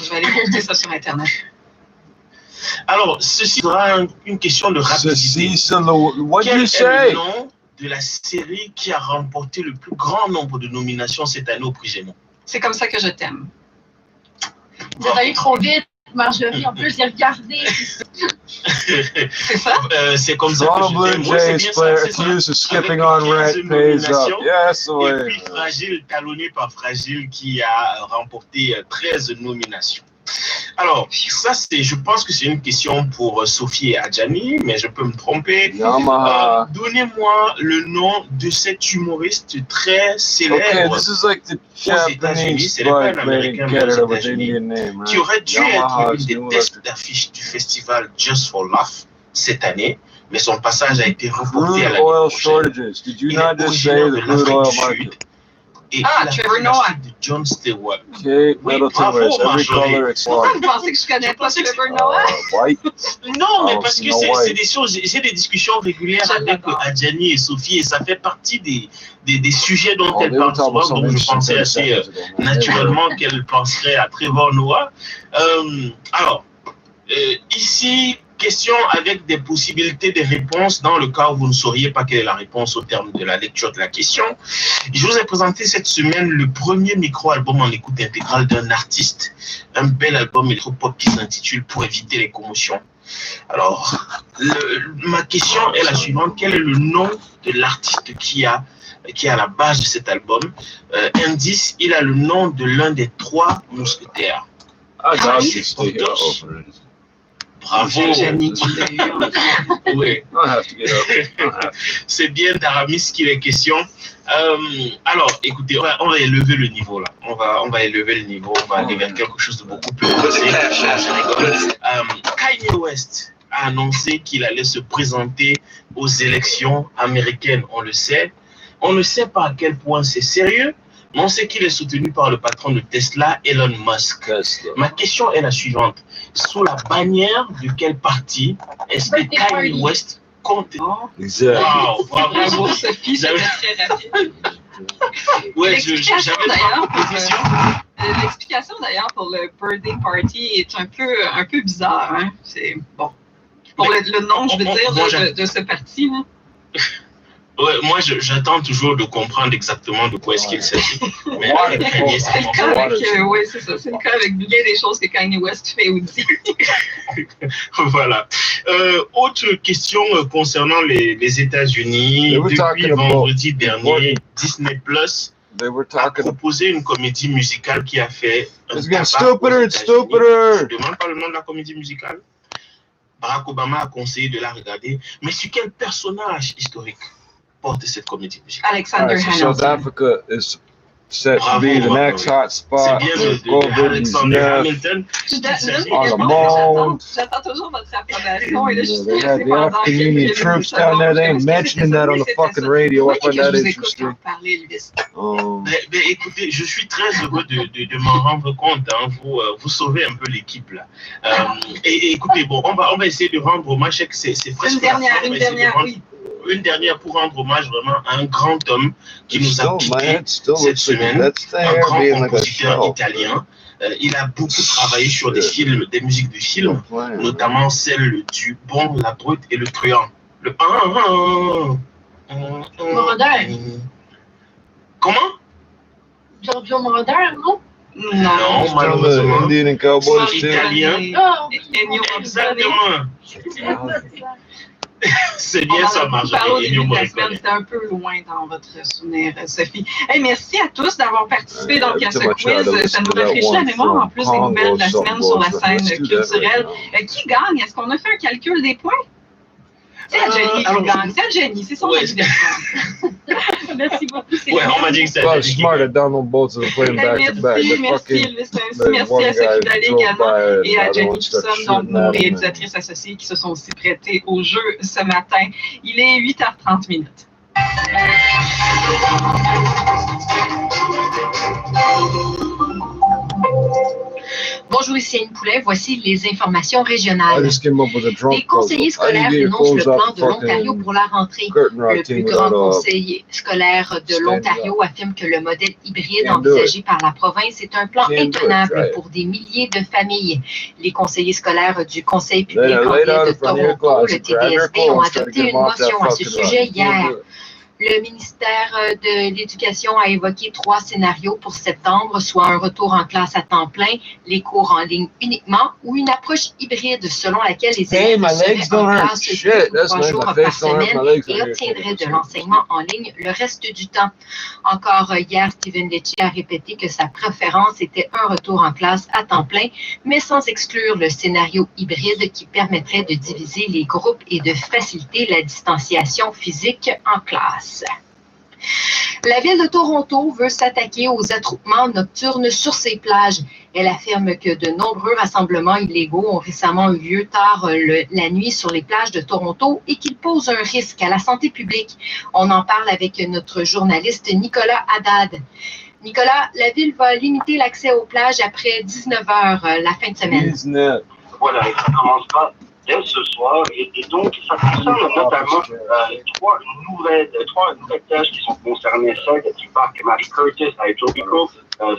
Je vais aller poster ça sur Internet. Alors, ceci sera une question de rapidité. Quel est le nom de la série qui a remporté le plus grand nombre de nominations cette année au prix Gémeaux? C'est comme ça que je t'aime. Vous êtes allé trop vite, Marjorie. En plus, j'ai regardé. C'est ça? C'est comme ça Toronto que je Blue t'aime. Ouais, Jays player accused of skipping on rent pays up. Yes, Et puis Fragile, talonné par Fragile, qui a remporté 13 nominations. Alors, ça, je pense que c'est une question pour Sophie et Adjani, mais je peux me tromper. Donnez-moi le nom de cet humoriste très célèbre aux États-Unis. C'est pas un Américain, mais aux États-Unis, qui aurait dû être une des têtes d'affiche du festival Just for Laugh cette année, mais son passage a été reporté à l'année prochaine. Il est originaire de l'Afrique du Sud. Et Trevor Noah. De Jon Stewart. Okay, Middleton wears every color except Pourquoi vous pensez que je connais pas Trevor Noah? white. Non, mais parce que c'est des choses, j'ai des discussions régulières avec Adjani et Sophie et ça fait partie des sujets dont elles parlent souvent, donc je pensais assez naturellement qu'elle penserait à Trevor Noah. Alors, ici, question avec des possibilités de réponses dans le cas où vous ne sauriez pas quelle est la réponse au terme de la lecture de la question. Je vous ai présenté cette semaine le premier micro-album en écoute intégrale d'un artiste, un bel album électropop qui s'intitule Pour éviter les commotions. Alors, ma question est la suivante. Quel est le nom de l'artiste qui est à la base de cet album? Indice, il a le nom de l'un des 3 mousquetaires. Bravo. Oui. C'est bien d'Aramis qu'il est question. Alors, écoutez, on va élever le niveau là. On va élever le niveau. On va aller vers quelque chose de beaucoup plus posé. Kanye West a annoncé qu'il allait se présenter aux élections américaines. On le sait. On ne sait pas à quel point c'est sérieux. Mais on sait qu'il est soutenu par le patron de Tesla, Elon Musk. Ma question est la suivante. Sous la bannière de quel parti est-ce que Kanye West compte? Exactement. Wow, bravo, Sophie, c'était très rapide. Ouais, j'avais d'ailleurs l'explication d'ailleurs pour le birthday party est un peu bizarre. Hein? C'est bon. Pour le nom, je veux dire, de ce parti. Là. Ouais, moi, j'attends toujours de comprendre exactement de quoi est-ce qu'il s'agit. Mais c'est le cas avec, oui, c'est ça. C'est le cas avec bien des choses que Kanye West fait ou dit. Voilà. Autre question concernant les États-Unis. Depuis vendredi dernier, Disney Plus a proposé une comédie musicale qui a fait un stupider. Je ne demande pas le nom de la comédie musicale. Barack Obama a conseillé de la regarder. Mais sur quel personnage historique porte cette comédie musicale? Alexander Hamilton. South Africa is set to be the next hot spot. C'est bien de Alexander Hamilton. J'attends toujours votre approbation. Et là, They had the African Union troops down there. They ain't mentioning that on the fucking radio. I find that interesting. Mais écoutez, je suis très heureux de m'en rendre compte. Hein. Vous sauvez un peu l'équipe là. Et écoutez, bon, on va essayer de rendre hommage. C'est presque une dernière pour rendre hommage vraiment à un grand homme qui nous a quittés cette semaine, un grand compositeur italien. Il a beaucoup travaillé sur des films, des musiques de films, notamment celle du Bon, la Brute et le Truand. Le Comment? Giorgio Moroder, non? Non, malheureusement. Indian Cowboys italien. Exactement. C'est bien ça, Marjorie. C'était un peu loin dans votre souvenir, Sophie. Hey, merci à tous d'avoir participé donc à ce quiz. Ça nous rafraîchit la mémoire en plus des nouvelles de la semaine sur la scène culturelle. Qui gagne? Est-ce qu'on a fait un calcul des points? C'est Adjani qui gagne. C'est Adjani, c'est son anniversaire. Merci beaucoup. Ouais, on m'a dit que c'était smart to download both of them, play them back to back. Merci à Sophie Dallé également et à Jenny Toussaint, donc nos réalisatrices associées qui se sont aussi prêtées au jeu ce matin. Il est 8h30 minutes. Bon. Bonjour, ici Anne Poulet. Voici les informations régionales. Les conseillers scolaires dénoncent le plan de l'Ontario pour la rentrée. Le plus grand conseil scolaire de l'Ontario affirme que le modèle hybride envisagé par la province est un plan intenable pour des milliers de familles. Les conseillers scolaires du Conseil public de Toronto, le TDSB, ont adopté une motion à ce sujet hier. Le ministère de l'Éducation a évoqué 3 scénarios pour septembre, soit un retour en classe à temps plein, les cours en ligne uniquement, ou une approche hybride selon laquelle les élèves seraient en classe 2 ou 3 jours par semaine et obtiendraient de l'enseignement en ligne le reste du temps. Encore hier, Stephen Lecce a répété que sa préférence était un retour en classe à temps plein, mais sans exclure le scénario hybride qui permettrait de diviser les groupes et de faciliter la distanciation physique en classe. La ville de Toronto veut s'attaquer aux attroupements nocturnes sur ses plages. Elle affirme que de nombreux rassemblements illégaux ont récemment eu lieu tard la nuit sur les plages de Toronto et qu'ils posent un risque à la santé publique. On en parle avec notre journaliste Nicolas Haddad. Nicolas, la ville va limiter l'accès aux plages après 19 heures la fin de semaine. 19. Voilà, ça commencera dès ce soir. Et donc, ça concerne notamment trois nouvelles plages qui sont concernées, celle du parc Mary Curtis à Etobicoke,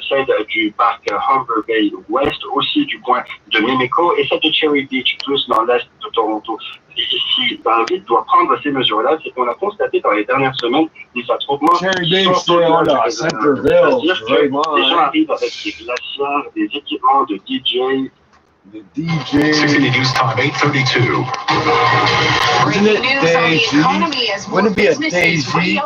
celle du parc Humber Bay West, aussi du coin de Mimico, et celle de Cherry Beach, plus dans l'est de Toronto. Et ici, la ville doit prendre ces mesures-là, c'est qu'on a constaté dans les dernières semaines des attroupements. Cherry Beach, c'est à Centerville. Les gens arrivent avec des glacières, des équipements de DJ. The DJ. 60 News Time, 8:32. Isn't it Daisy? Wouldn't it be a Daisy?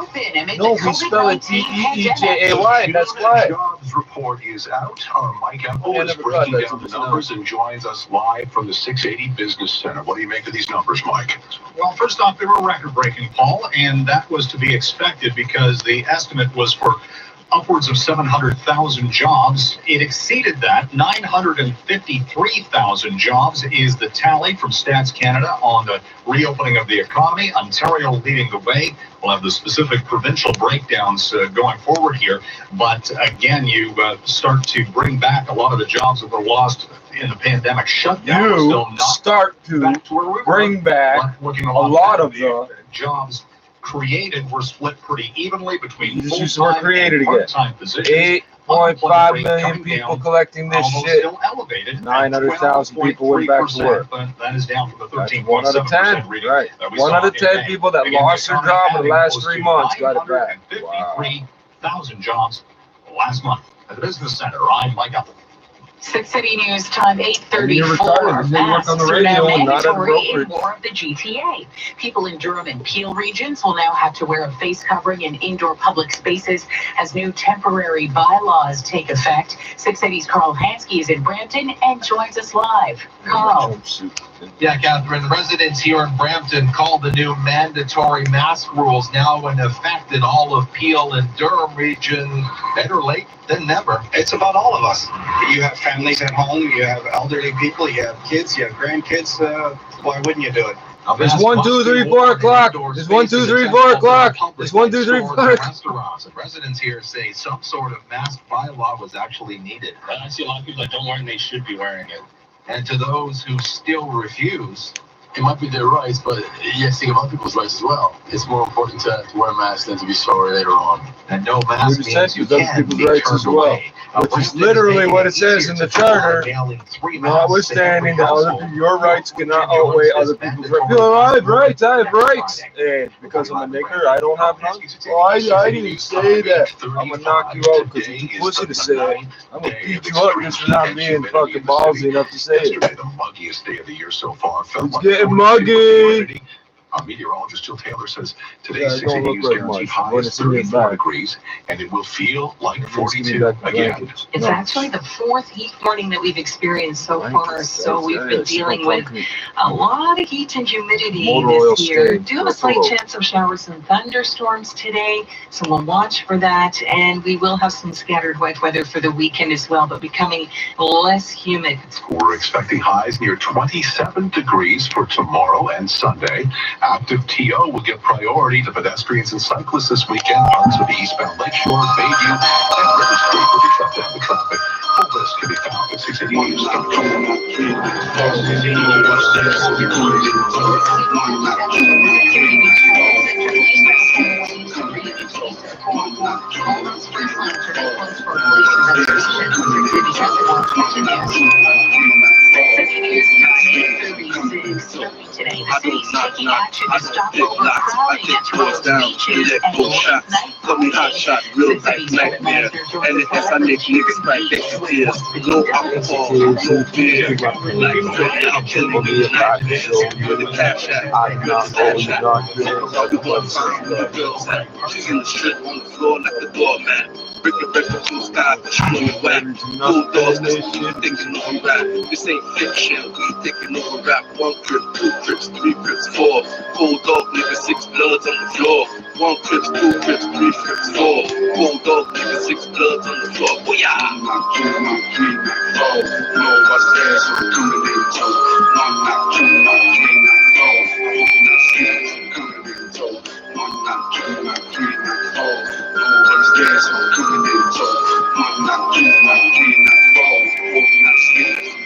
No, we spell it T-E-E-J-A-Y. That's why. Jobs report is out. Our Mike Apple is breaking down the numbers and joins us live from the 680 Business Center. What do you make of these numbers, Mike? Well, first off, they were record-breaking, Paul, and that was to be expected because the estimate was for upwards of 700,000 jobs. It exceeded that. 953,000 jobs is the tally from Stats Canada on the reopening of the economy. Ontario leading the way. We'll have the specific provincial breakdowns going forward here. But again, you start to bring back a lot of the jobs that were lost in the pandemic shutdown. You start to bring back a lot of the jobs created were split pretty evenly between full-time and part-time positions. 8.5 million people collecting this shit. Still elevated. 900,000 people went back to work. But that is down from the 13.7% 1 out of 10, right? 1 out of 10 people that lost their job in the last 3 months got it back. Wow. 53,000 jobs last month at the Business Center. I'm Mike Apple. 680 News Time, 8:34. Masks are now mandatory in more of the GTA. People in Durham and Peel regions will now have to wear a face covering in indoor public spaces as new temporary bylaws take effect. 680's Carl Hansky is in Brampton and joins us live. Carl. Yeah, Catherine, residents here in Brampton called the new mandatory mask rules now in effect in all of Peel and Durham region. Better late than never. It's about all of us. You have families at home, you have elderly people, you have kids, you have grandkids. Why wouldn't you do it? It's 1, 2, 3, 4 o'clock. It's 1, 2, 3, 4 o'clock. It's 1, 2, 3, 4 o'clock. Restaurants and residents here say some sort of mask bylaw was actually needed. I see a lot of people that don't wear it and they should be wearing it. And to those who still refuse, it might be their rights, but yes, think about people's rights as well. It's more important to wear a mask than to be sorry later on. And no mask means you can be turned away. Which is literally what it says in the charter. Notwithstanding that your rights cannot outweigh other people's rights. I have rights, I have rights. And because I'm a nigger, I don't have none. Well, I didn't say that. I'm going to knock you out because you're too pussy to say it. I'm going to beat you up just for not being fucking ballsy enough to say it. Yesterday, the muggiest day of the year so far. It's getting muggy. Our meteorologist Jill Taylor says today's 60 is guaranteed high is 34 degrees, and it will feel like 42 again. It's actually the 4th heat warning that we've experienced so far, so we've been dealing with a lot of heat and humidity this year. Do have a slight chance of showers and thunderstorms today, so we'll watch for that, and we will have some scattered wet weather for the weekend as well, but becoming less humid. We're expecting highs near 27 degrees for tomorrow and Sunday. Active TO will give priority to pedestrians and cyclists this weekend. Parts of the eastbound Lakeshore, Bayview, and River Street will be shut down to traffic Full list can be found at 681. Today, the city's taking action to stop overcrowding at roads, beaches, and late-night Coming hot shot, real life nightmare. And it's I make niggas cry tears. No alcohol, no beer. Like Freddy, I'll kill you with the nightmares. With the cash out, I'm not she's in the strip on the floor like the doormat. Break the record to the sky, but she know me whack. Bulldogs, this is you thinking over rap. This ain't fiction, we thinking over rap. 1 crib, 2 cribs, 3 cribs, 4. Bulldog nigga, 6 bloods on the floor. 1 cribs, 2 cribs, 3 cribs, 4. Bulldog nigga, 6 bloods on the floor. Booyah! No, I said so coming in tow. 1 knock, 2 knock, 3 knock, 4. Coming in tow. 1 knock, 2 knock, 3 knock, 4. No, I said so coming in tow. 1 knock, 2 knock, 3 knock, 4.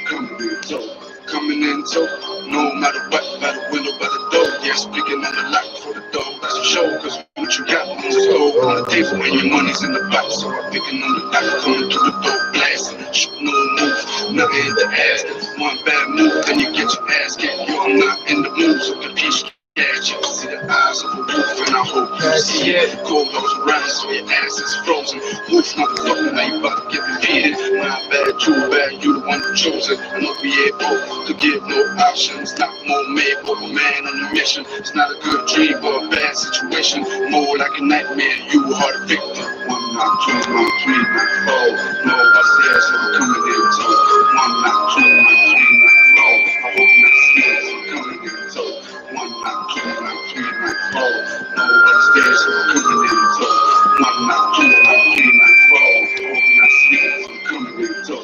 Coming in tow. Coming in tow. No matter what, by the window, by the door. Yeah, speaking on the lock for the door. That's a show, cause what you got on the stove, on the table, and your money's in the box. So I'm picking on the lock, going through the door, blasting. No move, nothing in the ass. 1 bad move, then you get your ass kicked. Yo, I'm not in the mood, so the piece. Yeah, you can see the eyes of a wolf, and I hope you see it. Cold goes around, so your ass is frozen. Wolf, motherfucker, now you about to get repeated. Not bad, too bad, you the one who chose it. I'm gonna be able to give no options. Not more made, but a man on a mission. It's not a good dream, but a bad situation. More like a nightmare, you are the victim. 1 knock, 2 knock, 3 knock, 4. No, I said so coming in tow. 1 knock, 2 knock, 3 knock, 4. I hope not scared, so coming in tow. 1 knock, 2 knock, 3 knock, 4. No upstairs, so coming in tow. 1 knock, 2 knock, 3 knock, 4. Hope not scared, so coming in tow.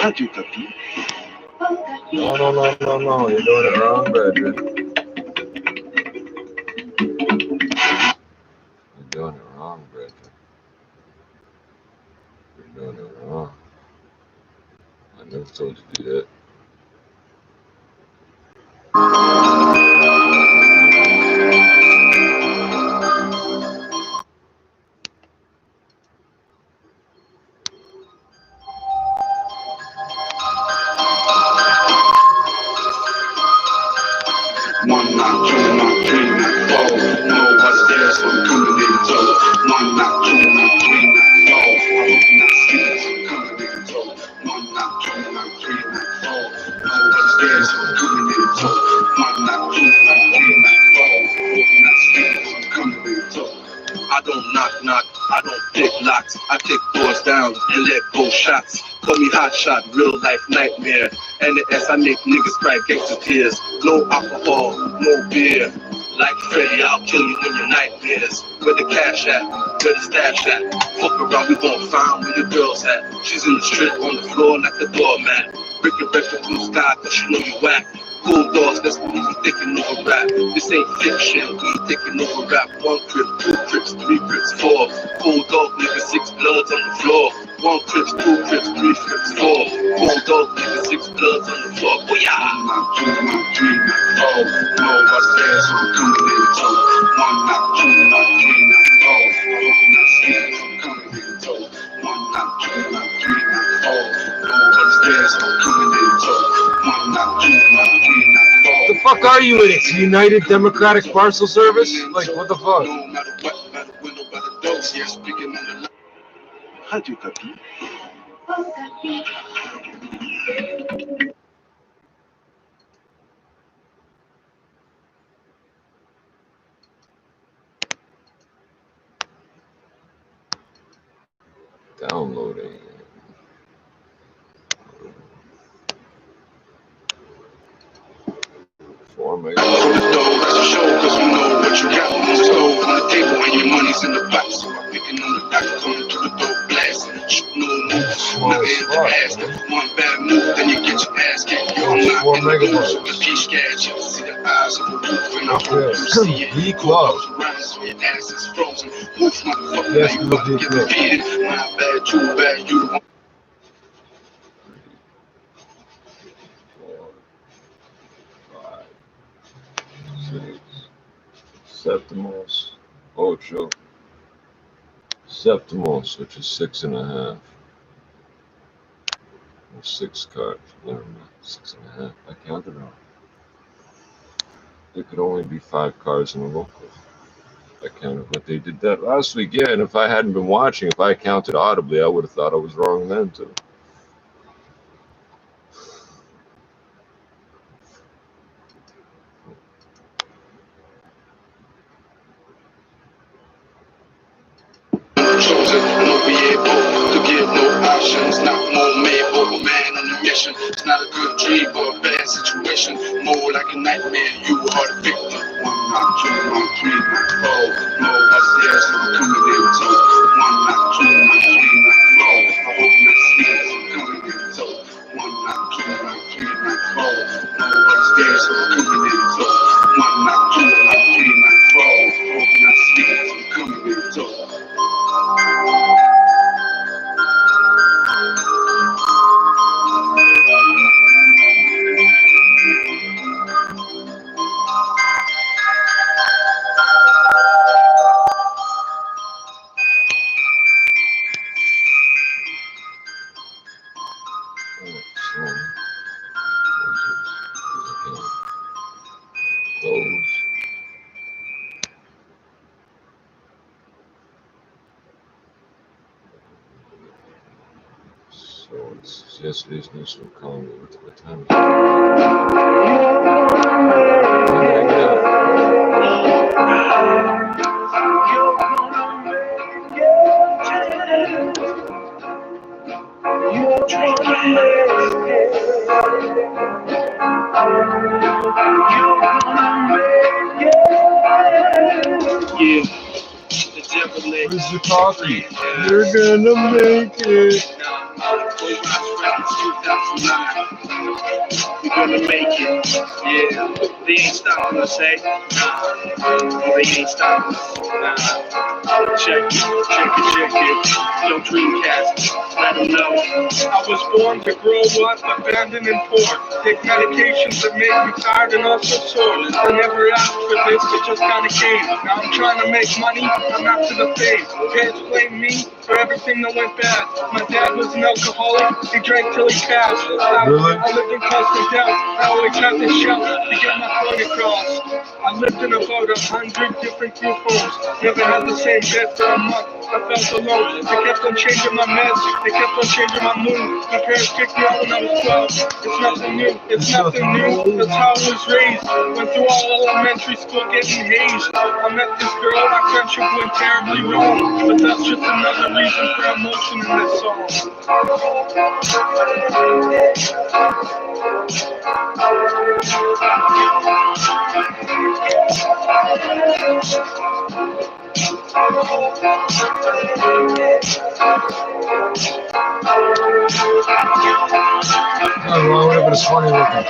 How'd you copy? No, you're doing it wrong, Brethren. You're doing it wrong, Brethren. You're doing it wrong. I never told you to do that. Shot, real life nightmare. And the S I make niggas cry gangster tears. No alcohol, no beer. Like Freddy, I'll kill you in your nightmares. Where the cash at? Where the stash at? Fuck around, we gon' find where your girl's at. She's in the strip on the floor like a doormat. Break your record from the sky, cause you know you whack. Bulldogs, that's what we thinking over rap. This ain't fiction, we thinking over rap. 1 crib, 2 cribs, 3 cribs, 4. Bulldog nigga, 6 bloods on the floor. 1 cribs, 2 cribs, 3 cribs, 4. Bulldog nigga, 6 bloods on the floor. Booyah! 1 knock, 2 knock, 3 knock, 4. No, I said so coming in tow. 1 knock, 2 knock, 3 knock, 4. I hope not scared, so coming in tow. 1 knock, 2 knock, 3 knock, 4. No, I said so coming in tow. 1 knock, 2 knock, 3 knock, 4. What the fuck are you in it? United Democratic Parcel Service? Like, what the fuck? No matter what, by the window, by the door, yeah, speaking on the how'd you copy? Downloading. That's a show, cause we know what you got on the stove, on the table, and your money's in the box. So I'm picking on the dock, coming through the door, blasting. No move, nothing in the ass. 1 bad move, then you get your ass kicked. Yo, I'm not in the mood, so the piece gas, you can see the eyes of a wolf, and I hope you see it. D-Club. Yes, my bad, too bad, you the one. 6, 7, 8, 7, which is 6.5. 6 cards. Never mind. 6.5. I counted wrong. There could only be 5 cards in a local. I counted, but they did that last week. Yeah, and if I hadn't been watching, if I counted audibly, I would have thought I was wrong then too. Chosen, no be able to give no options, not more made, but a man on a mission. It's not a good dream, but a bad situation. More like a nightmare, you are the victim. 1 knock, 2 knock, 3 knock, 4. No upstairs, I'm coming in too. 1 knock, 2 knock, 3 knock, 4. I hope you see us, I'm coming in too. 1 knock, 2 knock, 3 knock, 4. No upstairs, I'm coming in too. 1 knock, 2 knock, 3 knock, 4. I hope you see us, I'm coming in too. Yesterday's news from Congo. What time is Where's the coffee? You're gonna make it. We're gonna make it, yeah. They ain't stopping us, eh? Nah, they ain't stopping us. Nah. Check it. No Dreamcast, let them know. I was born to grow up, abandoned and poor. Take medications that make me tired and also sore. I never asked for this, it just kinda came. Now I'm trying to make money, I'm after the fame. Parents blame me for everything that went bad. My dad was an alcoholic, he drank till he passed. I lived in constant doubt, I always had to shout to get my point across. I lived in about 100 different group homes, never had the same bed for a month. I felt alone, they kept on changing my meds, they kept on changing my mood. My parents kicked me out when I was 12, it's nothing new, that's how I was raised. Went through all elementary school getting hazed. I met this girl, our friendship went terribly wrong, but that's just another reason for emotion in this song. Oh, whatever it's funny looking.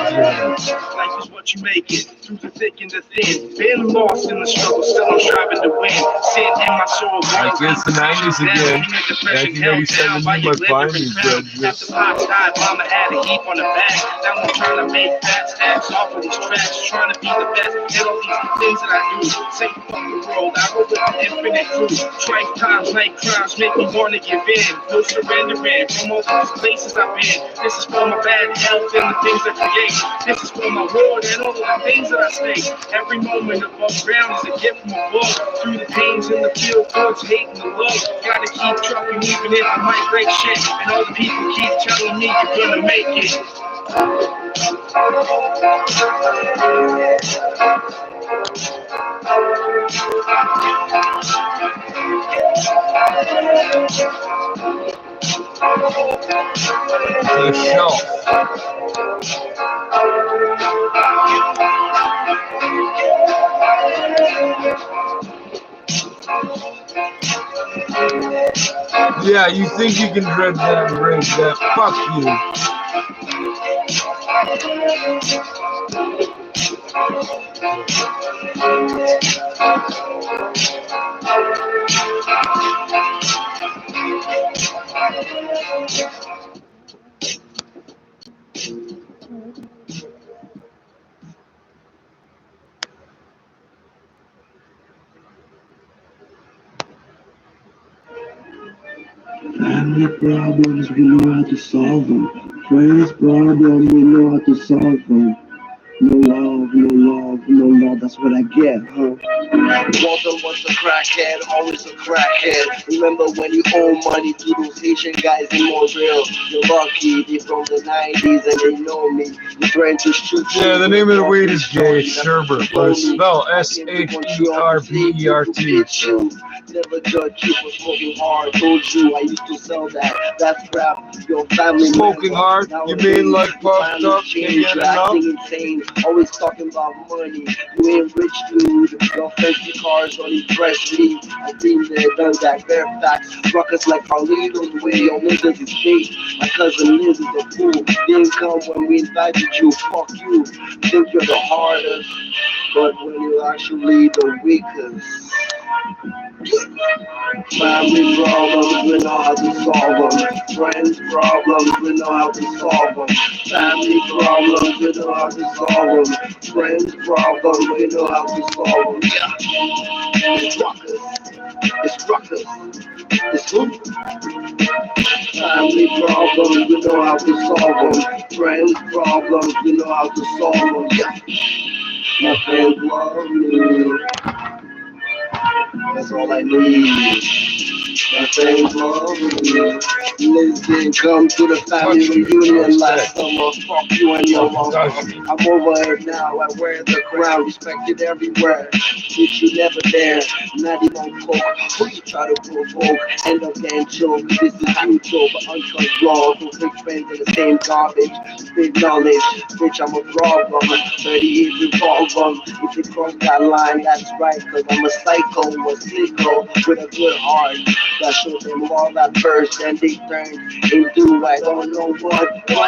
Life is what you make it, through the thick and the thin. Been lost in the struggle, still I'm striving to win. Sin in my soul. Like it's the 90s again. 1987, my findings. After Pops died, Mama had a heap on the back. Now I'm trying to make fat stacks off of these tracks. Trying to be the best at all these things that I do. Say fuck the world, I roll with the infinite crew. Strife times, night crimes make me want to give in. No surrendering from all these places I've been. This is for my bad health and the things I create. This is for my Lord and all of the things that I say. Every moment above ground is a gift from above. Through the pains in the field, towards hate and the love. Gotta keep trucking even if I might break shit. And all the people keep telling me you're gonna make it. The shelf. Yeah, you think you can dread that and raise that? Fuck you. Family problems, we know how to solve them. Friends problems, we know how to solve them. No love, no love, no love, that's what I get, huh? Walter was a crackhead, always a crackhead. Remember when you owe money to those Asian guys in Montreal? You're lucky, they from the 90s and they know me. You're trying to shoot. Yeah, the name of the weed is gay, Sherbert, but it's spelled S-H-E-R-B-E-R-T. Never judge you for smoking hard. Told you I used to sell that. That's crap. Your family. Smoking hard? You mean like puffed up? You're acting insane. Always talking about money. You ain't rich, dude. Your fancy cars don't impress me. I've been there, done that. Bare facts. Ruckus like Carlito. The way your niggas is fake. My cousin Liz is a fool. Didn't come when we invited you. Fuck you. Think you're the hardest, but when you're actually the weakest. Family problems, we know how to solve them. Friends problems, we know how to solve them. Family problems, we know how to solve them. Friends problems, we know how to solve them. Yeah. It's ruckus. It's ruckus. It's who? Family problems, we know how to solve them. Friends problems, we know how to solve them. Yeah. My friends love me. That's all I need. My friends love me. Liz didn't come to the family reunion last summer. Fuck you and your mama. I'm over it now. I wear the crown, respected everywhere. Bitch, you never there. Not even coke. Who you try to provoke? End up getting choked. This is YouTube, uncut raw. Don't take friends in the same garbage. Big knowledge. Bitch, I'm a problem. 38 revolver. If you cross that line, that's right. Cause I'm a psycho, a sicko with a good heart. That showed them all at first, and they turned into I don't know what the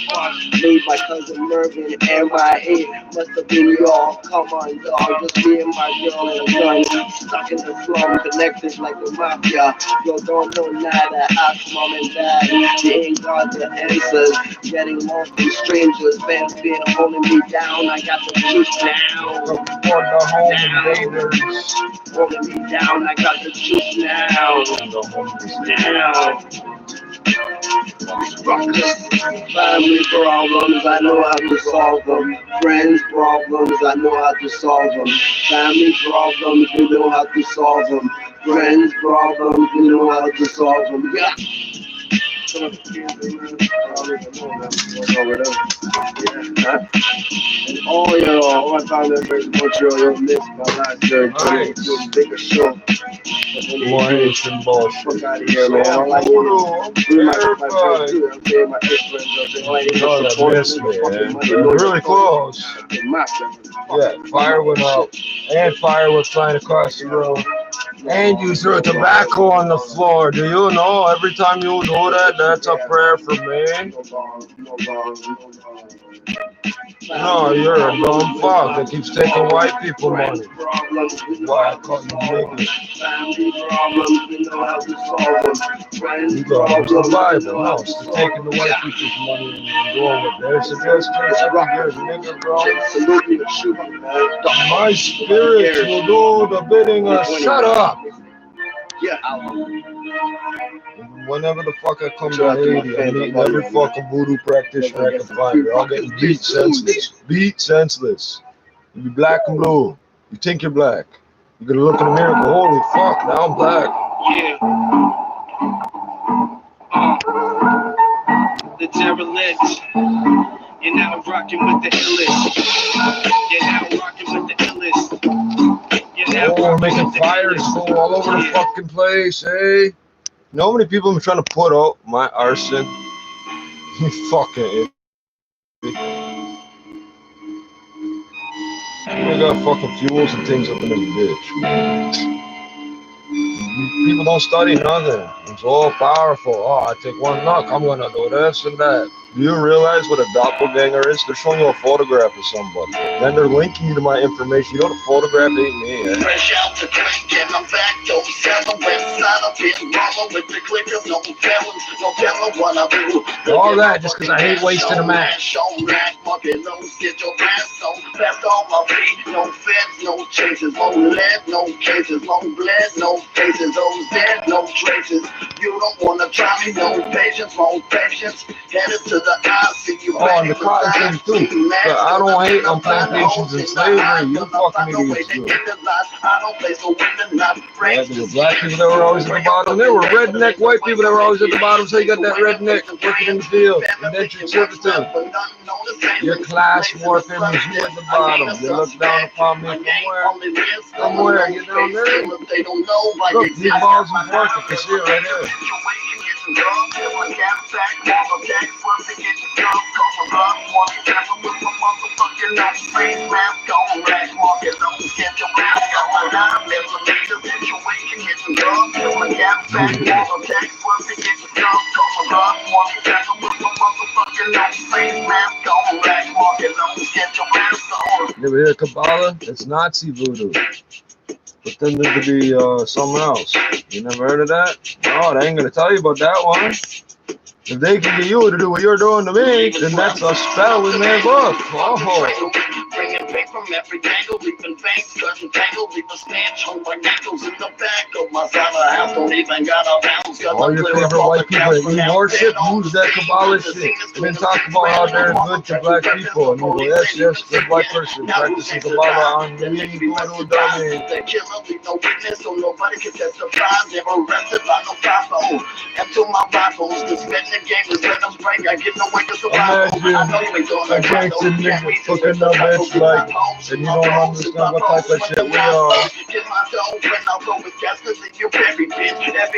fuck made my cousin Mervin and my head must have been y'all. Come on, dog, just me and my girl and a gun, stuck in the slum, connected like the mafia. Yo, don't know nada, ask mom and dad, they ain't got the answers. Getting lost in strangers, fans been holding me down. I got the juice now. Holding me down, I got the juice now. Family problems, I know how to solve them. Friends problems, I know how to solve them. Family problems, we know how to solve them. Friends problems, we know how to solve them. Yeah. And all my family members in Montreal, you'll miss my last third. You'll take a show. More Haitian bullshit. Fuck out of here, man. I don't like it. My friends too. I'm saying my ex-friends. They're really close. Yeah, fire went up. And fire was flying across the road. And you threw tobacco on the floor. Do you know every time you do that, that's a prayer for me? No, you're a dumb fuck that keeps taking white people money. Why I call you nigga? You go to the Bible, no, it's taking the white people's money and going with their suggestions every year, nigga, bro. My spirit will do the bidding of shut up. Yeah. Whenever the fuck I come to Haiti, I'm meeting every fucking voodoo practitioner I can find. They're all getting beat senseless. Beat senseless. You be black and blue. You think you're black. You're gonna look in the mirror and go, holy fuck, now I'm black. Yeah. The derelict. You're now rocking with the illest. You're now rocking with the illest. Oh, we're making fires go all over the fucking place, hey? You know how many people I'm trying to put out my arson? You fucking idiot. We got fucking fuels and things up in this bitch. People don't study nothing. It's all powerful. Oh, I take one knock, I'm gonna do this and that. Do you realize what a doppelganger is? They're showing you a photograph of somebody. Then they're linking you to my information. You know the photograph ain't me. Eh? Fresh out the drink and I'm back to the west side of it. Mama with the clicker, no telling, no telling what I do. All that just because I hate wasting a match. Get your pants on, fast on my feet. No feds, no chases, low lead, no cases, low bled, no cases, those dead, no traces. You don't wanna try me, no patience, no patience. Headed to the eye, see you. Oh, and the cotton thing too. But I don't hate on plantations and slavery. You fucking idiots do. Yeah, there were black people that were always at the bottom. There were redneck white people that were always at the bottom. So you got that redneck working in the field, indentured servitude. Your class warfare means you at the bottom. You look down upon me from where? You down there? Look, these balls and pork, you can see it right there. You ever hear of Kabbalah? It's Nazi voodoo. But then there could be something else. You never heard of that? Oh, they ain't gonna tell you about that one. If they can get you to do what you're doing to me, then that's a spell in their book. Oh. Bringing paper from every angle, leaving veins, cutting tangle, leave a stench on my ankles in the back of my summer house. Don't even got a bounce. All your favorite white people that need worship, use that Kabbalah shit. And then talk about how they're good to black people. And you go, yes, good white person practicing Kabbalah on me, voodoo dummy. The killer leave no witness, so nobody can testify. They're arrested by no capo. And to my rivals, the spending game is let them spray. I get no way to survive. Imagine a gangster nigga fucking up bitch like, and you don't understand what type of shit we are. Every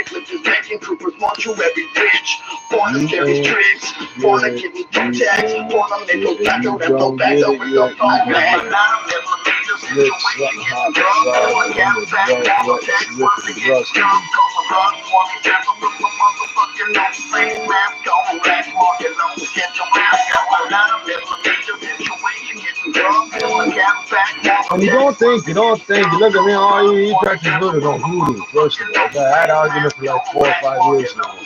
clip is making Coopers want you every bitch. Born to carry tricks, born to give me contacts, born to make a back out and go back up with the phone man. And you don't think, you look at me, oh, you practice voodoo, don't voodoo, first of all. I had an argument for like 4 or 5 years now.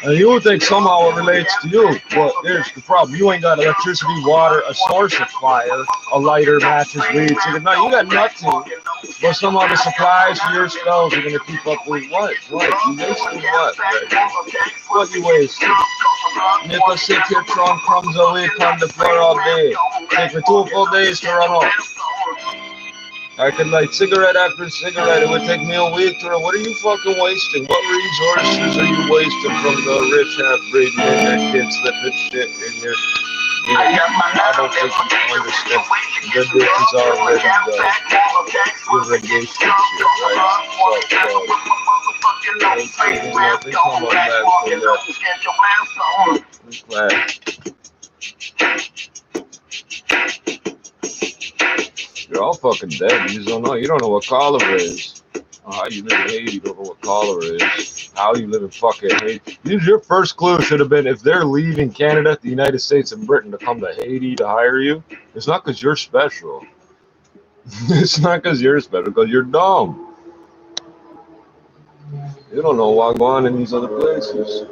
And you would think somehow it relates to you. Well, here's the problem. You ain't got electricity, water, a source of fire, a lighter, matches, weed, cigarette. No, you got nothing. But somehow the supplies for your spells are going to keep up with what? What? You wasting what? Right? What you wasting? If I sit here throwing crumbs away on the floor all day, take me 2 full days to run off. I could light cigarette after cigarette. It would take me a week to run. What are you fucking wasting? What resources are you wasting from the rich half-breed and their kids that put shit in your... I don't think you understand. The dish is already done. Irrigation shit, right? You're all fucking dead. You don't know. You don't know what cholera is. How you live in Haiti, you don't know what cholera is. How you live in fucking Haiti. Your first clue should have been if they're leaving Canada, the United States, and Britain to come to Haiti to hire you, it's not because you're special. It's not because you're special, because you're dumb. You don't know what's going on in these other places.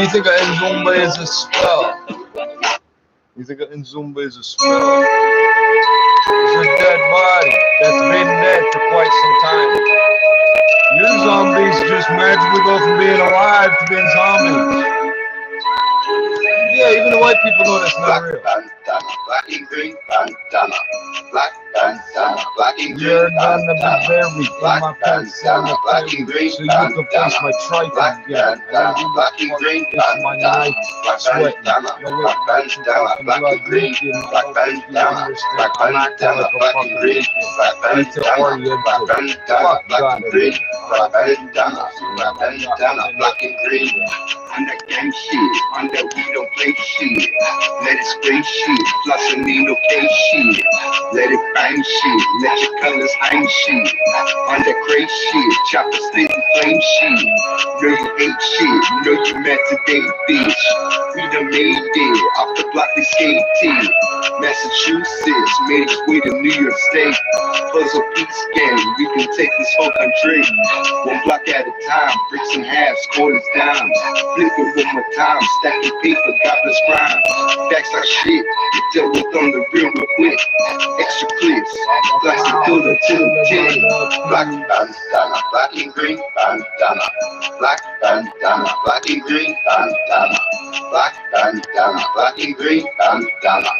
You think an Nzumba is a spell? You think an Nzumba is a spell? It's a dead body that's been dead for quite some time. Your zombies just magically go from being alive to being zombies. Yeah, even the white people know that's not real. black and green bandana, black bandana, black and green You're gonna be bandana, buried in black my pants and bandana, black and green so you can face bandana, my tripe black again. bandana, black and green bandana, black bandana, black bandana, black and green, black bandana, black bandana, black and green, black bandana, black bandana, black and green, black bandana, black bandana, black and green. On that gang shit, on that we don't play shit. Let it spray shit, flossing me no K shit. Let it bang shit, let your colors hang shit. On that crazy shit, chopper stick and flame shit. Know you hate shit, know you mad today, bitch. We done made it, off the block we skated. Massachusetts, made its way to New York State. Puzzle piece game, we can take this whole country. One block at a time, bricks and halves, quarters, dimes. Flip it one more time, stacking paper, godless crime. Facts like shit, you deal with on the real quick. Extra clips, flash the building to the king. Black bandana, black and green bandana, black bandana, black and green bandana, black bandana, black and green bandana,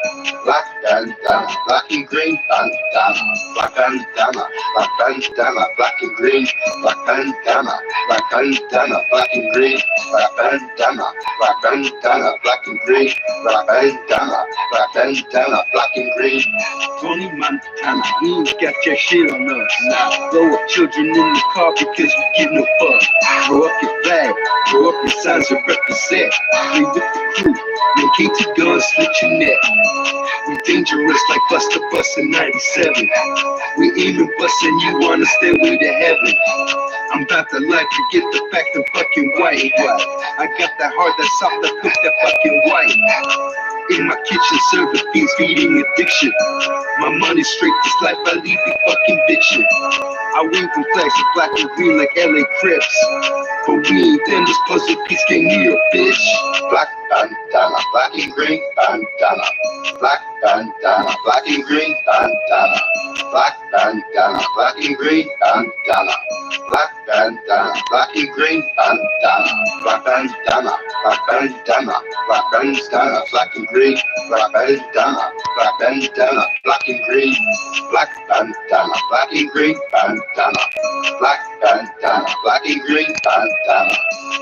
black bandana, black and green bandana, black bandana, black bandana, black and green, black bandana, black bandana, black and green, black bandana, black bandana, black and green, black bandana, black bandana, black and green. Tony Montana, you ain't got your shit on us. Now blow up children in the car because we get no fuck. Throw up your flag, throw up your signs and represent. Play with the crew, then KT guns slit your neck. We dangerous like Buster Bus in 97. We even bustin', you wanna stairway to heaven. I'm about to life, forget the fact I'm fucking white. I got that heart that's soft that cook that fucking white. In my kitchen, serving beans, feeding addiction. My money straight, this life I leave you fucking bitchin'. I wing from flags to black and green like LA Crips. But we ain't done, this puzzle piece came near, bitch. Black bandana, black and green bandana, black bandana, black and green bandana, black bandana, black and green bandana, black bandana, black and green bandana, black bandana, black bandana, black bandana, black and green, black bandana, black bandana, black and green, black bandana, black and green bandana, black bandana, black and green bandana,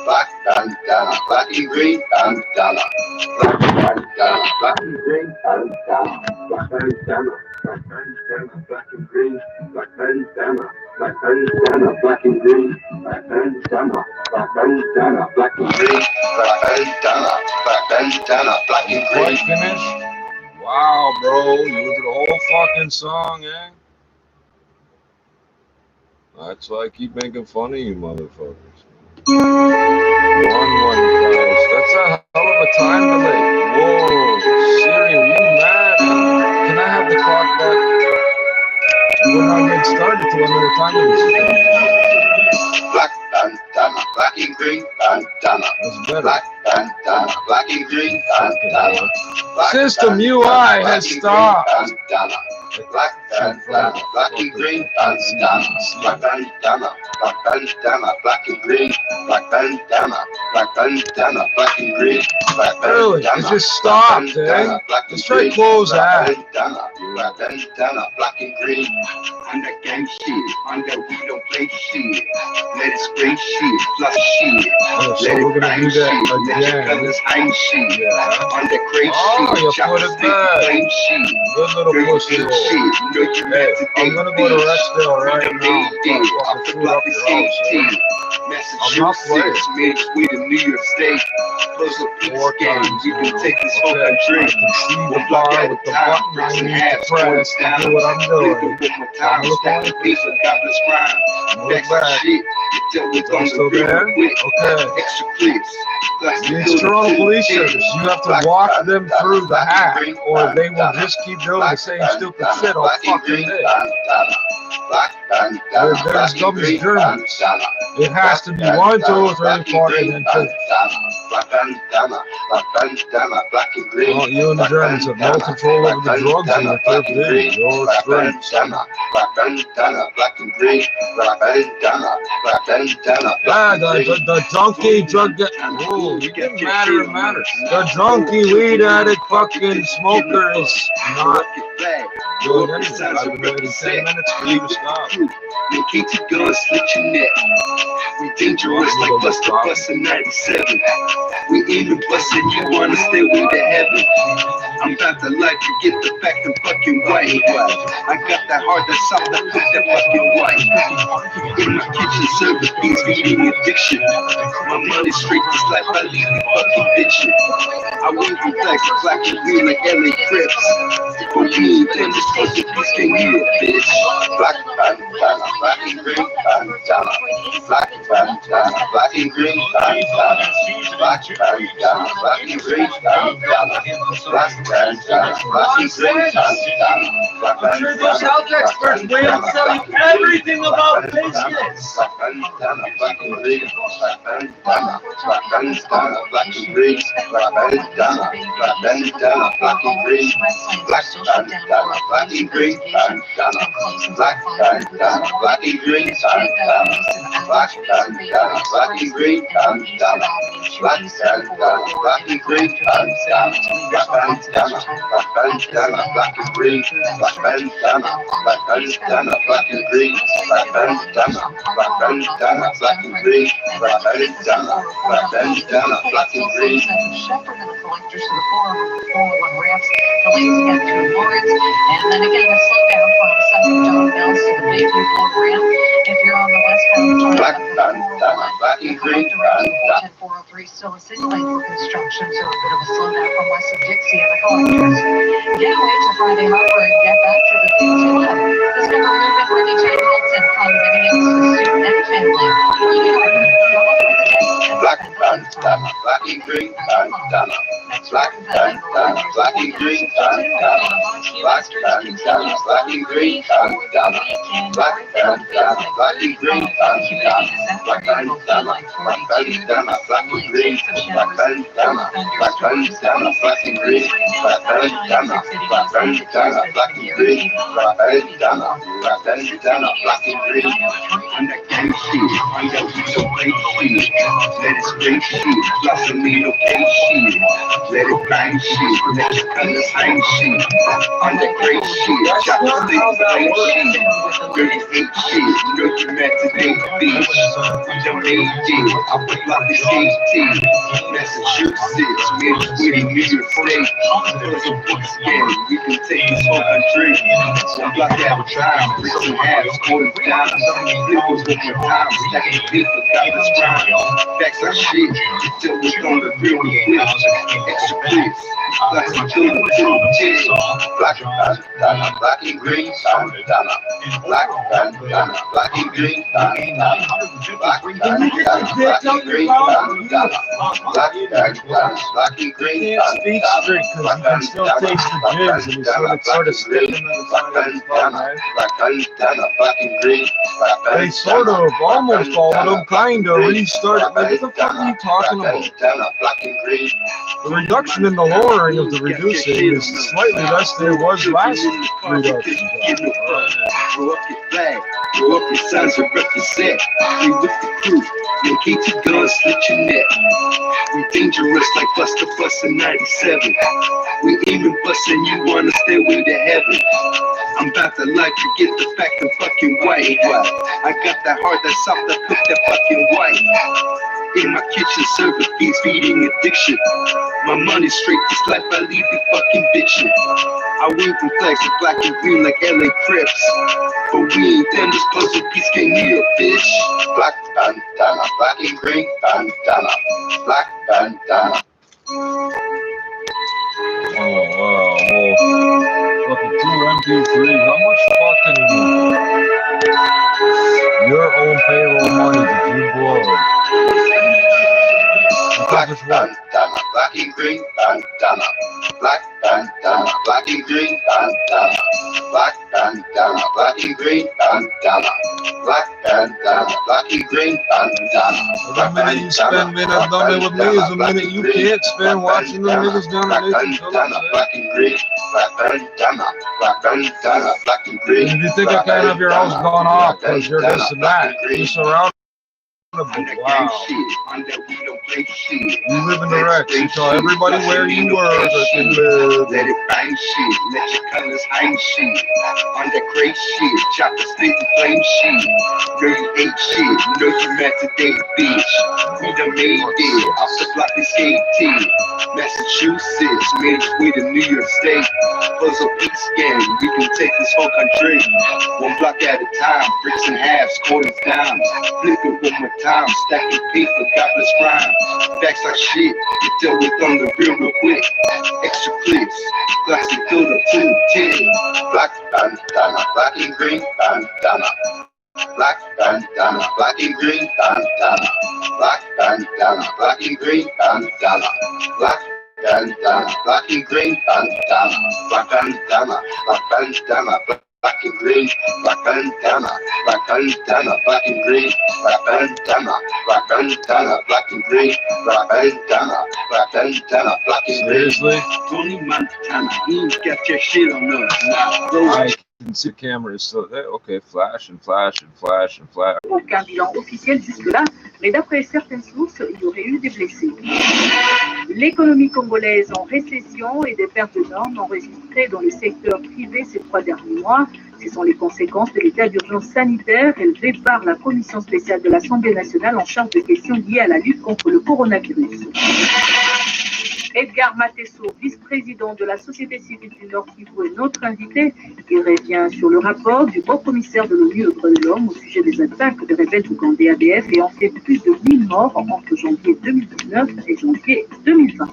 black bandana, black and green bandana, black bandana, black and green bandana, black bandana, black bandana, black and green, black bandana, black bandana, black and green, black bandana, black bandana, black and green, black bandana, black bandana, black and green. Finished? Wow, bro, you went through the whole fucking song, eh? That's why I keep making fun of you motherfuckers. 1-1, guys. That's a hell of a time delay. Whoa, Siri, are you mad? Can I have the clock back? We're not getting started till another time of this. Black bandana, black and green bandana. That's better. Black bandana, black and green bandana. System UI has stopped. Black bandana, black and green bandana, black bandana, black bandana, black and green, black bandana, black bandana, black and green, black bandana. Really? It just stopped, eh? Let's try to close that. Black bandana, black and green. On that gang shit, on that we don't play shit. Let it spray shit, flush shit. So we're gonna do that again. Colors hang shit. Yeah. On that crazy You shit, put it back. Good little pussy roll. Hey, I'm gonna go to Rexdale right now. Fucking food up your house, eh? I'm not playing. Made its way to New York State. Puzzle piece game, we can take this whole country. I can see the bar with the button I need to press to do what I'm doing. I'm looking piece of godless crime. Look back. Are still there? Okay. Extra clips. These Toronto police service, you have to walk them through the hack, or they will just keep doing the same stupid shit all fucking day. They're as dumb as Germans. It has to be 1, 2, 3, 4, and then 2. Well, you and the Germans have no control over the drugs in your third league. You're straight. Yeah, the junkie drug get. Oh, it didn't matter. It matters. The junkie weed addict fucking smoker is not doing anything. I've been waiting 10 minutes for you to stop. You keep your guns, slit your neck. We dangerous like Buster in 97. We even bustin', you wanna stay with the heaven. I'm about to like to get the back and fucking white. I got that heart that's soft that put that fucking white. In my kitchen, serving beans, feeding addiction. My money straight just like I leave the fucking bitchin'. I went from flags to black and green like LA Crips. For me, then this fucking piece came here, bitch. Black and green, black and green, black and green, I'm sure those health experts will tell you everything about business. Still a city lane for construction, so a bit of a slowdown from west of Dixie and the collectors. Get away to Friday Harbor and get back to the things you love. Discover movement ready townhomes and condominiums to suit any family. Black and green, black and green, black and green, let it spray shit, plus a little cake shit. Let it bang shit, let it come the same shit. On that great shit, chop the little same shit. Dirty hate shit, girl, you meant to date the beach. We don't need it, I put like the CT. Massachusetts, we're with New York State. Yeah, we can take this whole country. One block at a time, prison halves, quarters down. Nipples with your time, stacking people, got this crime. Facts like shit, till we're gonna be real quick. Extra clicks, like some children, black and green, black and green, black and green, can't speak straight because you can still taste the jibs and he's sort of sticking in the side of his tongue, right? They sort of almost followed him, kind of restarted. Like, what the fuck are you talking about? The reduction in the lowering of the reducing is slightly less than it was last reduction. Grow up your flag, grow up your sons and represent. We with the crew, you keep your guns, slit your neck. We dangerous like Buster in 97. We even bustin', you wanna stay way to heaven. I'm about to like to get the fact and fucking white. I got that heart that's soft that put that fucking white. In my kitchen, serving beans, feeding addiction. My money straight, this life I leave the fucking bitchin'. I wave from flags to black and green like LA Crips. But we ain't done, this puzzle piece came here, bitch. Black bandana, black and green bandana, black bandana. Oh, wow. Fucking 2 MP3. How much fucking your own payroll money did you blow? selfish one. Black and green bandana. Black bandana. Black and green bandana. Black bandana. Black and green bandana. Black bandana. Black and green bandana. The minute you spend minute dummy with me is the minute you can't spend watching them niggas down the Black and green. Black bandana. Black bandana. Black and green. If you think I can't have your house gone off because you're this and that, you're surrounded. Wow. You live in the Rex. You tell everybody where you were that you live. Let it bang shit. Let your colors hang shit. On that great shit. Chop the stick and flame shit. Know you ain't shit. Know you met today, bitch. We done made it. Off the block we skated. Massachusetts made its way to New York State. Buzz up East Gang. We can take this whole country. One block at a time. Bricks and halves, quarters, dimes. Flip it one more time, stacking paper, godless crime. Facts like shit, you deal with on the real quick. Extra clips, plastic filled up to the 10. Black bandana, black and green bandana. Black bandana, black and green bandana. Black bandana, black and green bandana. Black bandana, black and green bandana. Black bandana, black bandana, black and green, black bandana, black bandana, black and green, black bandana, black bandana, black and green, black bandana, black bandana, black and green. Seriously? Tony Montana, you got your shit on us now. I can see cameras, so okay, flash and flash and flash and flash. Aucun bilan officiel jusque-là, mais d'après certaines sources, il y aurait eu des blessés. L'économie congolaise en récession et des pertes de normes enregistrées dans le secteur privé ces 3 derniers mois. Ce sont les conséquences de l'état d'urgence sanitaire élevé par la commission spéciale de l'Assemblée nationale en charge de questions liées à la lutte contre le coronavirus. Edgar Matesso, vice-président de la Société civile du Nord Kivu, est notre invité. Il revient sur le rapport du haut-commissaire de l'ONU aux droits de l'homme au sujet des attaques des rebelles ougandais ADF et en fait plus de 1000 morts entre janvier 2019 et janvier 2020.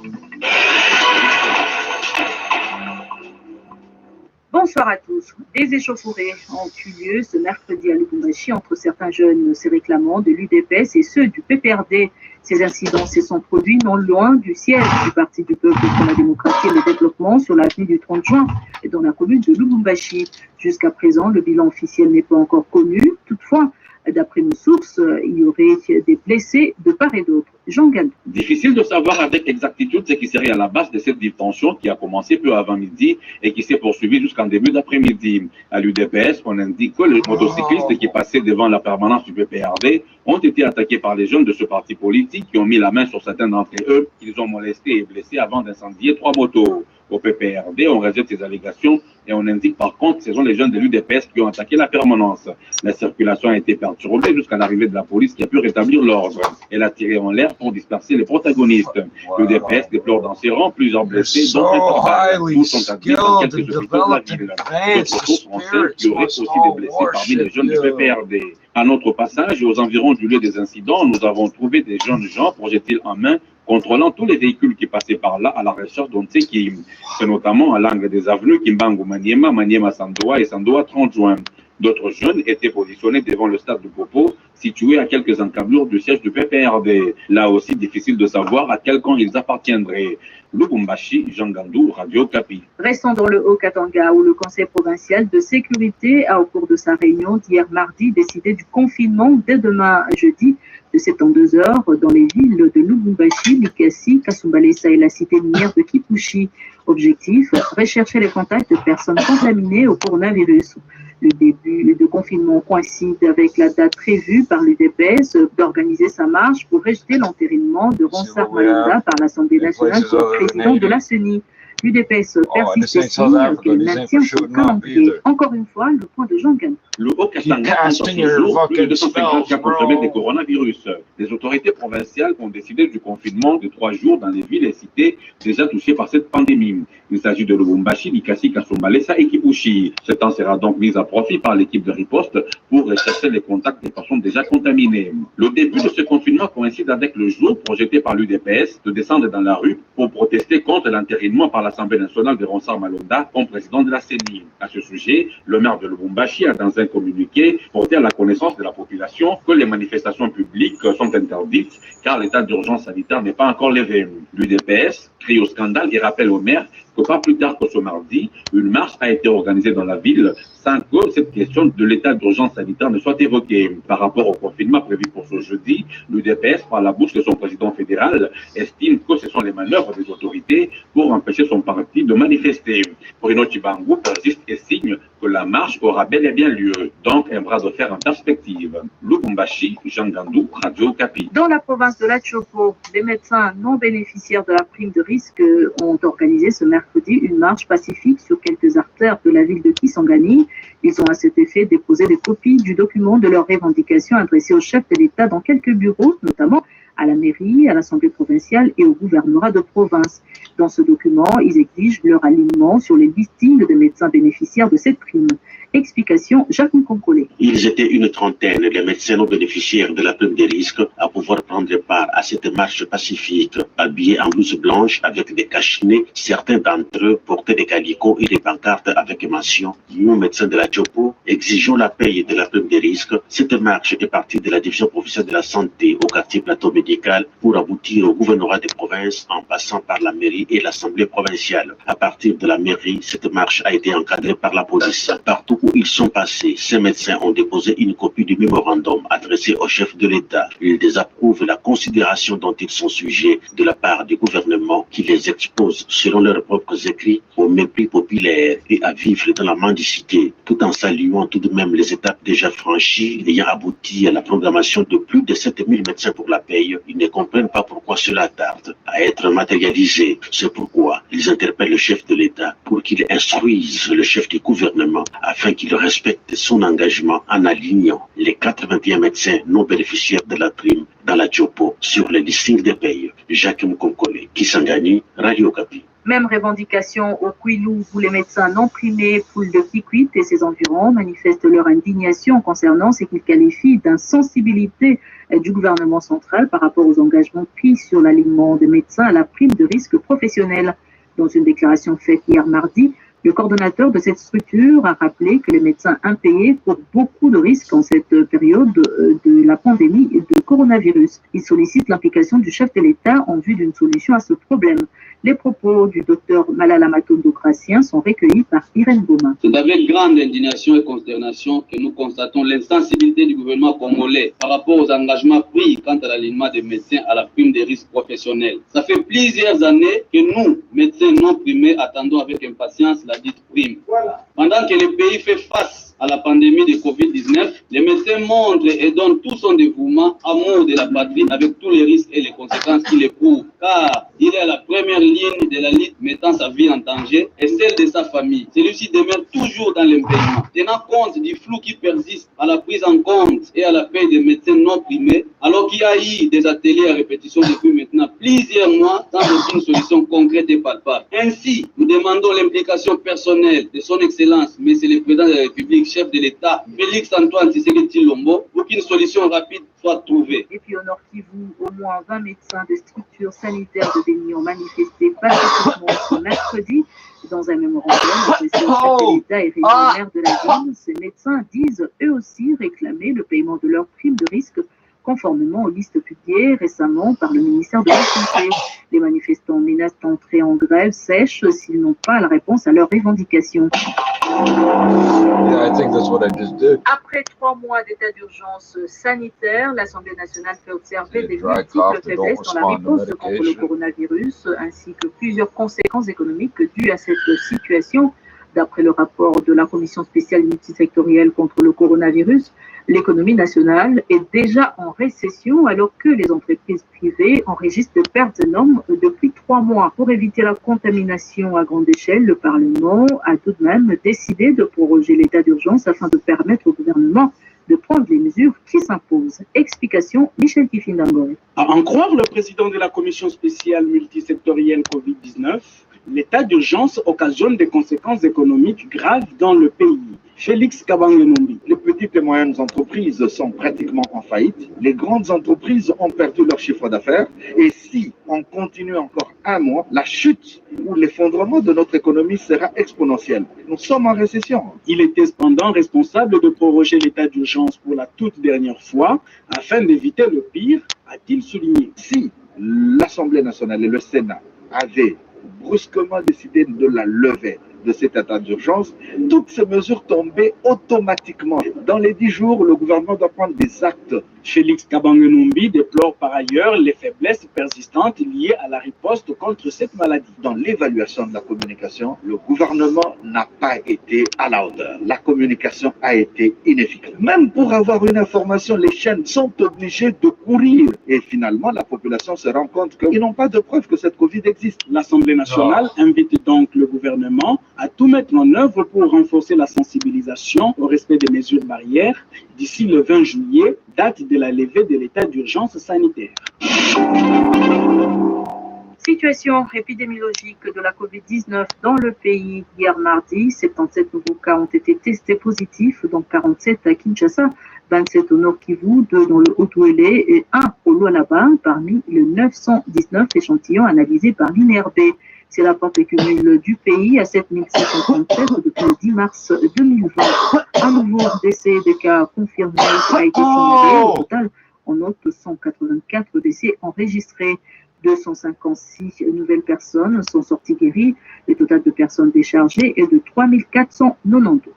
Bonsoir à tous. Des échauffourées ont eu lieu ce mercredi à Lubumbashi entre certains jeunes se réclamant de l'UDPS et ceux du PPRD. Ces incidents se sont produits non loin du siège du Parti du Peuple pour la démocratie et le développement sur l'avenue du 30 juin et dans la commune de Lubumbashi. Jusqu'à présent, le bilan officiel n'est pas encore connu. Toutefois, d'après nos sources, il y aurait des blessés de part et d'autre. Jean Gandou. Difficile de savoir avec exactitude ce qui serait à la base de cette détention qui a commencé peu avant midi et qui s'est poursuivie jusqu'en début d'après-midi. À l'UDPS, on indique que les motocyclistes qui passaient devant la permanence du PPRD ont été attaqués par les jeunes de ce parti politique qui ont mis la main sur certains d'entre eux, qu'ils ont molestés et blessés avant d'incendier 3 motos. Au PPRD, on rejette ces allégations et on indique par contre que ce sont les jeunes de l'UDPS qui ont attaqué la permanence. La circulation a été perturbée jusqu'à l'arrivée de la police qui a pu rétablir l'ordre. Elle a tiré en l'air pour disperser les protagonistes. L'UDPS déplore dans ses rangs plusieurs blessés, dont un total. Tous sont admis dans quelques hôpitaux de la ville. D'autres sources renseignent qu'il y aurait aussi des blessés parmi les jeunes du PPRD. À notre passage et aux environs du lieu des incidents, nous avons trouvé des jeunes gens, projectiles en main, contrôlant tous les véhicules qui passaient par là à la recherche d'on ne sait qui. C'est notamment à l'angle des avenues Kimbangu Maniema, Maniema Sandoa et Sandoa 30 juin. D'autres jeunes étaient positionnés devant le stade de Popo, situé à quelques encablures du siège du PPRD. Là aussi, difficile de savoir à quel camp ils appartiendraient. Lubumbashi, Jean Gandou, Radio Kapi. Restons dans le Haut-Katanga où le Conseil provincial de sécurité a, au cours de sa réunion d'hier mardi, décidé du confinement dès demain jeudi de 72 heures dans les villes de Lubumbashi, Likasi, Kasumbalesa et la cité minière de Kipushi. Objectif, rechercher les contacts de personnes contaminées au coronavirus. Le début de confinement coïncide avec la date prévue par l'UDPS d'organiser sa marche pour rejeter l'entérinement de Ronsard Malonda par l'Assemblée nationale comme président de la CENI. L'UDPS persiste aussi qu'elle maintient son calendrier. Encore une fois, le point de Jean Gandou. Le Haut-Katanga compte à ce jour plus de 250 cas confirmés de coronavirus. Les autorités provinciales ont décidé du confinement de 3 jours dans les villes et cités déjà touchées par cette pandémie. Il s'agit de Lubumbashi, Likasi, Kasumbalesa et Kipushi. Ce temps sera donc mis à profit par l'équipe de riposte pour rechercher les contacts des personnes déjà contaminées. Le début de ce confinement coïncide avec le jour projeté par l'UDPS de descendre dans la rue pour protester contre l'entérinement par l'Assemblée nationale de Ronsard Malonda comme président de la CENI. À ce sujet, le maire de Lubumbashi a dans un communiqué porté à la connaissance de la population que les manifestations publiques sont interdites car l'état d'urgence sanitaire n'est pas encore levé. L'UDPS crie au scandale et rappelle au maire que pas plus tard que ce mardi, une marche a été organisée dans la ville sans que cette question de l'état d'urgence sanitaire ne soit évoquée. Par rapport au confinement prévu pour ce jeudi, l'UDPS, par la bouche de son président fédéral, estime que ce sont les manœuvres des autorités pour empêcher son parti de manifester. Bruno Tshibangou persiste et signe que la marche aura bel et bien lieu. Donc un bras de fer en perspective. Lubumbashi, Jean Gandou, Radio Okapi. Dans la province de la Chopo, les médecins non bénéficiaires de la prime de risque ont organisé ce mercredi une marche pacifique sur quelques artères de la ville de Kisangani. Ils ont à cet effet déposé des copies du document de leurs revendications adressées au chef de l'État dans quelques bureaux, notamment à la mairie, à l'Assemblée provinciale et au gouvernorat de province. Dans ce document, ils exigent leur alignement sur les listings des médecins bénéficiaires de cette prime. Explication, Jacques Nkonkole. Ils étaient une trentaine, les médecins non bénéficiaires de la prime des risques, à pouvoir prendre part à cette marche pacifique, habillés en blouse blanche avec des cachenets. Certains d'entre eux portaient des calicots et des pancartes avec mention « Nous, médecins de la Chopo, exigeons la paye de la prime des risques ». Cette marche est partie de la division provinciale de la santé au quartier plateau médical pour aboutir au gouvernorat des provinces en passant par la mairie et l'Assemblée provinciale. À partir de la mairie, cette marche a été encadrée par la police. Partout où ils sont passés, ces médecins ont déposé une copie du mémorandum adressé au chef de l'État. Ils désapprouvent la considération dont ils sont sujets de la part du gouvernement qui les expose, selon leurs propres écrits, au mépris populaire et à vivre dans la mendicité, tout en saluant tout de même les étapes déjà franchies ayant abouti à la programmation de plus de 7000 médecins pour la paye. Ils ne comprennent pas pourquoi cela tarde à être matérialisé. C'est pourquoi ils interpellent le chef de l'État pour qu'il instruise le chef du gouvernement afin qu'il respecte son engagement en alignant les 81 médecins non bénéficiaires de la prime dans la Chopo sur les listings des payes. Jacques Mkonkole, Kisangani, Radio Okapi. Même revendication au Kwilu où les médecins non primés, Poule de Kikwit et ses environs manifestent leur indignation concernant ce qu'ils qualifient d'insensibilité du gouvernement central par rapport aux engagements pris sur l'alignement des médecins à la prime de risque professionnel. Dans une déclaration faite hier mardi, le coordonnateur de cette structure a rappelé que les médecins impayés courent beaucoup de risques en cette période de la pandémie de coronavirus. Il sollicite l'implication du chef de l'État en vue d'une solution à ce problème. Les propos du docteur Malala Matondo-Gracien sont recueillis par Irène Boma. C'est avec grande indignation et consternation que nous constatons l'insensibilité du gouvernement congolais par rapport aux engagements pris quant à l'alignement des médecins à la prime des risques professionnels. Ça fait plusieurs années que nous, médecins non primés, attendons avec impatience la dite prime. Voilà. Pendant que le pays fait face à la pandémie de Covid-19, les médecins montrent et donnent tout son dévouement, amour de la patrie avec tous les risques et les conséquences qu'il éprouve. Car il est à la première ligne de la lutte mettant sa vie en danger et celle de sa famille. Celui-ci demeure toujours dans l'impayement. Tenant compte du flou qui persiste à la prise en compte et à la paie des médecins non primés, alors qu'il y a eu des ateliers à répétition depuis maintenant plusieurs mois sans aucune solution concrète et palpable. Ainsi, nous demandons l'implication personnelle de son Excellence, M. le Président de la République, chef de l'État, Félix Antoine Tshisekedi Tshilombo, pour qu'une solution rapide soit trouvée. Et puis au Nord Kivu, au moins 20 médecins de structures sanitaires de Béni ont manifesté pacifiquement ce mercredi. Dans un mémorandum adressé au chef de l'État et régionnaire de la ville, ces médecins disent eux aussi réclamer le paiement de leurs primes de risque conformément aux listes publiées récemment par le ministère de la Santé. Les manifestants menacent d'entrer en grève sèche s'ils n'ont pas la réponse à leurs revendications. Après 3 mois d'état d'urgence sanitaire, l'Assemblée nationale fait observer des multiples faiblesses dans la riposte contre le coronavirus, ainsi que plusieurs conséquences économiques dues à cette situation. D'après le rapport de la Commission spéciale multisectorielle contre le coronavirus, l'économie nationale est déjà en récession alors que les entreprises privées enregistrent des pertes énormes depuis 3 mois. Pour éviter la contamination à grande échelle, le Parlement a tout de même décidé de proroger l'état d'urgence afin de permettre au gouvernement de prendre les mesures qui s'imposent. Explication, Michel Kifindangoy. À en croire le président de la Commission spéciale multisectorielle Covid-19, l'état d'urgence occasionne des conséquences économiques graves dans le pays. Félix Kabange-Numbi. Les petites et moyennes entreprises sont pratiquement en faillite. Les grandes entreprises ont perdu leur chiffre d'affaires. Et si on continue encore un mois, la chute ou l'effondrement de notre économie sera exponentielle. Nous sommes en récession. Il était cependant responsable de proroger l'état d'urgence pour la toute dernière fois afin d'éviter le pire, a-t-il souligné. Si l'Assemblée nationale et le Sénat avaient brusquement décidé de la lever de cet état d'urgence, toutes ces mesures tombaient automatiquement. Dans les 10 jours, le gouvernement doit prendre des actes. Félix Kabange-Numbi déplore par ailleurs les faiblesses persistantes liées à la riposte contre cette maladie. Dans l'évaluation de la communication, le gouvernement n'a pas été à la hauteur. La communication a été inefficace. Même pour avoir une information, les chaînes sont obligées de courir. Et finalement, la population se rend compte qu'ils n'ont pas de preuve que cette Covid existe. L'Assemblée nationale invite donc le gouvernement à tout mettre en œuvre pour renforcer la sensibilisation au respect des mesures barrières d'ici le 20 juillet, date de la levée de l'état d'urgence sanitaire. Situation épidémiologique de la COVID-19 dans le pays. Hier mardi, 77 nouveaux cas ont été testés positifs, dont 47 à Kinshasa, 27 au Nord Kivu, 2 dans le Haut-Ouélé et 1 au Lualaba, parmi les 919 échantillons analysés par l'INRB. C'est la porte cumul du pays à 7637 depuis le 10 mars 2020. Un nouveau décès de cas confirmés a été signalé. Au total, on note 184 décès enregistrés. 256 nouvelles personnes sont sorties guéries. Le total de personnes déchargées est de 3492.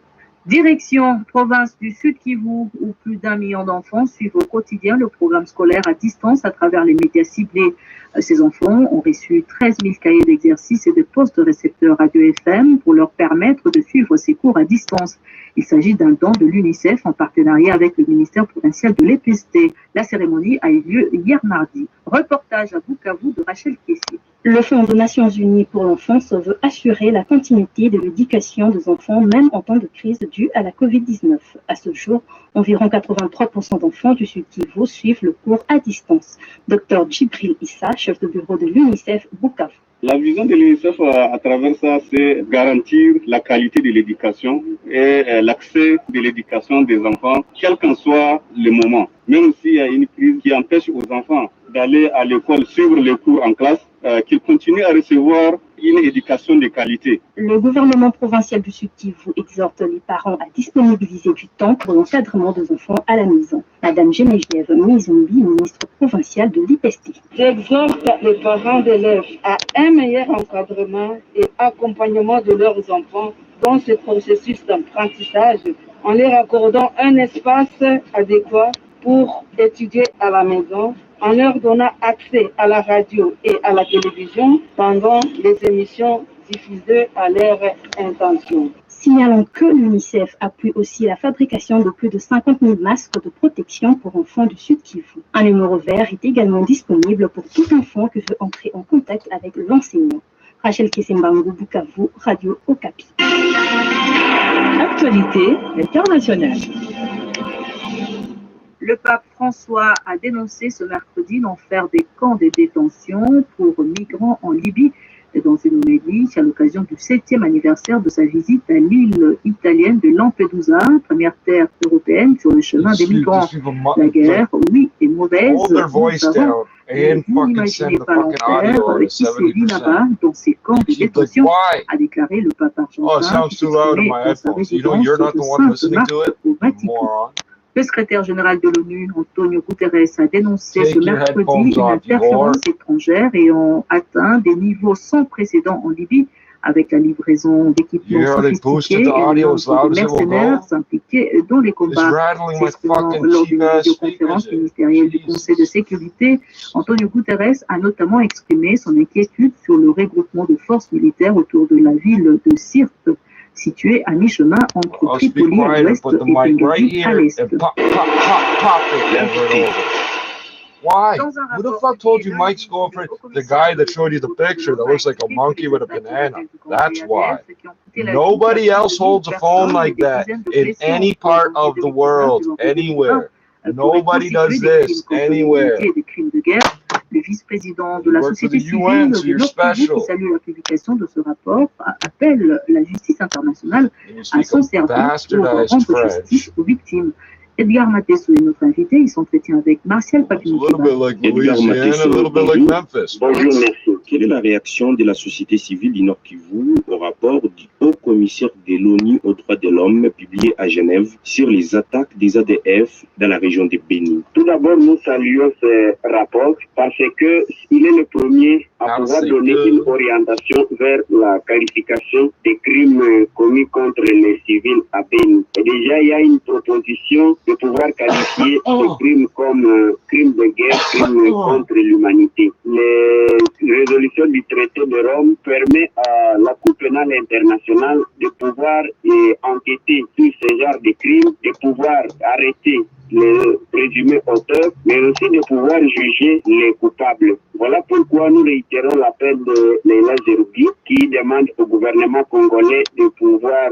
Direction province du Sud Kivu, où plus d'1 million d'enfants suivent au quotidien le programme scolaire à distance à travers les médias ciblés. Ces enfants ont reçu 13 000 cahiers d'exercice et des postes de récepteurs radio FM pour leur permettre de suivre ces cours à distance. Il s'agit d'un don de l'UNICEF en partenariat avec le ministère provincial de l'EPST. La cérémonie a eu lieu hier mardi. Reportage à Bukavu de Rachel Kessier. Le Fonds des Nations Unies pour l'enfance veut assurer la continuité de l'éducation des enfants, même en temps de crise due à la COVID-19. À ce jour, environ 83% d'enfants du Sud Kivu suivent le cours à distance. Dr Djibril Issa, chef de bureau de l'UNICEF Bukavu. La vision de l'UNICEF à travers ça, c'est garantir la qualité de l'éducation et l'accès de l'éducation des enfants, quel qu'en soit le moment. Même s'il y a une crise qui empêche aux enfants d'aller à l'école, suivre les cours en classe, qu'ils continuent à recevoir une éducation de qualité. Le gouvernement provincial du Sud Kivu exhorte les parents à disponibiliser du temps pour l'encadrement des enfants à la maison. Madame Geneviève Mizumbi, ministre provinciale de l'IPST. J'exhorte les parents d'élèves à un meilleur encadrement et accompagnement de leurs enfants dans ce processus d'apprentissage en leur accordant un espace adéquat pour étudier à la maison, en leur donnant accès à la radio et à la télévision pendant les émissions diffusées à leur intention. Signalons que l'UNICEF appuie aussi la fabrication de plus de 50 000 masques de protection pour enfants du Sud Kivu. Un numéro vert est également disponible pour tout enfant qui veut entrer en contact avec l'enseignant. Rachel Kesembango, Bukavu, Radio Okapi. Actualité internationale. Le pape François a dénoncé ce mercredi l'enfer des camps de détention pour migrants en Libye. Dans une homélie à l'occasion du 7e anniversaire de sa visite à l'île italienne de Lampedusa, première terre européenne sur le chemin des migrants. La guerre, oui, est mauvaise. Vous n'imaginez pas l'enfer qui sévit là-bas dans ces camps de détention, a déclaré le pape argentin qui s'exprimait dans sa résidence de Sainte-Marthe au Vatican. Le secrétaire général de l'ONU, Antonio Guterres, a dénoncé ce mercredi une interférence étrangère ayant atteint des niveaux sans précédent en Libye, avec la livraison d'équipements sophistiqués et de mercenaires impliqués dans les combats. S'exprimant lors d'une vidéoconférence ministérielle du Conseil de sécurité, Antonio Guterres a notamment exprimé son inquiétude sur le regroupement de forces militaires autour de la ville de Sirte, situé à mi-chemin entre Tripoli à l'ouest et Benghazi à l'est. Why? Who the fuck told you Mike's going for the guy that showed you the picture that looks like a monkey with a banana? That's why. Nobody else holds a phone like that in any part of the world, anywhere. Nobody does this anywhere. le vice-président de la société civile du Nord Kivu, qui salue la publication de ce rapport, appelle la justice internationale à s'en servir pour rendre justice aux victimes. Edgar Matesso est notre invité. Il s'entretient avec Martial Papini. Edgar Matesso, bonjour, merci. Quelle est la réaction de la société civile du Nord Kivu au rapport du haut commissaire de l'ONU aux droits de l'homme publié à Genève sur les attaques des ADF dans la région de Béni? Tout d'abord, nous saluons ce rapport parce que il est le premier à pouvoir donner une orientation vers la qualification des crimes commis contre les civils à Béni. Et déjà, il y a une proposition de pouvoir qualifier ces crimes comme crimes de guerre, crimes contre l'humanité. Les résolutions du traité de Rome permet à la Cour pénale internationale de pouvoir enquêter sur ce genre de crimes, de pouvoir arrêter les présumés auteurs, mais aussi de pouvoir juger les coupables. Voilà pourquoi nous réitérons l'appel de Leila Zerouki qui demande au gouvernement congolais de pouvoir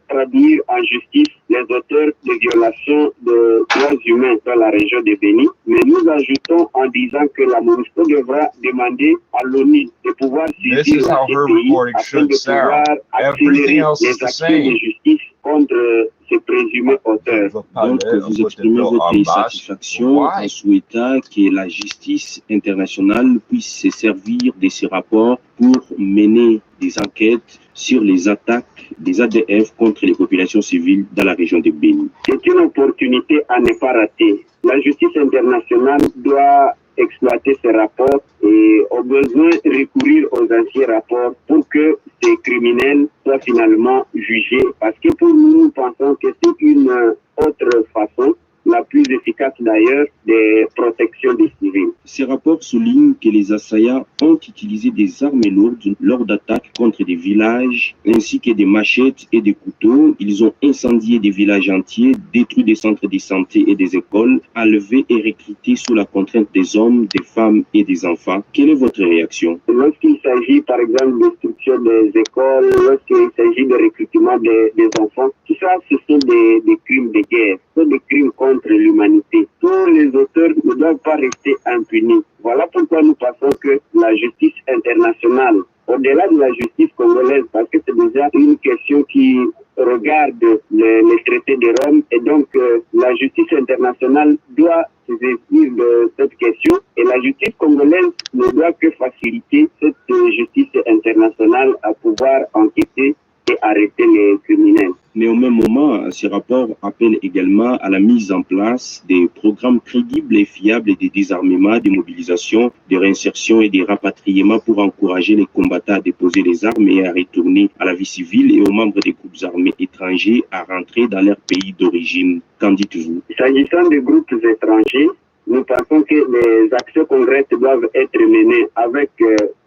traduire en justice les auteurs de violations de droits humains dans la région de Béni. Mais nous ajoutons en disant que la MONUSCO devra demander à l'ONU de pouvoir saisir ces pays afin de pouvoir accélérer les actions de justice contre ces présumés auteurs. Donc, vous exprimez votre satisfaction en souhaitant que la justice internationale puisse se servir de ces rapports pour mener des enquêtes sur les attaques des ADF contre les populations civiles dans la région de Béni. C'est une opportunité à ne pas rater. La justice internationale doit exploiter ces rapports et au besoin recourir aux anciens rapports pour que ces criminels soient finalement jugés. Parce que pour nous, nous pensons que c'est une autre façon, la plus efficace d'ailleurs, de protection des civils. Ces rapports soulignent que les assaillants ont utilisé des armes lourdes lors d'attaques contre des villages, ainsi que des machettes et des couteaux. Ils ont incendié des villages entiers, détruit des centres de santé et des écoles, enlevé et recruté sous la contrainte des hommes, des femmes et des enfants. Quelle est votre réaction? Lorsqu'il s'agit par exemple de destruction des écoles, lorsqu'il s'agit de recrutement des enfants, tout ça, ce sont des crimes de guerre, ce sont des crimes contre l'humanité. Tous les auteurs ne doivent pas rester impunis. Voilà pourquoi nous pensons que la justice internationale, au-delà de la justice congolaise, parce que c'est déjà une question qui regarde les traités de Rome, et donc la justice internationale doit se saisir de cette question, et la justice congolaise ne doit que faciliter cette justice internationale à pouvoir enquêter et arrêter les criminels. Mais au même moment, ces rapports appellent également à la mise en place des programmes crédibles et fiables de désarmement, de mobilisation, de réinsertion et de rapatriement pour encourager les combattants à déposer les armes et à retourner à la vie civile et aux membres des groupes armés étrangers à rentrer dans leur pays d'origine. Qu'en dites-vous? S'agissant des groupes étrangers, nous pensons que les actions concrètes doivent être menées avec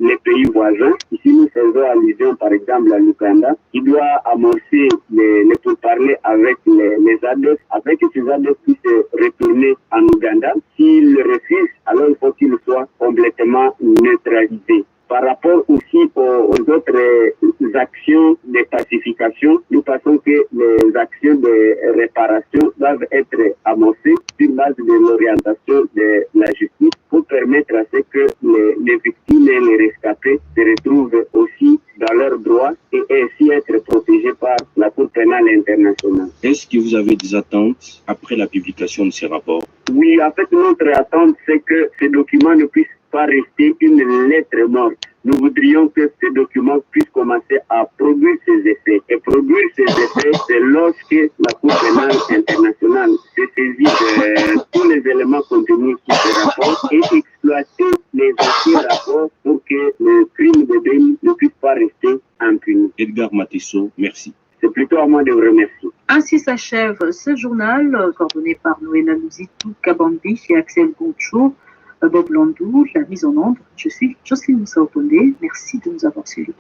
les pays voisins. Ici, nous faisons allusion, par exemple, à l'Ouganda, qui doit amorcer les pourparlers avec les ADF, afin que ces ADF puissent retourner en Ouganda. S'ils refusent, alors il faut qu'ils soient complètement neutralisés. Par rapport aussi aux autres actions de pacification, nous pensons que les actions de réparation doivent être amorcées sur base de l'orientation de la justice pour permettre à ce que les victimes et les rescapés se retrouvent aussi dans leurs droits et ainsi être protégés par la Cour pénale internationale. Est-ce que vous avez des attentes après la publication de ces rapports? Oui, en fait, notre attente, c'est que ces documents ne puissent pas rester une lettre morte. Nous voudrions que ces documents puissent commencer à produire ses effets. Et produire ses effets, c'est lorsque la Cour pénale internationale se saisit de tous les éléments contenus sur ces rapports et exploiter les anciens rapports pour que le crime de Béni ne puisse pas rester impuni. Edgar Matesso, merci. C'est plutôt à moi de vous remercier. Ainsi s'achève ce journal, coordonné par Noéna Louzitou Kabambi et Axel Goncho. Bob Landou, la mise en onde. Je suis Jocelyne Moussa Oponde. Merci de nous avoir suivis.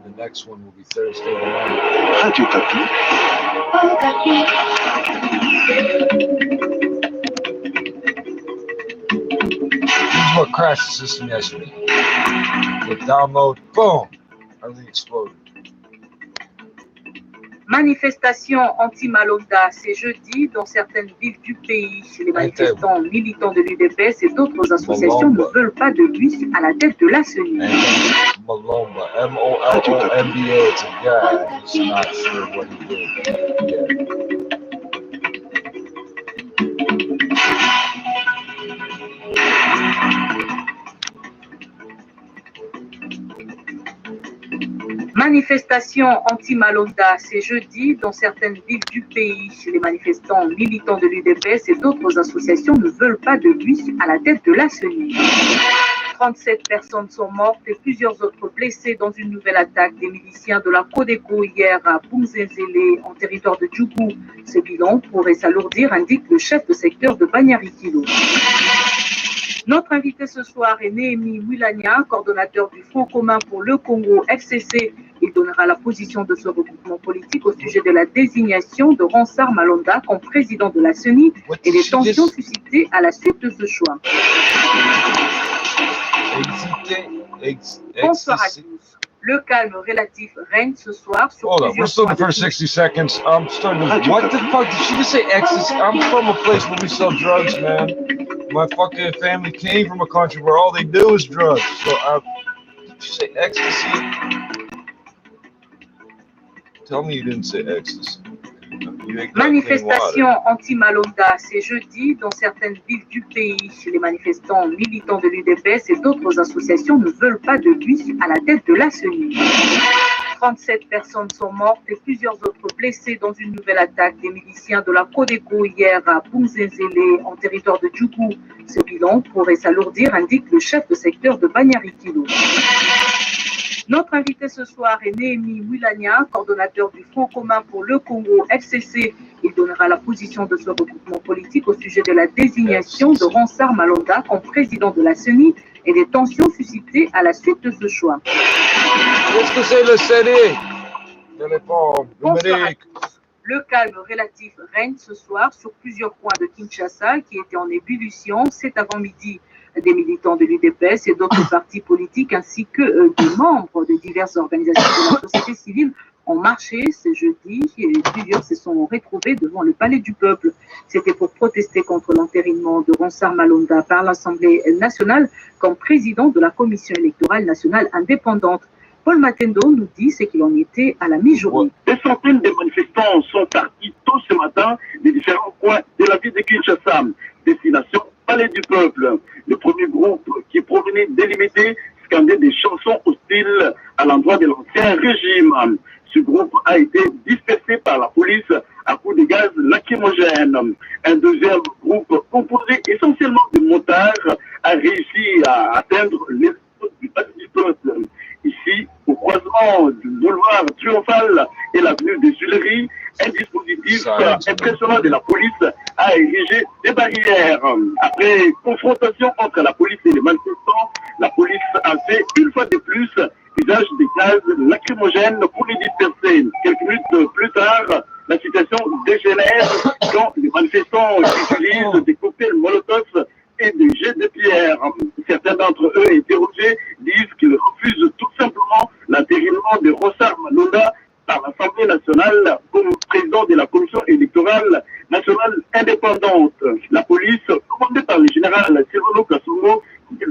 The next one will be Thursday night. Radio Kapi. This is what crashed the system yesterday. The download, boom, everything exploded. Manifestation anti-Malonda, c'est jeudi dans certaines villes du pays. Les manifestants militants de l'UDPS et d'autres associations ne veulent pas de lui à la tête de la CENI. Malomba, M-O-L-O-M-B-A, it's a guy. He's not sure what he did. Manifestation anti-Malonda, c'est jeudi dans certaines villes du pays. Les manifestants militants de l'UDPS et d'autres associations ne veulent pas de lui à la tête de la CENI. 37 personnes sont mortes et plusieurs autres blessées dans une nouvelle attaque des miliciens de la Codeco hier à Boumzenzele, en territoire de Djougou. Ce bilan pourrait s'alourdir, indique le chef de secteur de Banyarikilo. Notre invité ce soir est Néhémie Mulania, coordonnateur du Front commun pour le Congo, FCC. Il donnera la position de ce regroupement politique au sujet de la désignation de Ronsard Malonda comme président de la CENI et des tensions suscitées à la suite de ce choix. Bonsoir à tous. Le calme relatif règne ce soir sur Hold up, we're still in the first 60 seconds. I'm starting to... What the fuck? Did she just say ecstasy? I'm from a place where we sell drugs, man. My fucking family came from a country where all they do is drugs. So, did you say ecstasy? Tell me you didn't say ecstasy. Manifestation anti-Malonda, c'est jeudi dans certaines villes du pays. Les manifestants militants de l'UDPS et d'autres associations ne veulent pas de lui à la tête de la CENI. 37 personnes sont mortes et plusieurs autres blessées dans une nouvelle attaque des miliciens de la Codeco hier à Boumzenzele, en territoire de Djougou. Ce bilan pourrait s'alourdir, indique le chef de secteur de Banyarikilo. Notre invité ce soir est Néhémie Mulania, coordonnateur du Front commun pour le Congo, FCC. Il donnera la position de ce regroupement politique au sujet de la désignation de Ronsard Malonda comme président de la CENI et des tensions suscitées à la suite de ce choix. Qu'est-ce que c'est le CENI? Bonsoir à tous. Le calme relatif règne ce soir sur plusieurs points de Kinshasa qui étaient en ébullition cet avant-midi. Des militants de l'UDPS et d'autres partis politiques ainsi que des membres de diverses organisations de la société civile ont marché ce jeudi et plusieurs se sont retrouvés devant le Palais du Peuple. C'était pour protester contre l'entérinement de Ronsard Malonda par l'Assemblée nationale comme président de la Commission électorale nationale indépendante. Paul Matendo nous dit ce qu'il en était à la mi-journée. Des centaines de manifestants sont partis tôt ce matin des différents coins de la ville de Kinshasa. Destination Palais du Peuple. Le premier groupe qui provenait délimiter scandait des chansons hostiles à l'endroit de l'ancien régime. Ce groupe a été dispersé par la police à coups de gaz lacrymogène. Un deuxième groupe composé essentiellement de motards a réussi à atteindre les du Palais du Peuple. Ici, au croisement du boulevard Triomphal et l'avenue des Tuileries, un dispositif impressionnant de la police a érigé des barrières. Après confrontation entre la police et les manifestants, la police a fait une fois de plus usage des gaz lacrymogènes pour les disperser. Quelques minutes plus tard, la situation dégénère quand les manifestants utilisent des cocktails Molotov et des jets de pierre. Certains d'entre eux interrogés disent qu'ils refusent tout simplement l'entérinement de Ronsard Malonda par l'Assemblée nationale comme président de la Commission électorale nationale indépendante. La police, commandée par le général Silvano Kasongo,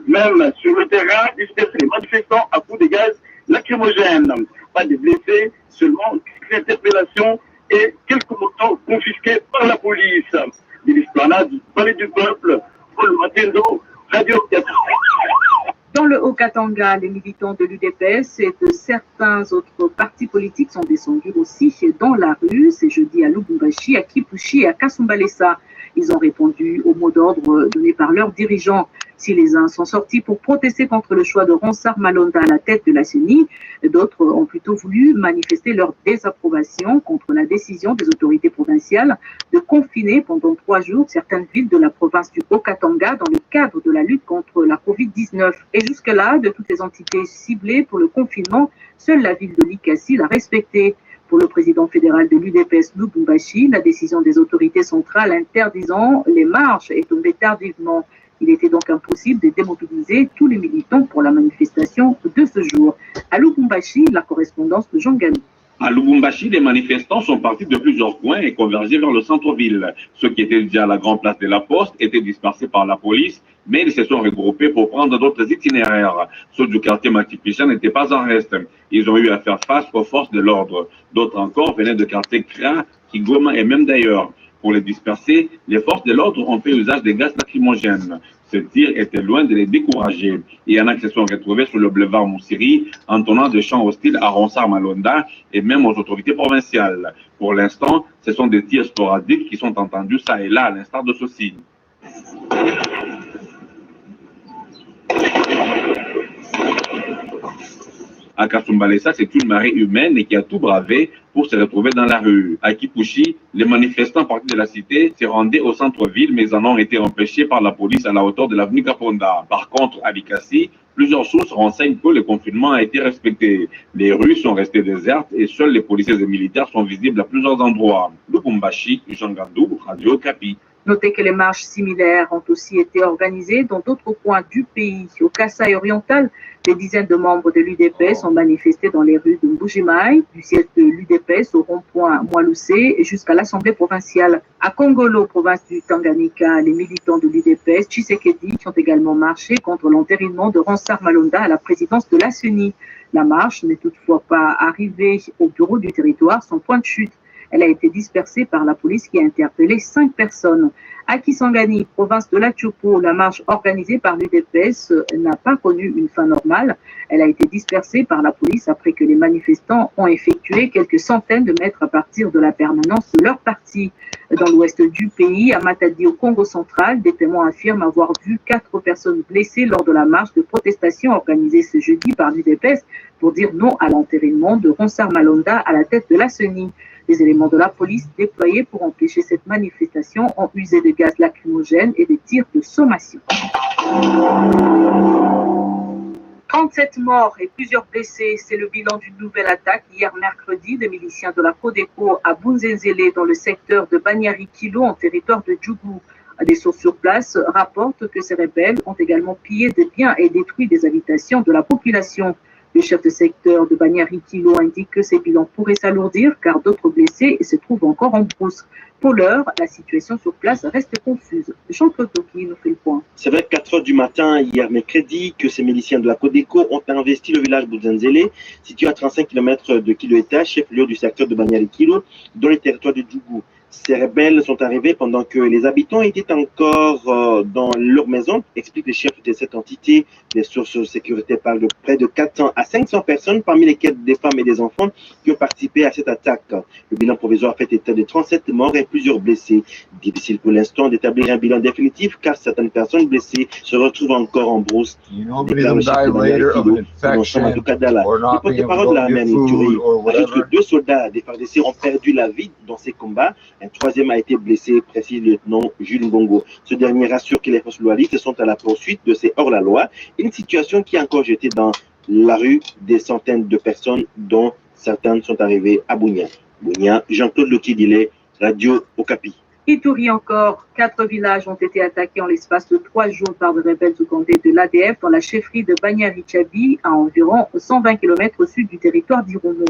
même sur le terrain, disperse les manifestants à coups de gaz lacrymogènes. Pas de blessés, seulement l'interpellation et quelques motos confisqués par la police. De l'esplanade du Palais du Peuple, Paul Matendo, Radio 4. Dans le Haut-Katanga, les militants de l'UDPS et de certains autres partis politiques sont descendus aussi dans la rue. C'est jeudi à Lubumbashi, à Kipushi et à Kasumbalesa. Ils ont répondu aux mots d'ordre donnés par leurs dirigeants. Si les uns sont sortis pour protester contre le choix de Ronsard Malonda à la tête de la CENI, d'autres ont plutôt voulu manifester leur désapprobation contre la décision des autorités provinciales de confiner pendant 3 jours certaines villes de la province du Haut-Katanga dans le cadre de la lutte contre la Covid-19. Et jusque-là, de toutes les entités ciblées pour le confinement, seule la ville de Likasi l'a respecté. Pour le président fédéral de l'UDPS Lubumbashi, la décision des autorités centrales interdisant les marches est tombée tardivement. Il était donc impossible de démobiliser tous les militants pour la manifestation de ce jour. À Lubumbashi, la correspondance de Jean Gami. À Lubumbashi, les manifestants sont partis de plusieurs points et convergés vers le centre-ville. Ceux qui étaient déjà à la grande place de la Poste étaient dispersés par la police, mais ils se sont regroupés pour prendre d'autres itinéraires. Ceux du quartier Matipicha n'étaient pas en reste. Ils ont eu à faire face aux forces de l'ordre. D'autres encore venaient de quartiers Kra, Kigoma et même d'ailleurs. Pour les disperser, les forces de l'ordre ont fait usage des gaz lacrymogènes. Ce tir était loin de les décourager. Il y en a qui se sont retrouvés sur le boulevard Moussiri, en tenant des chants hostiles à Ronsard Malonda et même aux autorités provinciales. Pour l'instant, ce sont des tirs sporadiques qui sont entendus ça et là, à l'instar de ceci. À Kasumbalesa, c'est une marée humaine et qui a tout bravé pour se retrouver dans la rue. À Kipushi, les manifestants partis de la cité se rendaient au centre-ville, mais en ont été empêchés par la police à la hauteur de l'avenue Kaponda. Par contre, à Bikassi, plusieurs sources renseignent que le confinement a été respecté. Les rues sont restées désertes et seuls les policiers et militaires sont visibles à plusieurs endroits. Lubumbashi, Jean Gandou, Radio Okapi. Notez que les marches similaires ont aussi été organisées dans d'autres coins du pays. Au Kasaï oriental, des dizaines de membres de l'UDPS ont manifesté dans les rues de Mbujimaï, du siège de l'UDPS au rond-point Moaloussé et jusqu'à l'Assemblée provinciale. À Kongolo, province du Tanganyika, les militants de l'UDPS, Tshisekedi, qui ont également marché contre l'entérinement de Ronsard Malonda à la présidence de la CENI. La marche n'est toutefois pas arrivée au bureau du territoire sans point de chute. Elle a été dispersée par la police qui a interpellé 5 personnes. À Kisangani, province de l'Atchopo, la marche organisée par l'UDPS n'a pas connu une fin normale. Elle a été dispersée par la police après que les manifestants ont effectué quelques centaines de mètres à partir de la permanence de leur parti. Dans l'ouest du pays, à Matadi, au Congo central, des témoins affirment avoir vu 4 personnes blessées lors de la marche de protestation organisée ce jeudi par l'UDPS pour dire non à l'entérinement de Ronsard Malonda à la tête de la CENI. Les éléments de la police déployés pour empêcher cette manifestation ont usé de gaz lacrymogène et des tirs de sommation. 37 morts et plusieurs blessés, c'est le bilan d'une nouvelle attaque hier mercredi de miliciens de la Codeco à Bunzenzele dans le secteur de Banyari-Kilo en territoire de Djougou. Des sources sur place rapportent que ces rebelles ont également pillé des biens et détruit des habitations de la population. Le chef de secteur de Banyari-Kilo indique que ces bilans pourraient s'alourdir car d'autres blessés se trouvent encore en brousse. Pour l'heure, la situation sur place reste confuse. Jean-Claude Toki nous fait le point. C'est vers 4 h du matin, hier mercredi, que ces miliciens de la Codeco ont investi le village Bunzenzele, situé à 35 km de Kilo-Eta, chef-lieu du secteur de Banyari-Kilo, dans le territoire de Djougou. Ces rebelles sont arrivés pendant que les habitants étaient encore dans leur maison, explique le chef de cette entité. Les sources de sécurité parlent de près de 400 à 500 personnes, parmi lesquelles des femmes et des enfants, qui ont participé à cette attaque. Le bilan provisoire fait état de 37 morts et plusieurs blessés. Difficile pour l'instant d'établir un bilan définitif, car certaines personnes blessées se retrouvent encore en brousse. Déclare le chef de Banyari-Kilo, le porte-parole de l'armée Ituri ajoute que 2 soldats des FARDC ont perdu la vie dans ces combats. Un 3e a été blessé, précise le lieutenant Jules Ngongo. Ce dernier rassure que les forces loyalistes sont à la poursuite de ces hors-la-loi, une situation qui a encore jeté dans la rue des centaines de personnes, dont certaines sont arrivées à Bunia. Bunia, Jean-Claude Lokidile, Radio Okapi. Ituri encore, 4 villages ont été attaqués en l'espace de 3 jours par des rebelles ougandais de l'ADF dans la chefferie de Banyari-Chabi, à environ 120 km au sud du territoire d'Irumu.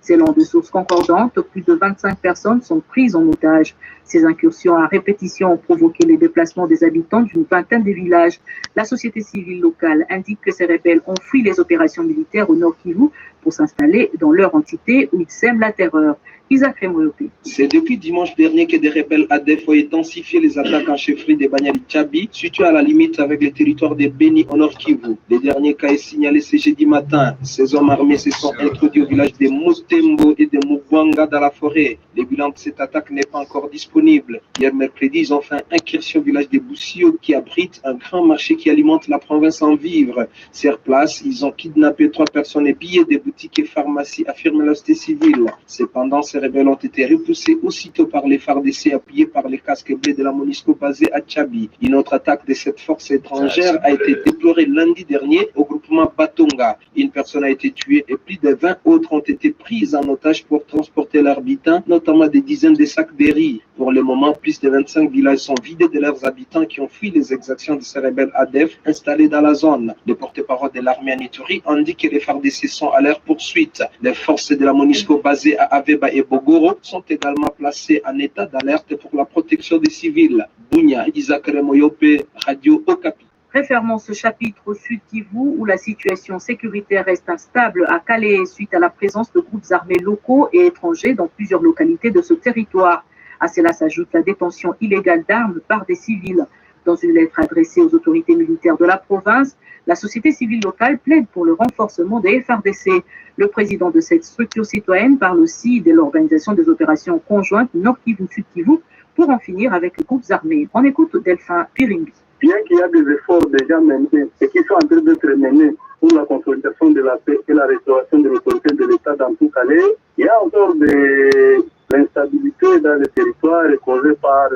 Selon de sources concordantes, plus de 25 personnes sont prises en otage. Ces incursions à répétition ont provoqué le déplacement des habitants d'une vingtaine de villages. La société civile locale indique que ces rebelles ont fui les opérations militaires au Nord Kivu pour s'installer dans leur entité où ils sèment la terreur. Isaac Remoyope. C'est depuis dimanche dernier que des rebelles ADF ont intensifié les attaques en chefferie de Banyari-Chabi, située à la limite avec le territoire de Beni au Nord Kivu. Le dernier cas est signalé ce jeudi matin. Ces hommes armés se sont introduits au village de Mutembo et de Mugwanga dans la forêt. Le bilan de cette attaque n'est pas encore disponible. Hier mercredi, ils ont fait une incursion au village de Boussio qui abrite un grand marché qui alimente la province en vivres. Sur place, ils ont kidnappé 3 personnes et pillé des boutiques et pharmacies, affirme la société civile. Cependant, ces rebelles ont été repoussés aussitôt par les FARDC appuyés par les casques bleus de la MONUSCO basée à Tchabi. Une autre attaque de cette force étrangère a été déplorée lundi dernier au groupement Batonga. Une personne a été tuée et plus de 20 autres ont été prises en otage pour transporter leurs habitants, notamment des dizaines de sacs de riz. Pour le moment, plus de 25 villages sont vidés de leurs habitants qui ont fui les exactions de ces rebelles ADF installés dans la zone. Le porte-parole de l'armée en Ituri indique que les FARDC sont à leur poursuite. Les forces de la MONUSCO basées à Aveba et Bogoro sont également placées en état d'alerte pour la protection des civils. Bunya, Isaac Remoyope, Radio Okapi. Refermons ce chapitre au Sud Kivu où la situation sécuritaire reste instable à Calais suite à la présence de groupes armés locaux et étrangers dans plusieurs localités de ce territoire. À cela s'ajoute la détention illégale d'armes par des civils. Dans une lettre adressée aux autorités militaires de la province, la société civile locale plaide pour le renforcement des FARDC. Le président de cette structure citoyenne parle aussi de l'organisation des opérations conjointes Nord Kivu-Sud Kivu pour en finir avec les groupes armés. On écoute Delphin Pirimbi. Bien qu'il y a des efforts déjà menés et qui sont en train d'être menés pour la consolidation de la paix et la restauration de l'autorité de l'État dans tout Calais, il y a encore de l'instabilité dans le territoire causée par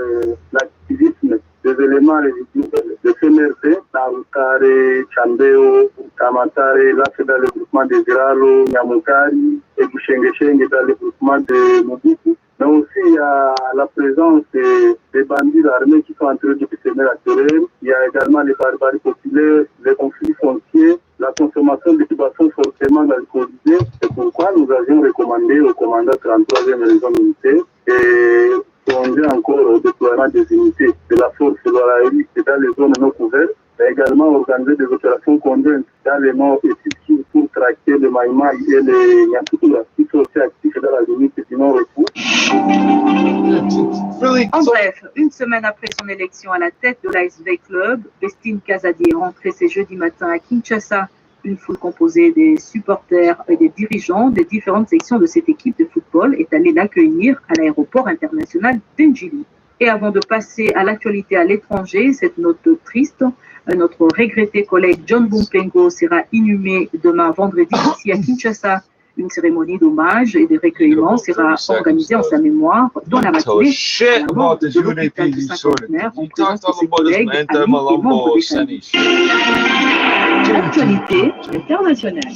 l'activisme des éléments légitimes de CNRD, Narukare, Chambeo, Kamatare, là c'est dans le groupement de Ziralo, Nyamukari et Bouchengeshenge dans le groupement de Mobutu. Mais aussi il y a la présence des bandits armés qui sont en train de semer la terreur. Il y a également les barbaries populaires, les conflits fonciers, la consommation de boissons fortement alcoolisées. C'est pourquoi nous avions recommandé au commandant 33e région militaire et songer encore au déploiement des unités de la force de la rue et dans les zones non couvertes, mais également organiser des opérations conjointes dans les morts et Sud pour traquer le Maïmaï et les Nyakutura qui sont aussi actifs dans la limite du non-recours. En bref, une semaine après son élection à la tête de l'ASV Club, Vestine Kazadi est rentrée ce jeudi matin à Kinshasa. Une foule composée des supporters et des dirigeants des différentes sections de cette équipe de football est allée l'accueillir à l'aéroport international d'Ndjili. Et avant de passer à l'actualité à l'étranger, cette note triste, notre regretté collègue John Bumpengo sera inhumé demain vendredi ici à Kinshasa. Une cérémonie d'hommage et de recueillement sera organisée en sa mémoire dans la matinée à la mort de l'hôpital du cinquantenaire en présence de ses collègues, amis et membres des familles. Actualité internationale.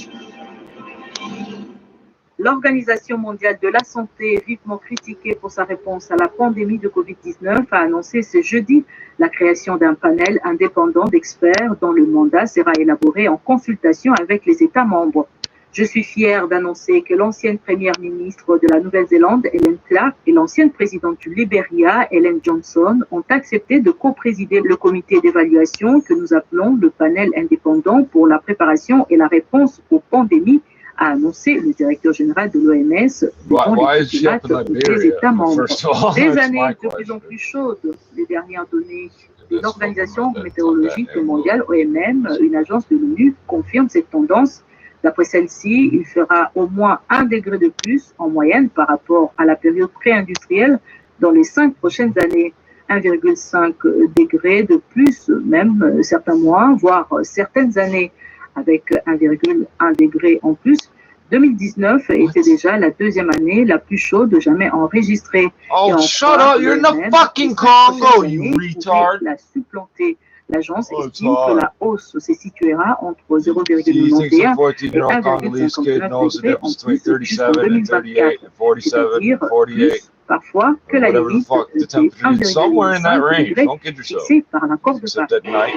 L'Organisation mondiale de la santé, vivement critiquée pour sa réponse à la pandémie de Covid-19, a annoncé ce jeudi la création d'un panel indépendant d'experts dont le mandat sera élaboré en consultation avec les États membres. Je suis fière d'annoncer que l'ancienne première ministre de la Nouvelle-Zélande, Helen Clark, et l'ancienne présidente du Libéria, Ellen Johnson, ont accepté de co-présider le comité d'évaluation que nous appelons le panel indépendant pour la préparation et la réponse aux pandémies, a annoncé le directeur général de l'OMS devant les diplomates des États membres. Des années de plus en plus chaudes, les dernières données de l'Organisation météorologique mondiale, OMM, une agence de l'ONU, confirment cette tendance. D'après celle-ci, il fera au moins 1 degré de plus en moyenne par rapport à la période pré-industrielle dans les 5 prochaines années. 1,5 degré de plus, même certains mois, voire certaines années avec 1,1 degré en plus. 2019 était déjà la deuxième année la plus chaude jamais enregistrée. Oh, shut up! You're in the fucking Congo, you retard! La supplanter. L'agence estime que la hausse se situera entre 0,91 et 1,59 degrés en plus jusqu'en 2024, c'est-à-dire plus parfois que la limite de 1,5 degrés fixée par l'accord de Paris.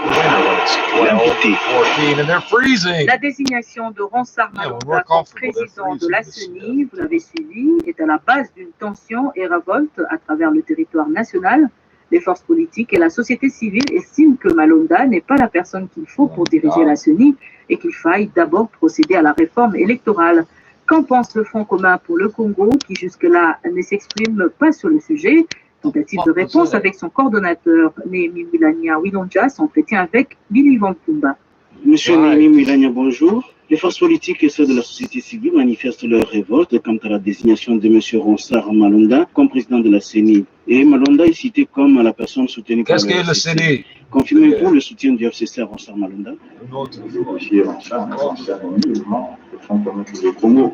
La désignation de Ronsard Malonga comme président de la CENI, vous l'avez suivi, est à la base d'une tension et révolte à travers le territoire national. Les forces politiques et la société civile estiment que Malonda n'est pas la personne qu'il faut pour diriger la CENI et qu'il faille d'abord procéder à la réforme électorale. Qu'en pense le Front commun pour le Congo, qui jusque-là ne s'exprime pas sur le sujet? Tentative de réponse avec son coordonnateur, Néhémie Wilania Wilonja, s'entretient avec Billy Vampumba. Monsieur Néhémie Wilania, bonjour. Les forces politiques et ceux de la société civile manifestent leur révolte quant à la désignation de M. Ronsard Malonda comme président de la CENI. Et Malonda est cité comme la personne soutenue par le FCC. Confirmez-vous le soutien du FCC à Ronsard Malonda? M. Ronsard est un mouvement de Front commun pour le Congo.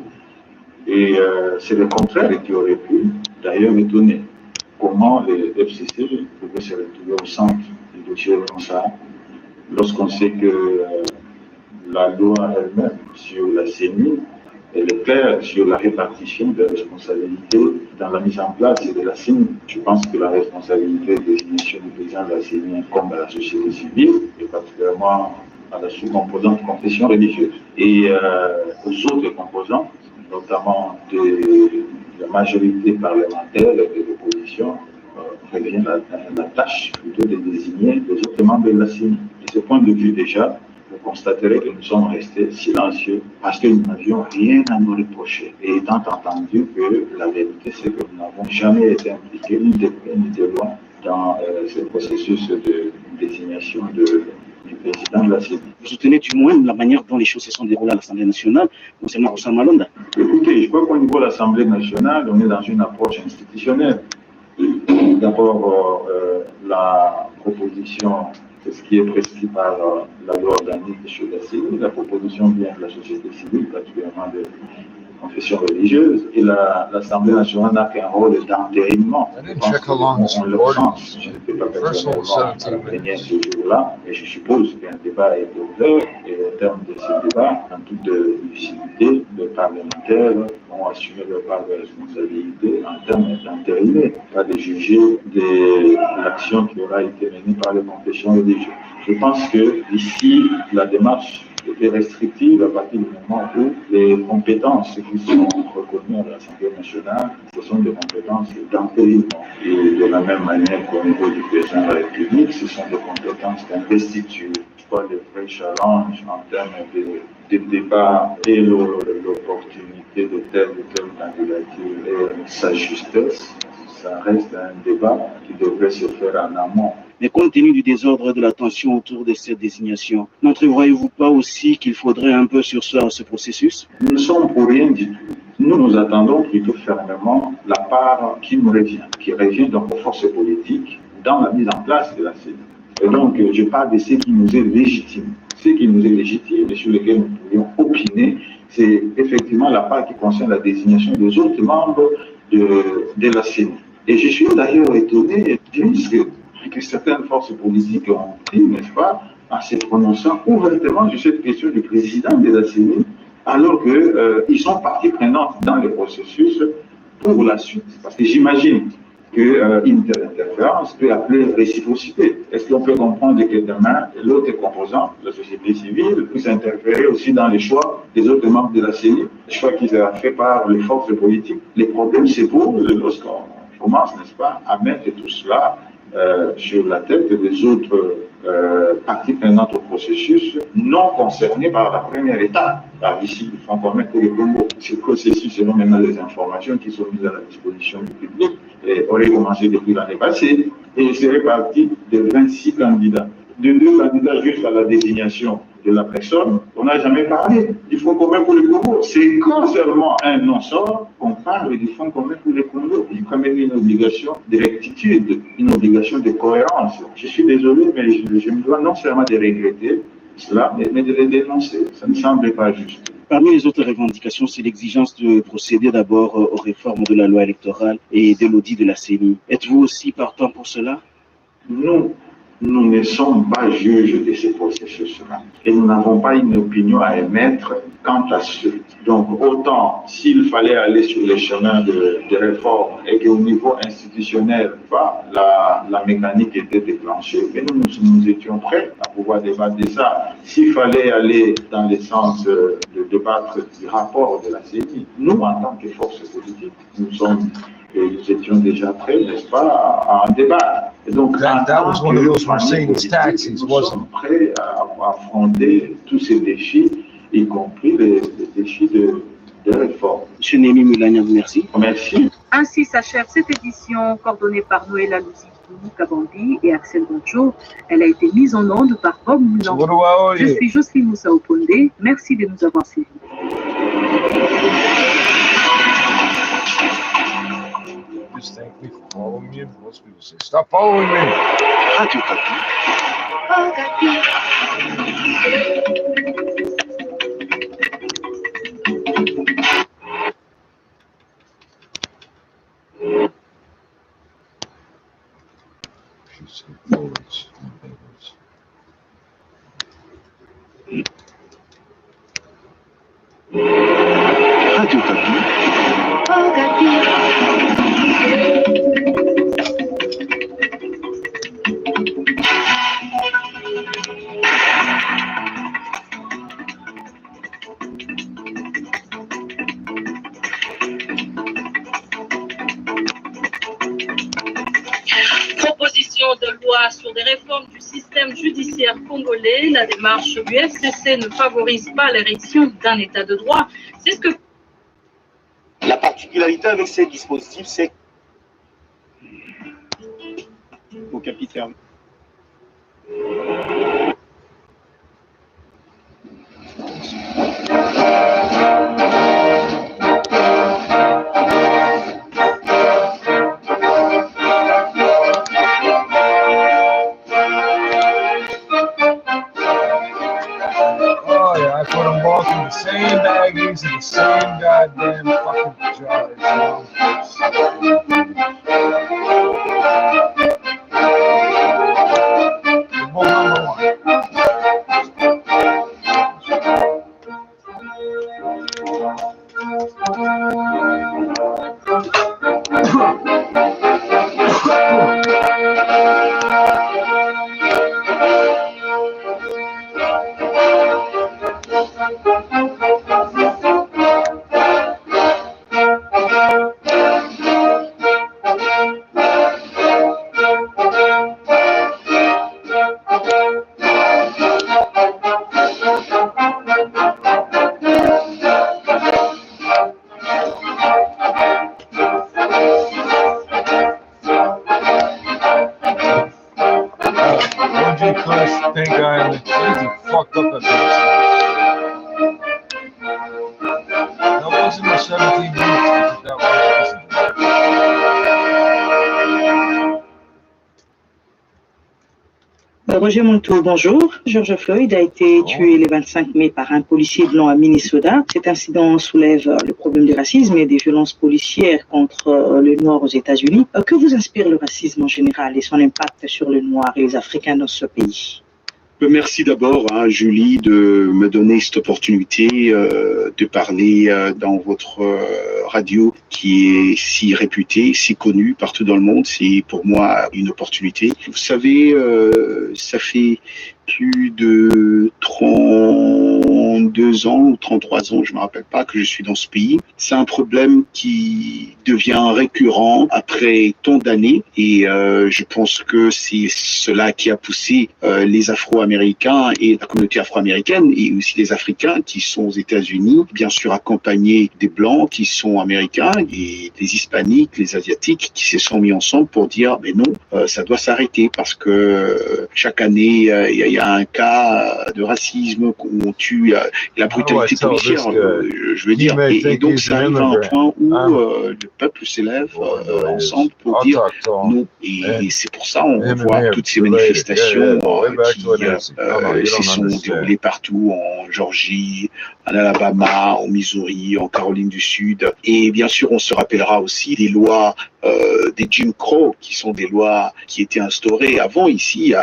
Et c'est le contraire qui aurait pu d'ailleurs étonner. Comment les FCC pouvaient se retrouver au centre du dossier comme ça, lorsqu'on sait que la loi elle-même sur la CENI, elle est claire sur la répartition des responsabilités dans la mise en place de la CENI. Je pense que la responsabilité de désignation du président de la CENI incombe à la société civile, et particulièrement à la sous-composante confession religieuse. Et aux autres composantes, notamment de la majorité parlementaire et de l'opposition, revient la tâche plutôt de désigner les autres membres de la CENI. De ce point de vue déjà, vous constaterez que nous sommes restés silencieux parce que nous n'avions rien à nous reprocher. Et étant entendu que la vérité, c'est que nous n'avons jamais été impliqués, ni de près ni de loin, dans ce processus de désignation du président de la CENI. Vous soutenez du moins la manière dont les choses se sont déroulées à l'Assemblée nationale concernant Rosa Malonda? Écoutez, je crois qu'au niveau de l'Assemblée nationale, on est dans une approche institutionnelle. D'abord, la proposition, c'est ce qui est prescrit par la loi organique sur la CENI. La proposition vient de la société civile, particulièrement de confession religieuse, et l'Assemblée nationale n'a qu'un rôle d'entérinement. On le sens. Je n'étais pas personnellement à la plénière ce jour-là, mais je suppose qu'un débat est ouvert, et au terme de ce débat, en toute lucidité, les parlementaires vont assumer leur part de responsabilité en termes d'entériner, pas de juger de l'action qui aura été menée par les confessions religieuses. Je pense que d'ici, la démarche était restrictive à partir du moment où les compétences qui sont reconnues à l'Assemblée nationale, ce sont des compétences d'entérinement. Et de la même manière qu'au niveau du président de la République, ce sont des compétences d'investiture. Je crois que le vrai challenge en termes de débat et l'opportunité de telle ou telle candidature et sa justesse, ça reste un débat qui devrait se faire en amont. Mais compte tenu du désordre et de la tension autour de cette désignation, n'entrevoyez-vous pas aussi qu'il faudrait un peu surseoir ce processus? Nous ne sommes pour rien du tout. Nous attendons plutôt fermement la part qui nous revient, qui revient donc aux forces politiques dans la mise en place de la CENI. Et donc, je parle de ce qui nous est légitime. Ce qui nous est légitime et sur lequel nous pourrions opiner, c'est effectivement la part qui concerne la désignation des autres membres de la CENI. Et je suis d'ailleurs étonné, que certaines forces politiques ont pris, n'est-ce pas, en se prononçant ouvertement sur cette question du président de la CENI, alors qu'ils sont partie prenante dans le processus pour la suite. Parce que j'imagine qu'une telle interférence peut appeler réciprocité. Est-ce qu'on peut comprendre que demain, l'autre composant, la société civile, puisse interférer aussi dans les choix des autres membres de la CENI, les choix qui seront faits par les forces politiques? Les problèmes se posent lorsqu'on commence, n'est-ce pas, à mettre tout cela sur la tête des autres parties prenantes au processus non concernés par la première étape. Car ici, il faut commun pour le Congo. Ce processus, selon maintenant les informations qui sont mises à la disposition du public, aurait commencé depuis l'année passée et serait parti de 26 candidats. De 2 candidats juste à la désignation de la personne, on n'a jamais parlé du Fonds commun pour le Congo. C'est quand seulement un non-sort qu'on parle du Fonds commun pour le Congo. Il y a quand même une obligation de rectitude, une obligation de cohérence. Je suis désolé, mais je me dois non seulement de regretter cela, mais de le dénoncer. Ça ne semble pas juste. Parmi les autres revendications, c'est l'exigence de procéder d'abord aux réformes de la loi électorale et de l'audit de la CENI. Êtes-vous aussi partant pour cela? Nous ne sommes pas juges de ces processus-là et nous n'avons pas une opinion à émettre quant à ce. Donc, autant s'il fallait aller sur les chemins de réforme et qu'au niveau institutionnel, la mécanique était déclenchée, mais nous étions prêts à pouvoir débattre de ça. S'il fallait aller dans le sens de débattre du rapport de la CENI, nous, en tant que force politique, nous étions déjà prêts, n'est-ce pas, à en débattre. Et donc, nous sommes prêts à affronter tous ces défis, y compris les défis de réforme. M. Némi Mulanya, merci. Merci. Ainsi s'achève cette édition coordonnée par Noëlla Louzidou Kabambi et Axel Goncho. Elle a été mise en onde par Bob Moulan. Je suis Jocelyne Moussa Oponde. Merci de nous avoir suivis. Just thank me for following me. Most people say, stop following me. Radio Okapi. She's forwards and backwards. Radio Proposition de loi sur des réformes du système judiciaire congolais. La démarche du FCC ne favorise pas l'érection d'un état de droit. C'est ce que... La particularité avec ces dispositifs, c'est au capitaine. Oh yeah, I put them both in the same baggies in the same goddamn fucking jars. They're both number OG Kush, thank God, he fucked up that bitch. That wasn't a 17 minutes. That was Roger Monteau, bonjour. George Floyd a été tué le 25 mai par un policier blanc à Minnesota. Cet incident soulève le problème du racisme et des violences policières contre le noir aux États-Unis. Que vous inspire le racisme en général et son impact sur le noir et les Africains dans ce pays? Merci d'abord, Julie, de me donner cette opportunité de parler dans votre radio qui est si réputée, si connue partout dans le monde. C'est pour moi une opportunité. Vous savez, ça fait plus de 32 ans ou 33 ans, je ne me rappelle pas, que je suis dans ce pays. C'est un problème qui devient récurrent après tant d'années et je pense que c'est cela qui a poussé les Afro-Américains et la communauté afro-américaine et aussi les Africains qui sont aux États-Unis, bien sûr accompagnés des Blancs qui sont américains et des Hispaniques, les Asiatiques qui se sont mis ensemble pour dire mais non, ça doit s'arrêter parce que chaque année il y a un cas de racisme où on tue la brutalité policière, je veux dire. Et donc ça arrive à un point où le peuple s'élève ensemble pour dire non. Et c'est pour ça on voit toutes ces manifestations qui se sont déroulées partout en Georgie, en Alabama, en Missouri, en Caroline du Sud. Et bien sûr, on se rappellera aussi des lois des Jim Crow, qui sont des lois qui étaient instaurées avant ici,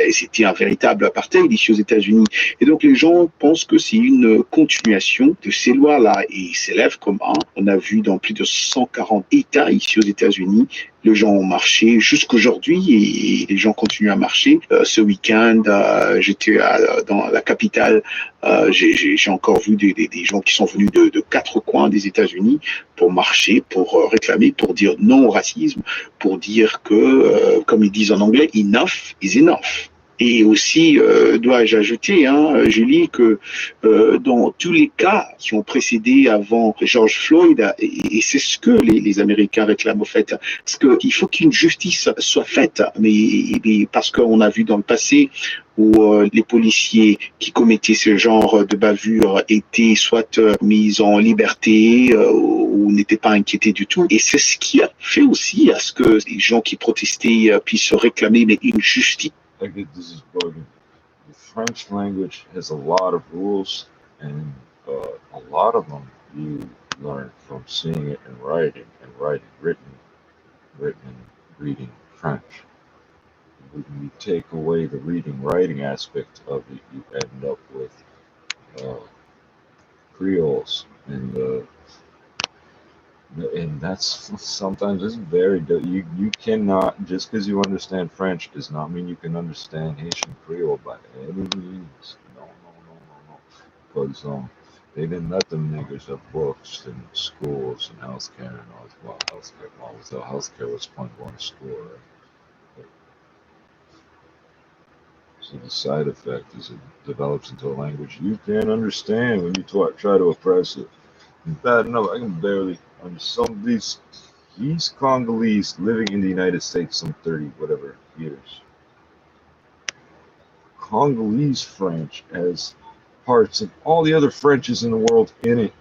et c'était un véritable apartheid ici aux États-Unis. Et donc les gens pensent que c'est une continuation de ces lois-là, et ils s'élèvent comme un. On a vu dans plus de 140 États ici aux États-Unis, les gens ont marché jusqu'aujourd'hui et les gens continuent à marcher. Ce week-end, j'étais dans la capitale, j'ai encore vu des gens qui sont venus de 4 coins des États-Unis pour marcher, pour réclamer, pour dire non au racisme, pour dire que, comme ils disent en anglais, enough is enough. Et aussi, dois-je ajouter, Julie, que dans tous les cas qui ont précédé avant George Floyd, et c'est ce que les Américains réclament au fait, parce qu'il faut qu'une justice soit faite, mais parce qu'on a vu dans le passé où les policiers qui commettaient ce genre de bavure étaient soit mis en liberté ou n'étaient pas inquiétés du tout. Et c'est ce qui a fait aussi à ce que les gens qui protestaient puissent réclamer mais une justice. I get this is bugging. The French language has a lot of rules, and a lot of them you learn from seeing it and writing, written, reading French. when you take away the reading writing aspect of it, you end up with Creoles, and that's sometimes it's very you cannot, just because you understand French does not mean you can understand Haitian Creole by any means. No, because they didn't let them niggers have books and schools and healthcare and all. Well, without healthcare, what's the point of going to school, right? So the side effect is it develops into a language you can't understand when you try to oppress it. It's bad enough, I can barely understand some of these East Congolese living in the United States some 30 whatever years. Congolese French has parts of all the other Frenches in the world in it.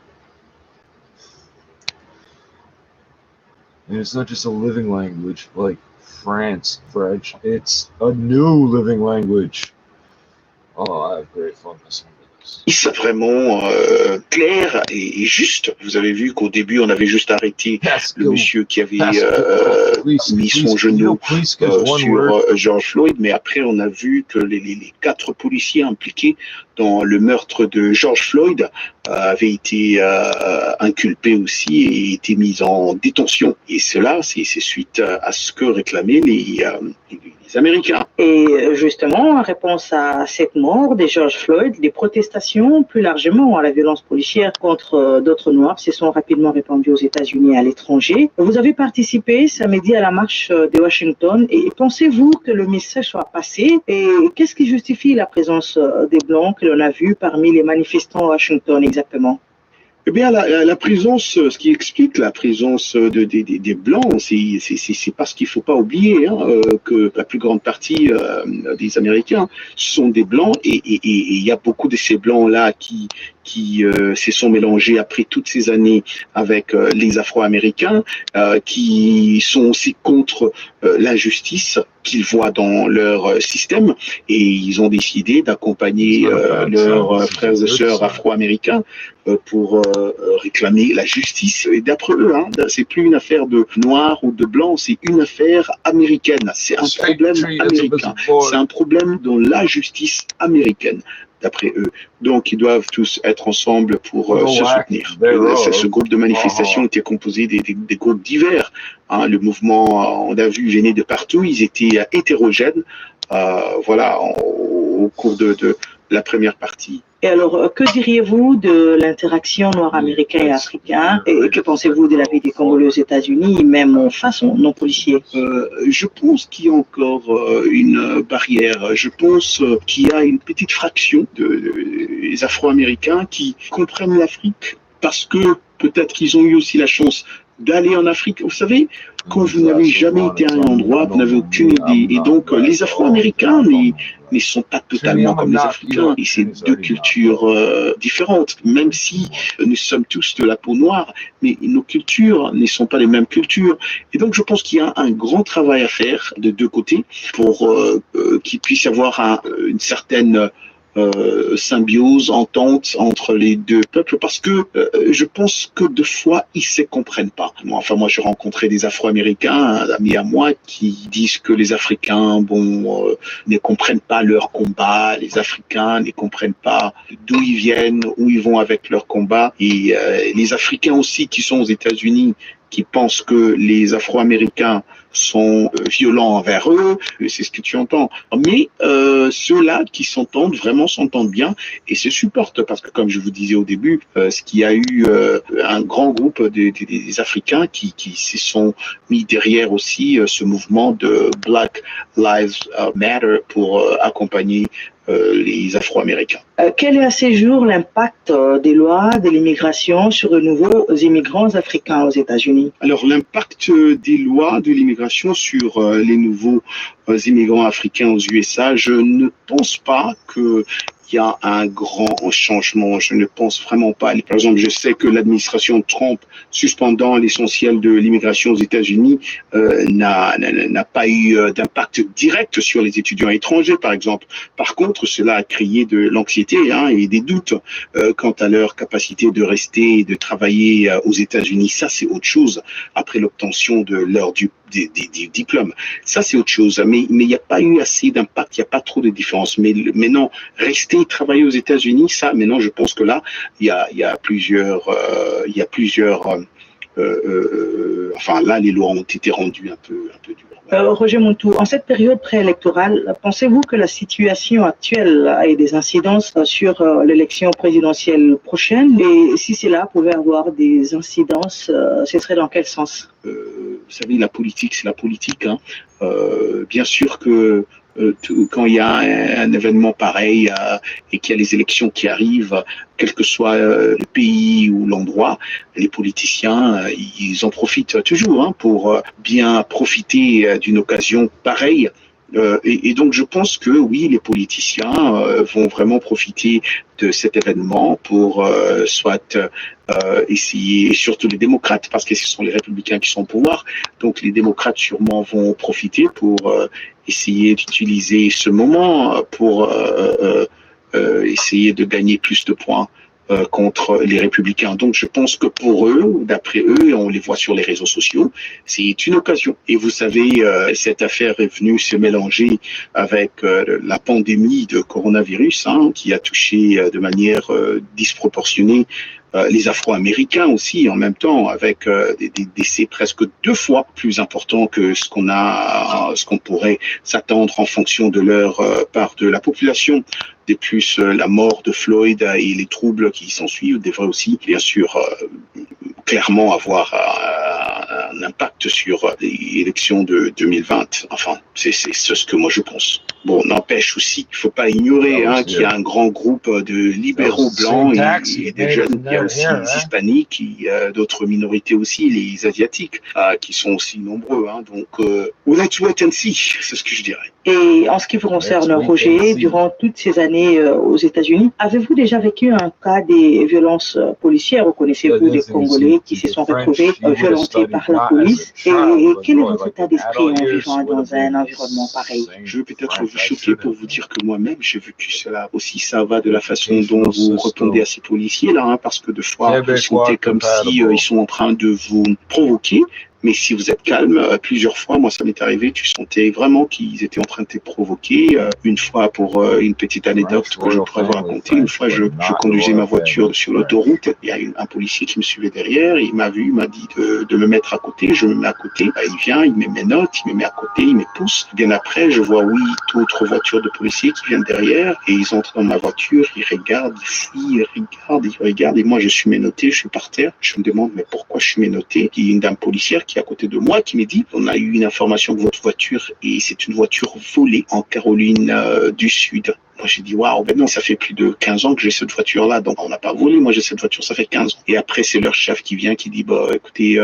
And it's not just a living language like France French, it's a new living language. Oh, I have great fun listening. C'est vraiment clair et juste. Vous avez vu qu'au début, on avait juste arrêté le monsieur qui avait mis son genou sur George Floyd, mais après, on a vu que les 4 policiers impliqués dans le meurtre de George Floyd avaient été inculpés aussi et été mis en détention. Et cela, c'est suite à ce que réclamaient les Américains. Et justement, en réponse à cette mort de George Floyd, les protestations, plus largement à la violence policière contre d'autres Noirs, se sont rapidement répandues aux États-Unis et à l'étranger. Vous avez participé samedi à la marche de Washington et pensez-vous que le message soit passé? Et qu'est-ce qui justifie la présence des Blancs que l'on a vu parmi les manifestants à Washington exactement? Eh bien, la présence, ce qui explique la présence des Blancs, c'est parce qu'il ne faut pas oublier que la plus grande partie des Américains sont des Blancs et il y a beaucoup de ces Blancs-là qui se sont mélangés après toutes ces années avec les Afro-Américains, qui sont aussi contre l'injustice qu'ils voient dans leur système et ils ont décidé d'accompagner leurs frères et sœurs afro-américains pour réclamer la justice. Et d'après eux, c'est plus une affaire de noir ou de blanc, c'est une affaire américaine. C'est un problème américain. C'est un problème dans la justice américaine, d'après eux. Donc, ils doivent tous être ensemble pour se soutenir. Ce groupe de manifestation était composé des groupes divers. Le mouvement, on a vu, venait de partout. Ils étaient hétérogènes, au cours de la première partie. Et alors, que diriez-vous de l'interaction noir-américain et africain? Et que pensez-vous de la vie des Congolais aux États-Unis, même face aux non-policiers? Je pense qu'il y a encore une barrière. Je pense qu'il y a une petite fraction des Afro-Américains qui comprennent l'Afrique parce que peut-être qu'ils ont eu aussi la chance d'aller en Afrique. Vous savez, quand vous n'avez jamais été à un endroit, vous n'avez aucune idée. Et donc, les Afro-Américains ne sont pas totalement comme les Africains. Et c'est 2 cultures différentes. Même si nous sommes tous de la peau noire, mais nos cultures ne sont pas les mêmes cultures. Et donc, je pense qu'il y a un grand travail à faire de 2 côtés pour qu'il puisse y avoir une certaine symbiose, entente entre les 2 peuples, parce que je pense que 2 fois ils se comprennent pas. Moi, j'ai rencontré des Afro-Américains, amis à moi, qui disent que les Africains, ne comprennent pas leur combat, les Africains ne comprennent pas d'où ils viennent, où ils vont avec leur combat, et les Africains aussi qui sont aux États-Unis, qui pensent que les Afro-Américains sont violents envers eux, c'est ce que tu entends. Mais ceux-là qui s'entendent, vraiment s'entendent bien et se supportent, parce que comme je vous disais au début, ce qu'il y a eu un grand groupe des Africains qui se sont mis derrière aussi ce mouvement de Black Lives Matter pour accompagner les Afro-Américains. Quel est à ce jour l'impact des lois de l'immigration sur de nouveaux immigrants africains aux États-Unis? Alors, l'impact des lois de l'immigration sur les nouveaux immigrants africains aux USA, je ne pense pas qu'il y a un grand changement. Je ne pense vraiment pas. Par exemple, je sais que l'administration Trump, suspendant l'essentiel de l'immigration aux États-Unis, n'a pas eu d'impact direct sur les étudiants étrangers, par exemple. Par contre, cela a créé de l'anxiété et des doutes quant à leur capacité de rester et de travailler aux États-Unis. Ça, c'est autre chose. Après l'obtention de leur des diplômes. Ça, c'est autre chose. Mais il n'y a pas eu assez d'impact, il n'y a pas trop de différence. Mais non, rester travailler aux États-Unis, ça, maintenant, je pense que là, il y a plusieurs, enfin, là, les lois ont été rendues un peu dures. Roger Montou, en cette période préélectorale, pensez-vous que la situation actuelle ait des incidences sur l'élection présidentielle prochaine? Et si cela pouvait avoir des incidences, ce serait dans quel sens? Vous savez, la politique, c'est la politique. Hein. Bien sûr que quand il y a un événement pareil et qu'il y a les élections qui arrivent, quel que soit le pays ou l'endroit, les politiciens, ils en profitent toujours pour bien profiter d'une occasion pareille. Et donc, je pense que oui, les politiciens vont vraiment profiter de cet événement pour soit essayer, et surtout les démocrates, parce que ce sont les républicains qui sont au pouvoir, donc les démocrates sûrement vont profiter pour essayer d'utiliser ce moment pour essayer de gagner plus de points contre les républicains. Donc je pense que pour eux, d'après eux, on les voit sur les réseaux sociaux, c'est une occasion. Et vous savez, cette affaire est venue se mélanger avec la pandémie de coronavirus qui a touché de manière disproportionnée les Afro-Américains aussi en même temps, avec des décès presque 2 fois plus importants que ce qu'on pourrait s'attendre en fonction de leur part de la population. De plus, la mort de Floyd et les troubles qui s'en suivent devraient aussi, bien sûr, clairement avoir un impact sur les élections de 2020. Enfin, c'est ce que moi je pense. Bon, n'empêche aussi qu'il ne faut pas ignorer qu'il y a un grand groupe de libéraux blancs et des jeunes. Il y a aussi les hispaniques, d'autres minorités aussi, les asiatiques, qui sont aussi nombreux. Donc, let's wait and see, c'est ce que je dirais. Et en ce qui vous concerne, Roger, durant toutes ces années aux États-Unis, avez-vous déjà vécu un cas des violences policières? Connaissez-vous des Congolais qui se sont retrouvés violentés par la police? Et quel est votre état d'esprit en vivant dans un environnement pareil? Je vais peut-être vous choquer pour vous dire que moi-même, j'ai vécu cela aussi. Ça va de la façon dont vous répondez à ces policiers-là, parce que de fois, vous sentez comme si ils sont en train de vous provoquer. Mais si vous êtes calme, plusieurs fois, moi ça m'est arrivé, tu sentais vraiment qu'ils étaient en train de te provoquer. Une fois, pour une petite anecdote que je pourrais vous raconter, une fois je conduisais ma voiture sur l'autoroute, il y a un policier qui me suivait derrière, il m'a vu, il m'a dit de me mettre à côté, je me mets à côté, il vient, il met mes notes, il me met à côté, il me pousse. Bien après, je vois d'autres voitures de policiers qui viennent derrière et ils entrent dans ma voiture, ils regardent, ils fouillent, ils regardent et moi je suis menotté, je suis par terre, je me demande mais pourquoi je suis menotté? Il y a une dame policière qui est à côté de moi qui me dit on a eu une information que votre voiture et c'est une voiture volée en Caroline du Sud. Moi j'ai dit waouh, ben non, ça fait plus de 15 ans que j'ai cette voiture là, donc on n'a pas volé, moi j'ai cette voiture, ça fait 15 ans. Et après c'est leur chef qui vient qui dit bah écoutez,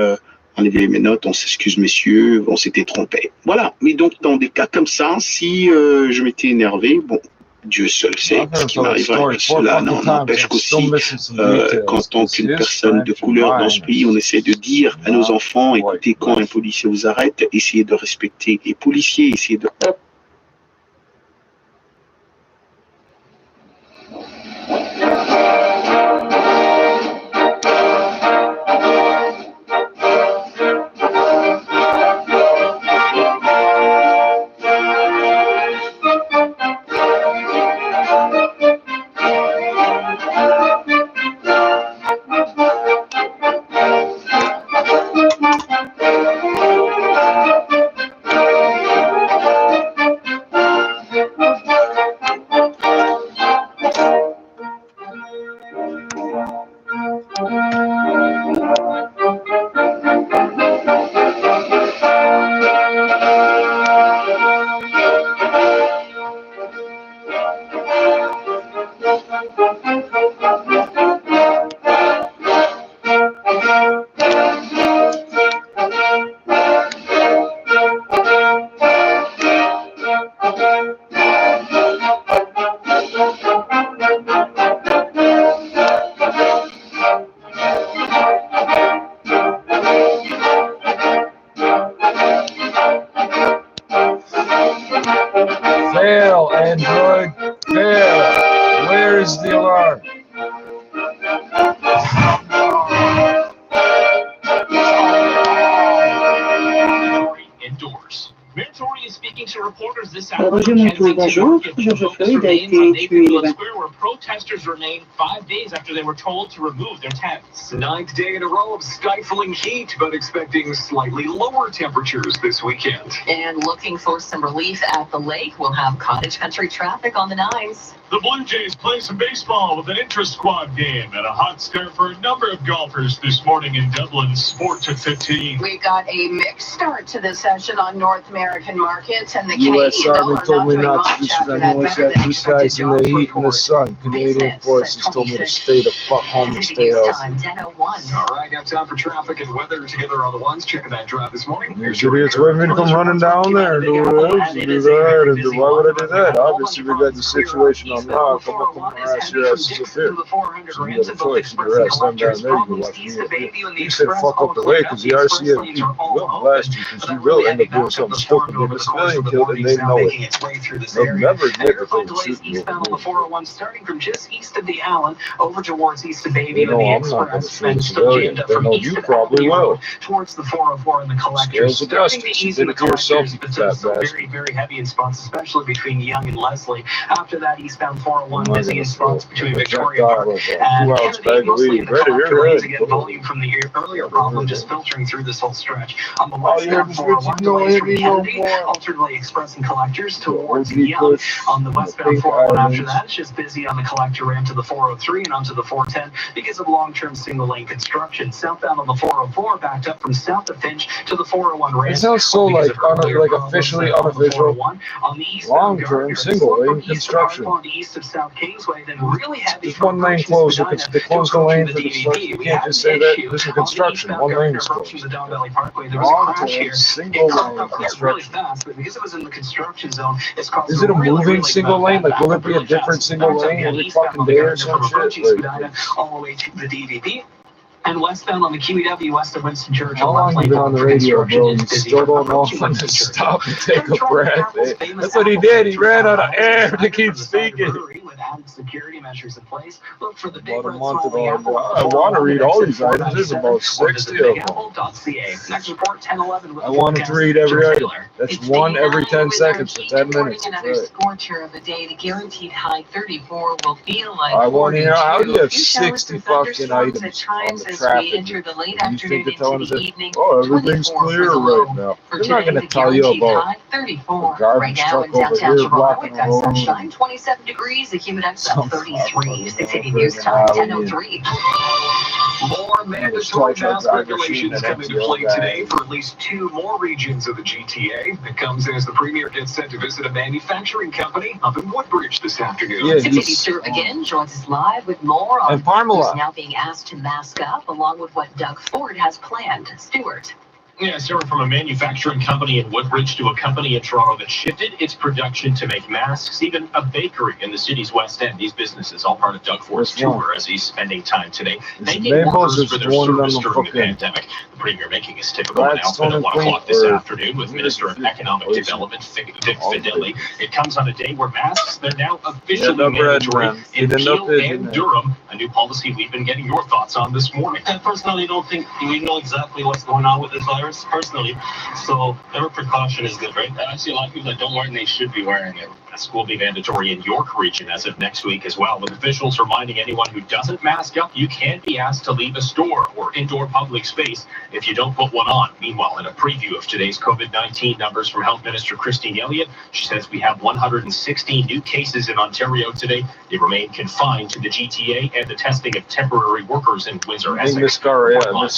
enlevez mes notes, on s'excuse messieurs, on s'était trompé. Voilà, mais donc dans des cas comme ça, si je m'étais énervé, bon, Dieu seul sait ce qui m'arriverait. Cela n'empêche qu'aussi, qu'en tant qu'une personne de couleur dans ce pays, on essaie de dire à nos enfants, écoutez, quand un policier vous arrête, essayez de respecter les policiers, essayez de... Fail, Android, fail. Where is the alarm? Roger Montour, bonjour. George Floyd a été tué le 20. Where protesters remained 5 days after they were told to remove their tents. 9th day in a row of stifling heat, but expecting slightly lower temperatures this weekend. And looking for some relief at the lake, we'll have cottage country traffic on the 9s. The Blue Jays play some baseball with an intra-squad game and a hot start for a number of golfers this morning in Dublin's Sport at 15. We got a mixed start to the session on North American markets, and the U.S. Canadian Army dollar told not me doing not to much do after that that noise better at than these expected guys in the jobs heat and the report. sun. Canadian forces told me to stay the fuck home and stay Time healthy. 10:01. All right, got time for traffic and weather together on the ones. Checking that drive this morning. These idiots waiting me to come running down there and do this and do that. And why would I do that? Obviously, we got the situation on lock. I'm not coming to harass your asses up here. So you got a choice. You can harass them down there. You can watch me up here. You said fuck up the way because the RCMP will blast you because you will end up doing something stupid. If a civilian killed and they know it. They'll never admit that they were shooting you. Eastbound on the 401, starting from just east of the Allen over towards east of They Bayview know and the I'm not going to Express, shoot a and civilian. Sturgeon They from know east you of probably Avenue will. Road towards the 404 and the collectors. Scales of Starting justice. to You ease in did the it to yourself, collectors, you but fat still bastard. very, very heavy in spots, especially between Young and Leslie. After that, eastbound 401, I'm not busy gonna in spots between that Victoria Park dial of and 2 ounce Kennedy, bag of mostly weed. in the Ready, collector you're lanes. ready. Again, volume from the earlier problem just filtering through this whole stretch. On the Oh, you westbound haven't 401, switched no delays from heavy no Kennedy, more. alternately express and collectors towards OG Young. push. On the The westbound pink 401 after islands. that, it's just busy on the collector ramp to the 403 and onto the 410 because of long-term single-lane construction. Southbound on the 404, backed up from south of Finch to the 401 ramp. It sounds so because like of earlier like problems officially on the unofficial. 401. On the eastbound Long-term Gardner, single slope lane from east of construction. Hartwell to east of South Kingsway, then really heavy Just from one lane approaching closed. If Spadina they close the to lane approaching for the the construction, DVP. you We can't had just an say that issue this is on the construction. eastbound One lane Gardner is approaching closed. the Don Valley Parkway. There was a crash Long-term here. single It cropped lane up really construction. fast, but because it was in the construction zone, it's caused Is it a really, moving really single lane? Like, will it be a different single lane every fucking day or some shit? Like, all the way to the DVP. And westbound on the QEW west of Winston Churchill. how long have you been on the radio, bro? You still don't know when to stop and take a breath. Eh? That's what he did. He ran out of air to keep speaking. With added security measures in place. Look for the big About a red month swirling ago, apple. I want to read all these items. There's about 60 of them. BigApple.ca. Next report 10:11 with I wanted to read every item. That's one every 10 seconds for 10 minutes. Another Right. scorcher of a day. The guaranteed high 34 will feel like I want to 42. hear how do you have Few showers 60 and fucking thunderstorms at items on times the as we traffic? enter the late And you think afternoon they're telling into us the that, evening. oh, everything's 24 for clear the right low. now? For They're not today, going the to tell you guaranteed about high 34 the garbage right now truck in over downtown here Toronto. blocking We've the got road. sunshine, 27 degrees. The humid index Some at 33. 680 fucking news time friggin' 10:03. More mandatory mask driver regulations shooting come an into play MTO today guy. for at least 2 more regions of the GTA. It comes as the Premier gets set to visit a manufacturing company up in Woodbridge this afternoon. Yeah, 680 he's Surf again joins us live with more on and Parmalat. who's now being asked to mask up, along with what Doug Ford has planned. Stuart. Yeah, Sarah, from a manufacturing company in Woodbridge to a company in Toronto that shifted its production to make masks, even a bakery in the city's West End. These businesses, all part of Doug Ford's Which one? tour as he's spending time today Is it thanking Maples? workers It's for their the one on service the during the fucking pandemic. The Premier making his typical Gladstone announcement at and 1 Queen, o'clock this or afternoon with Minister of Economic Development Vic Fedeli. It comes on a day where masks, they're now officially mandatory in Peel and Durham, a new policy we've been getting your thoughts on this morning. I personally don't think we know exactly what's going on with this virus, personally. So every precaution is good, right? I see a lot of people that don't wear it and they should be wearing it. Masks will be mandatory in York region as of next week as well, with officials reminding anyone who doesn't mask up, you can't be asked to leave a store or indoor public space if you don't put one on. Meanwhile, in a preview of today's COVID-19 numbers from Health Minister Christine Elliott, she says we have 116 new cases in Ontario today. They remain confined to the GTA and the testing of temporary workers in Windsor, Essex. Miss Correa, I'm not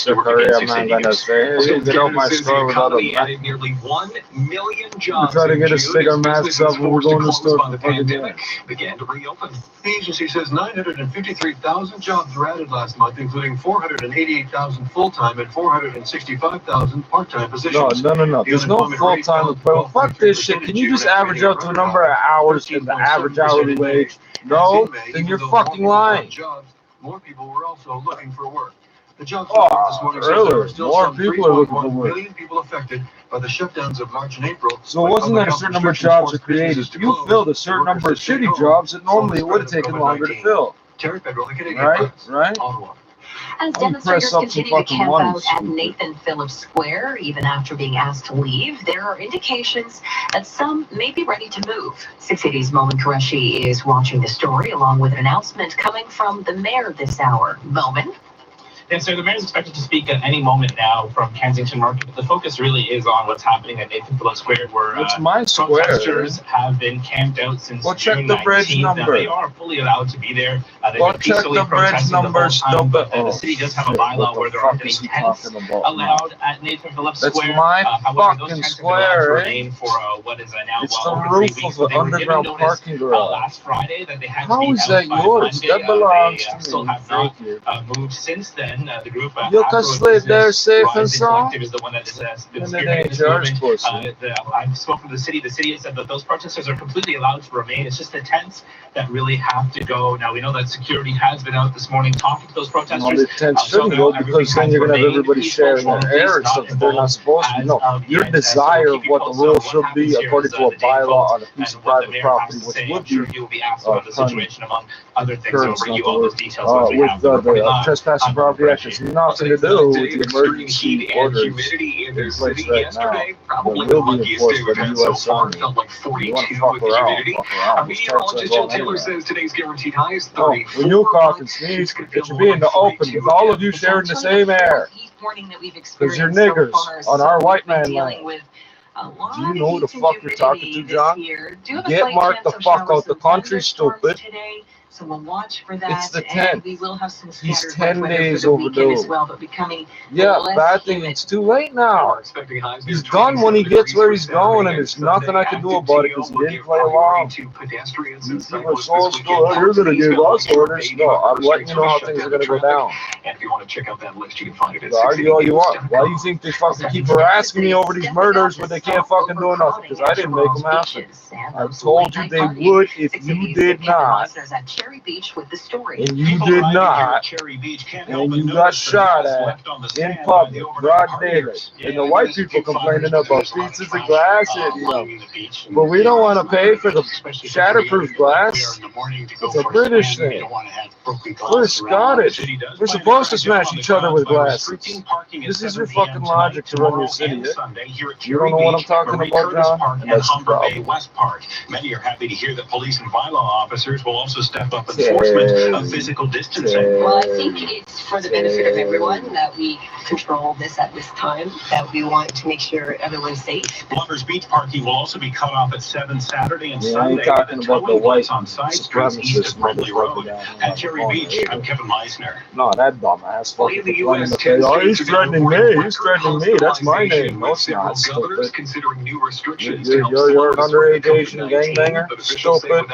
going to say, hey, get out my store without a mask. Added nearly 1 million We jobs. try to in get us to June stick our as masks businesses up when we're forced to going to the close store by for the fucking pandemic dinner. began to reopen. The agency says 953,000 jobs were added last month, including 488,000 full-time and 465,000 part-time positions. No. There's no full-time employment. Fuck this shit. Can you just average out to a number of hours in the average hourly wage? No? Then you're fucking lying. More people were also looking for work. The jobs Oh, report this morning says there really? were still More some people are looking for 3.1 work. million people affected by the shutdowns of March and April. So it wasn't that a certain number of jobs are created. You filled a certain number of shitty jobs that normally it would have taken longer to fill. Terry Federal, the Canadian Right? Press, Right? Ottawa. As demonstrators continue to camp out at Nathan Phillips Square, even after being asked to leave, there are indications that some may be ready to move. 680's Momin Qureshi is watching the story, along with an announcement coming from the mayor this hour. Momin? Yeah, so the mayor is expected to speak at any moment now from Kensington Market, but the focus really is on what's happening at Nathan Phillips Square, where protesters have been camped out since June 19th. They are fully allowed to be there. They've been peacefully protesting the whole time, but the city does have a bylaw where there aren't any tents allowed at Nathan Phillips Square. However, those tents are allowed to remain for what is now over 3 weeks. But they were given notice last Friday that they had to be out by Monday. They still have not moved since then. The group you can sleep there safe and sound. Is the one that has been spearheading this movement. I've spoken to the city. The city has said that those protesters are completely allowed to remain. It's just the tents that really have to go. Now we know that security has been out this morning talking to those protesters. No, the tents shouldn't go because then you're going to have everybody sharing their air and stuff that they're not supposed to. No, your desire of what the rules should be according to a bylaw on a piece of private property, which would be you'll be asked about the situation among other things over you. All those details with the trespassing property. Has nothing to do with the emergency orders humidity in their city yesterday. Probably the luckiest day we've had so far. Felt like 42 with the humidity. Our meteorologist Jill Taylor says today's guaranteed high is 34. When you cough and sneeze, it should be in the open with all of you sharing the same air. Because you're niggers on our white man land. Do you know who the fuck you're talking to, John? Get marked the fuck out the country, stupid. So we'll watch for that. It's the 10th. We will have some He's 10 days overdue. As well, but becoming bad thing. It's too late now. He's done when he gets where he's going, and there's nothing I can do about it because he didn't play along. You're going to give us orders. No, I'm letting you know how things are going to go down. And if you want to check out that list, you can find it at argue all you want. Why do you think they fucking keep harassing me over these murders when they can't fucking do nothing? Because I didn't make them happen. I told you they would if you did not. Cherry Beach with the story. And you did not. And you got shot at in public, broad daylight. And the white people complaining about pieces of glass and, but we don't want to pay for the shatterproof glass. It's a British thing. We're Scottish. We're supposed to smash each other with glass. This is your fucking logic to run your city. You don't know what I'm talking about, John? And that's the problem. Many are happy to hear that police and bylaw officers will also step up enforcement of physical distancing. Well, I think it's for the benefit of everyone that we control this at this time, that we want to make sure everyone's safe. Lovers Beach parking will also be cut off at 7 Saturday and Sunday. I ain't talking about the white on side streets east of Brindley Road. At Cherry Beach, I'm Kevin Meisner. No, that dumbass fucking he's threatening me. He's threatening me. That's my name. No, it's not. Stupid. You're an underage Asian gangbanger. Stupid.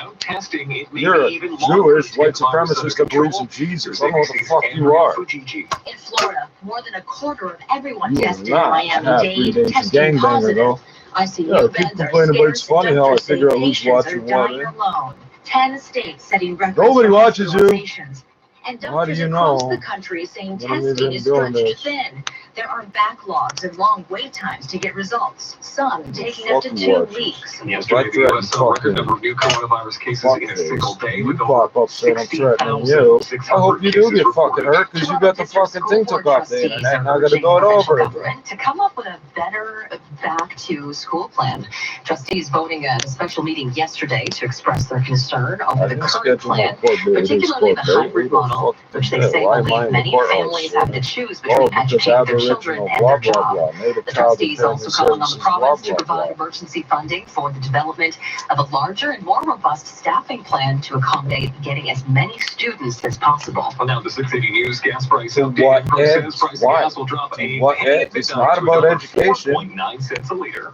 You're a Jewish white supremacist that believes in Jesus. I don't know what the fuck you are. In Florida, more than a quarter of everyone tested in Miami-Dade tested positive. ICU beds people complaining about it's funny how I figure out who's watching what. 10 states setting records. Nobody watches you. And doctors across the country saying testing is stretched thin. There are backlogs and long wait times to get results, some taking up to 2 weeks. Yesterday, the U.S. saw a record number of new coronavirus cases in a single day. You pop up saying I'm threatening you. I hope you do get fucking hurt because you got the fucking thing took off the internet and I got to go it over again. To come up with a better back-to-school plan, trustees voting at a special meeting yesterday to express their concern over the current plan, particularly the hybrid model, which they say will leave many families having to choose between educating their children and their job. The trustees also calling on the province to provide emergency funding for the development of a larger and more robust staffing plan to accommodate getting as many students as possible. Well, now the 680 News gas price update. Gas will drop a penny. It's not about education. 9 cents a liter.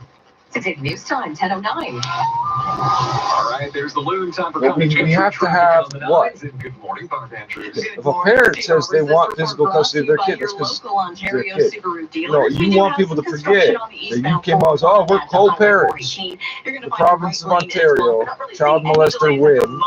680 News Time, 10:09. All right, there's the loon time for coming. We have to have what? Good morning, Barb Andrews. If a parent says they want physical custody of their kid, it's because their kid. No, you want people to forget that you came out as, oh, we're co-parents. The province of Ontario, child molester win.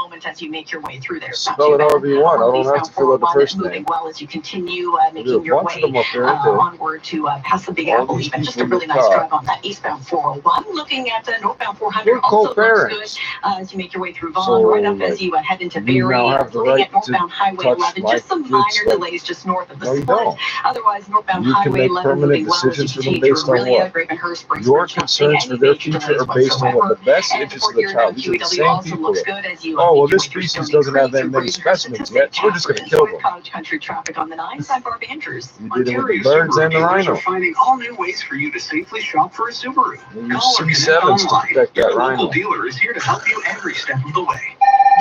Spell it however you want. I don't have to fill out the first name. Well, as you continue making your way onward to past the Big Apple, even just a really nice drive on that eastbound 401. I'm looking at the northbound 400. We're Also looks good co-parents. As you make your way through Vaughan, right up as you head into you Barrie, now have the looking right at northbound to Highway touch 11. my Just some kids minor like- delays just north of the No, you split. don't. Otherwise, northbound You can Highway make 11 permanent moving well as you decisions for them continue based through on Orillia, what? Gravenhurst, Bracebridge, Your nothing, concerns for any their major future delays are based on what whatsoever. the best And interests Fort of the Erie child. These are the QEW same also people looks that, good as you oh, well, make your this way through species Stony doesn't have Creek that through many Gravenhurst specimens into yet, St. so we're just going to Catharines. kill With them. Cottage Country traffic on the 9s, I'm Barb Andrews. You did it with the Ontario birds Subaru and the dealers rhino. are finding all new ways for you to safely shop for a Subaru. You use Call or connect C7s to online. protect that Your local rhino. dealer is here to help you every step of the way.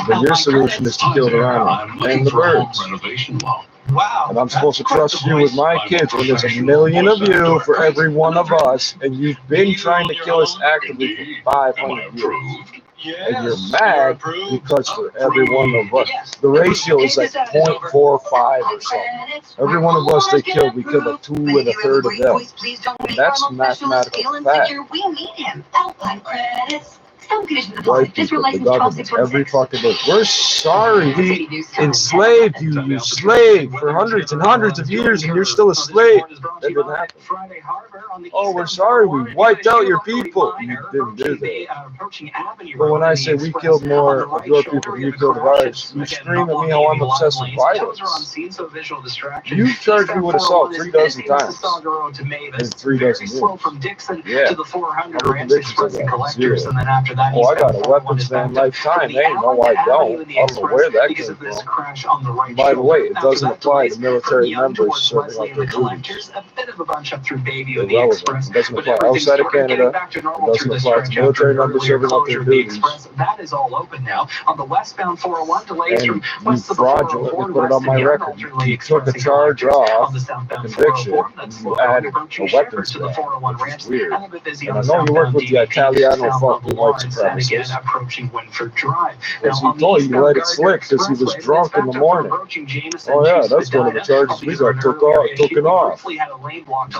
But your solution is to kill the rhino and the birds. Renovation loan. Wow. And I'm supposed to trust you with my kids when there's a million of you for every one of us, and you've been trying to kill us actively for 500 years. And you're mad because for every one of us, the ratio is like 0.45 or something. Every one of us they killed, we killed like 2 1/3 of them. And that's mathematical fact. We need him. Outline credits. Some conditions White apply. This people, the relates government, every 12,616. fucking day. We're sorry we enslaved you, you slave, for hundreds and hundreds of years, and you're still a slave. That didn't happen. Oh, we're sorry we wiped out your people. You didn't do that. But when I say we killed more of your people than you killed of ours, you scream at me how I'm obsessed with violence. You charged me with assault 3 dozen times in 3 dozen years. Yeah. How many convictions I got? 0. Oh, I got a weapons ban lifetime. Hey, no, I don't. I don't know where that came from. By the way, it doesn't apply to military members serving out their duties. Irrelevant. It doesn't apply outside of Canada. It doesn't apply to military members serving out their duties. That is all open now. On the westbound 401, delays And from you west of the 404 fraudulently to put it on west my of record. You took a charge off conviction, and you added a weapons ban, which is weird. And I know you work with the Italiano fucking white supremacists. approaching Winford Drive. Because he told you to let it slip because he was drunk in the morning. Oh yeah, that's one of the charges we got taken off. He's a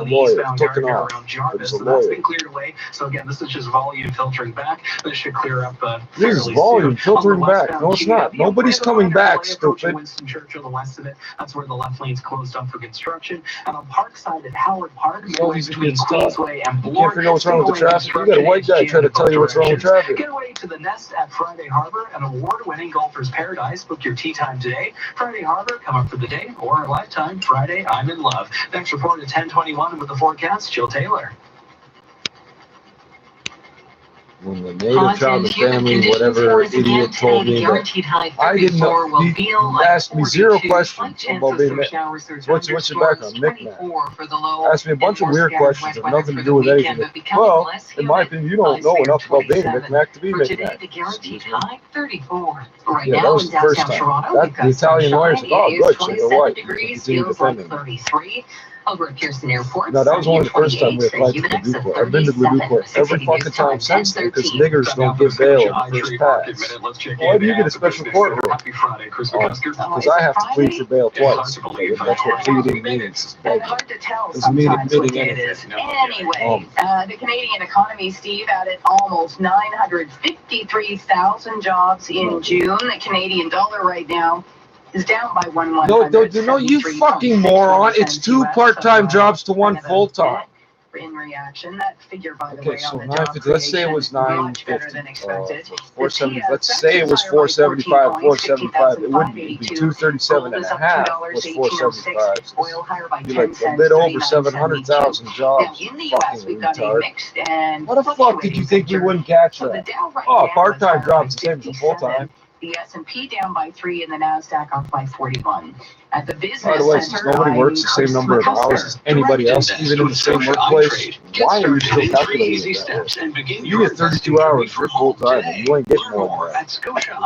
lawyer, taken off. But he's a lawyer. So again, this is just volume filtering back. This should clear up. This is volume filtering back. No, it's not. Nobody's coming back, stupid. Winston Churchill, the west of it, that's where the left lane's closed up for construction. And on Parkside at Howard Park, between Queensway and You can't figure out what's wrong with the traffic. You got a white guy trying to tell you what's wrong with traffic. Get away to the Nest at Friday Harbor, an award-winning golfer's paradise. Book your tee time today. Friday Harbor, come up for the day or a lifetime. Friday, I'm in love. Next report at 10:21 with the forecast, Jill Taylor. When the native child and family, whatever idiot told me that I didn't know, he asked me 0 questions about being what's your background, Micmac. Asked me a bunch of weird questions that have nothing to do with anything. Well, in my opinion, you don't know enough about being Micmac to be Micmac. Yeah, that was the first time. That, the Italian lawyers said, oh, good, so you're white. Continue defending me. Over at Pearson Airport. No, that was only the first time we applied to the Blue Court. I've been to the Blue Court every fucking time since then because niggers don't give bail in the first pass. Why do you get a special court rule? Because I have to plead for bail twice. That's what pleading means. Doesn't mean admitting anything. Anyway, the Canadian economy, Steve, added almost 953,000 jobs in June. The Canadian dollar right now is down by 1/100. No, you fucking moron. It's 2 part-time jobs to 1 full-time. In reaction, that figure, by the Okay, way, so on the job let's say it was much better 950. than expected. 470. Let's say it was 475. 475. It wouldn't be 237 and a half. Was 475. Oil higher by Be 10 like a cents, bit over 39.72. 700,000 jobs. Now, in the US, we've got a Retard. mixed and What the fuck did you think we wouldn't catch so the that? Dow right Oh, now part-time is jobs the same as a full-time. The S&P down by 3 and the NASDAQ off by 41. At the business By the way, since center, nobody works the same number of hours as anybody else, even in the same workplace, why are you still calculating it that way? You get 32 hours for full-time, and you ain't getting more than that.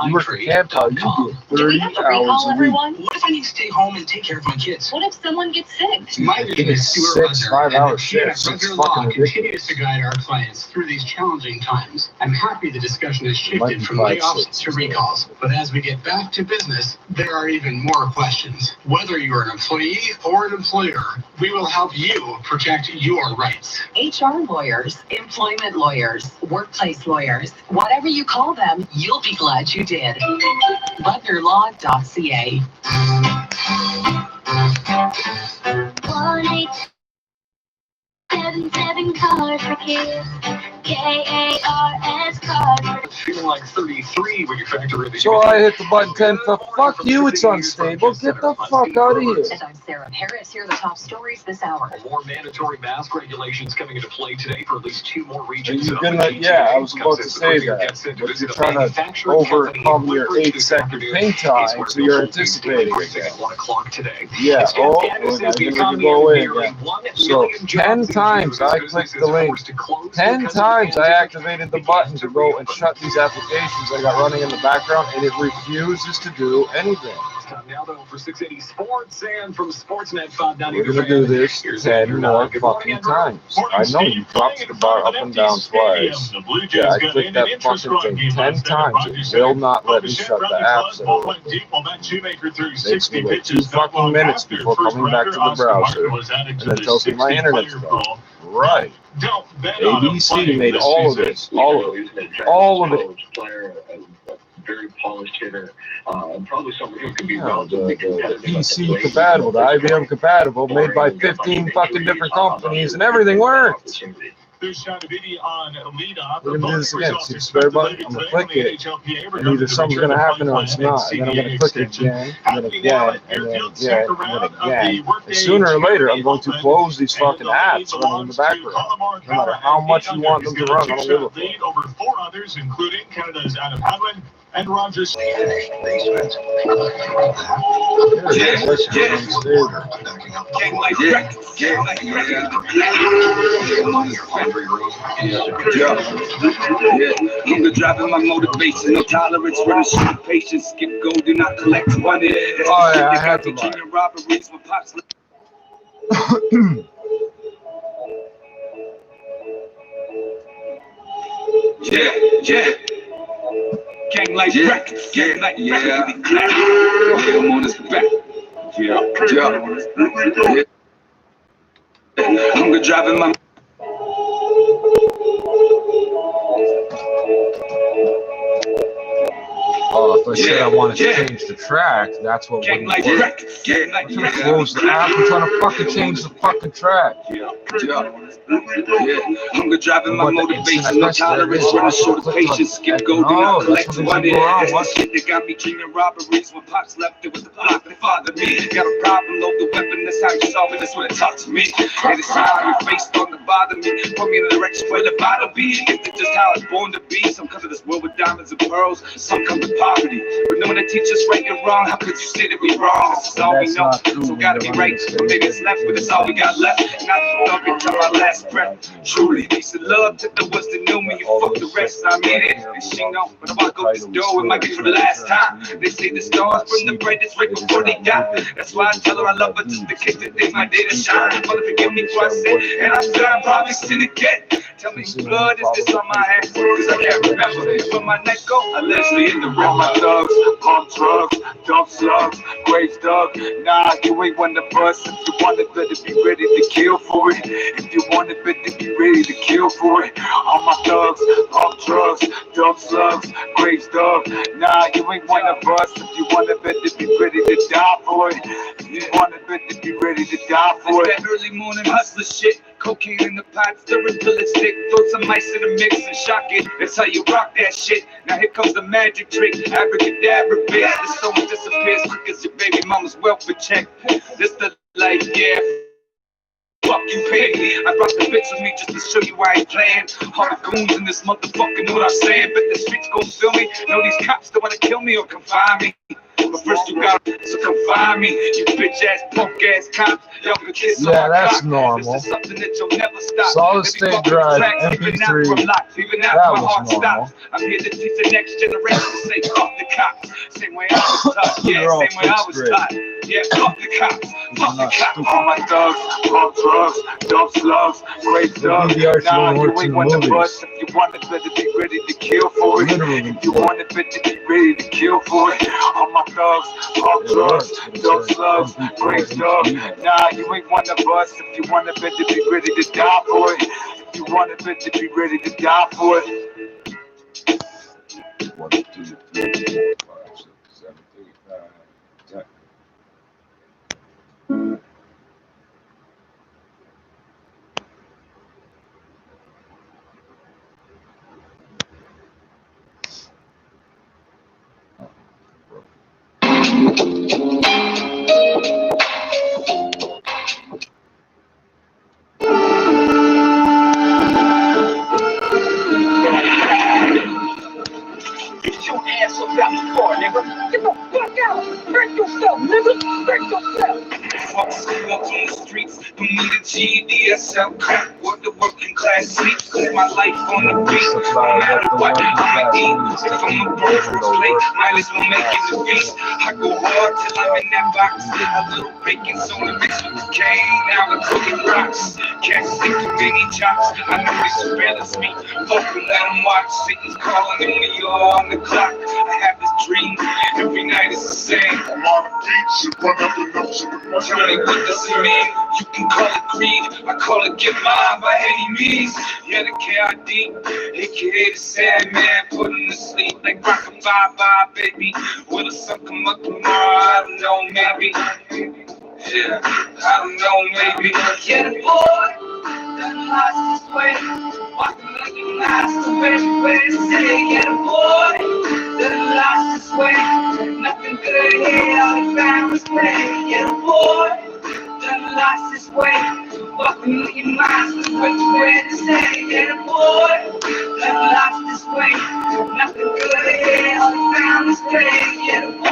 You work for Camp-Town, you get 30 hours a week. What if I need to stay home and take care of my kids? What if someone gets sick? My vision is Stuart 6 Lesnar, 5-hour and the shifts. Fiat It's Brother fucking Law continues ridiculous. to guide our clients through these challenging times. I'm happy the discussion has Might shifted be from 5, layoffs 6, to recalls. But as we get back to business, there are even more questions. Whether you're an employee or an employer, we will help you protect your rights. HR lawyers, employment lawyers, workplace lawyers, whatever you call them, you'll be glad you did. Butlerlaw.ca. 1-877 cars for kids. K-A-R-S Carter. Feeling like 33 when you factor in the So I hit the button 10 for fuck you, it's unstable. Get the fuck out of here. And I'm Sarah Harris. Here are the top stories this hour. More mandatory mask regulations coming into play today for at least 2 more regions. And you're gonna, yeah, I was about to say that. But you're trying to overcome your 8-second paint time, so you're anticipating it. 1 o'clock today. Yeah, oh, and then we can go away again. So 10 times I clicked the link. 10 times I activated the button to go and shut these applications I got running in the background, and it refuses to do anything. Time now, though, for 680 Sports and from Sportsnet 590. We're gonna do this 10 more fucking times. I know you dropped the bar up and down twice. Yeah, I clicked that fucking thing 10 times. It will not let me shut the apps. It takes me like 2 fucking minutes before coming back to the browser, and then tells me my internet's gone. Right. ABC made all of this. All of it. All of it. Very polished hitter, and probably someone who can be the PC compatible, the IBM compatible, made by 15 fucking different companies, and everything worked. We're gonna do this again. See the square button? I'm gonna click it, and either something's gonna happen or it's not. And then I'm gonna click it again, and then again, and then again, and then again. And sooner or later, I'm going to close these fucking apps running in the background. No matter how much you want them to run, I don't give a fuck. Over 4 others, including Canada's Adam Hadwin and Rogers. Hunger driving my motivation, no tolerance for the shit. Patience, skip go, do not collect money. Oh yeah, I had to buy. Robberies with pops. Yeah. Gang like records, gang like records. I'm on this back. Yeah. Hunger driving my. Oh, if I said I wanted to change the track, that's what wouldn't work. I'm trying to close the app. I'm trying to fucking change the fucking track. Hunger driving my motivation, no tolerance for the short patience. Skip go, do not collect money. That's the shit that got me dreaming robberies. When pops left it with the block that fathered me. Got a problem, load the weapon, that's how you solve it, that's what it taught to me. And it's how your face starting to bother me. Put me in the direction where the bottom be. It's just how it's born to be. Some come to this world with diamonds and pearls, some come to poverty. But knowing to teach us right and wrong, how could you say that we wrong? This is all we know, so gotta be right. But maybe it's left, but it's all we got left. And I thought until my last breath. Truly, peace and love to the ones that knew me. You fuck the rest, I mean it. And she know, but I wanna go this door, it might be for the last time. They say the stars from the brightest right before they die. That's why I tell her I love her just in case the day my day to shine. Mother, forgive me for I sin, and I'm sure I probably sin again. Tell me, blood, is this on my hands? Cause I can't remember. When my night go, allegedly in the room. My thugs, pump drugs, dump slugs, grave dug. Nah, you ain't one of us. If you want it, better be ready to kill for it. If you want it, better be ready to kill for it. All my thugs, pump drugs, dump slugs, grave dug. Nah, you ain't one of us. If you want it, better be ready to die for it. If you want it, better be ready to die for it. That early morning hustler shit. Cocaine in the pot, stirring till it's thick. Throw some ice in the mix and shock it. That's how you rock that shit. Now here comes the magic trick. Abracadabra, bitch. The soul disappears quick as your baby mama's welfare check. This the life, yeah. Fuck you pay me. I brought the bitch with me just to show you why I ain't playing. All the goons in this motherfucker know what I'm saying. But the streets gon' feel me. Know these cops don't wanna kill me or confine me. But first you got so come find me, you bitch ass punk ass cops. Y'all can kiss on my that's cock. normal. This is something that you'll never stop. Solid State Drive, MP3, even that now my was heart normal. stops. I'm here to teach the next generation to say fuck the cops. Same way I was taught, yeah, You're all same way I was straight. taught. Yeah, fuck the cops, fuck the cops. All my thugs, pump drugs, dump slugs, grave dug. Nah, you ain't one of us. If you want it, better be ready to kill for it. If you want it, better be ready to kill for it. All my thugs, pump drugs, dump slugs, grave dug. Nah, you ain't one of us. If you want it, better be ready to die for it. If you want it, better be ready to die for it. 1, 2, 3, 4, 5, 6, 7, 8, 9, 10. Get your ass up out the car, nigga. Get the fuck out. Break yourself, nigga. Break yourself. Fuck school up on the streets. Don't need a GED, SL crack. What the working class sleeps. Cause my life on the beat. No matter what I'ma eat. If I'm a bird from the plate, might as well make it a feast. I go hard till I'm in that box. A little baking soda mixed with cocaine. Now I'm cooking rocks. Can't stick to many chops. I know they surveillance me. Fuck them, let them watch. Satan's calling them when you're on the clock. I have this dream. Every night it's the same. I'm on the beach and run up and up to the money. Johnny, what does it mean? You can call it greed. I call it get mine by any means. Yeah, the KID, aka the Sandman, putting to sleep like rockin' bye-bye, baby. Will the sun come up tomorrow? I don't know, maybe. Yeah, I don't know, maybe. Yeah, the boy that lost his way, walking like he lost the way. Where they say, yeah, the boy that lost his way, nothing good here, all he found was pain. Yeah, the boy that lost his way, walking like he lost the way. Where they say, yeah, the boy that lost his way, nothing good here, all he found was pain. Yeah, the boy.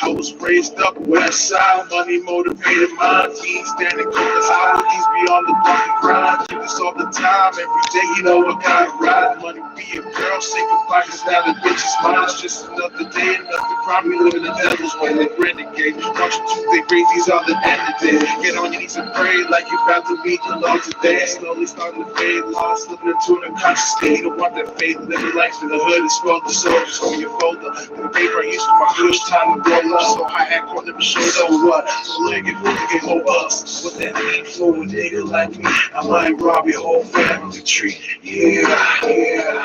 I was raised up west side, money motivated mind. Teens standing corners, how would these be on the fucking grind? Do this all the time, every day, you know what kind of ride. Money be a girl, say goodbye, cause now the bitch is mine. It's just another day, another crime. We live in the devil's way, they renegade. Watch your tooth, they raise these on the end of the day. Get on your knees and pray like you're about to meet the Lord today. Slowly starting to fade, lost, living into an unconscious state. You don't want that faith, living life in the hood. It's rolled the soldiers on your folder. The paper I used for my hood, time to roll up. So high hat corner never showed up what. So leg it, get more ups. What that mean for a nigga like me? I might rob your whole family tree. Yeah.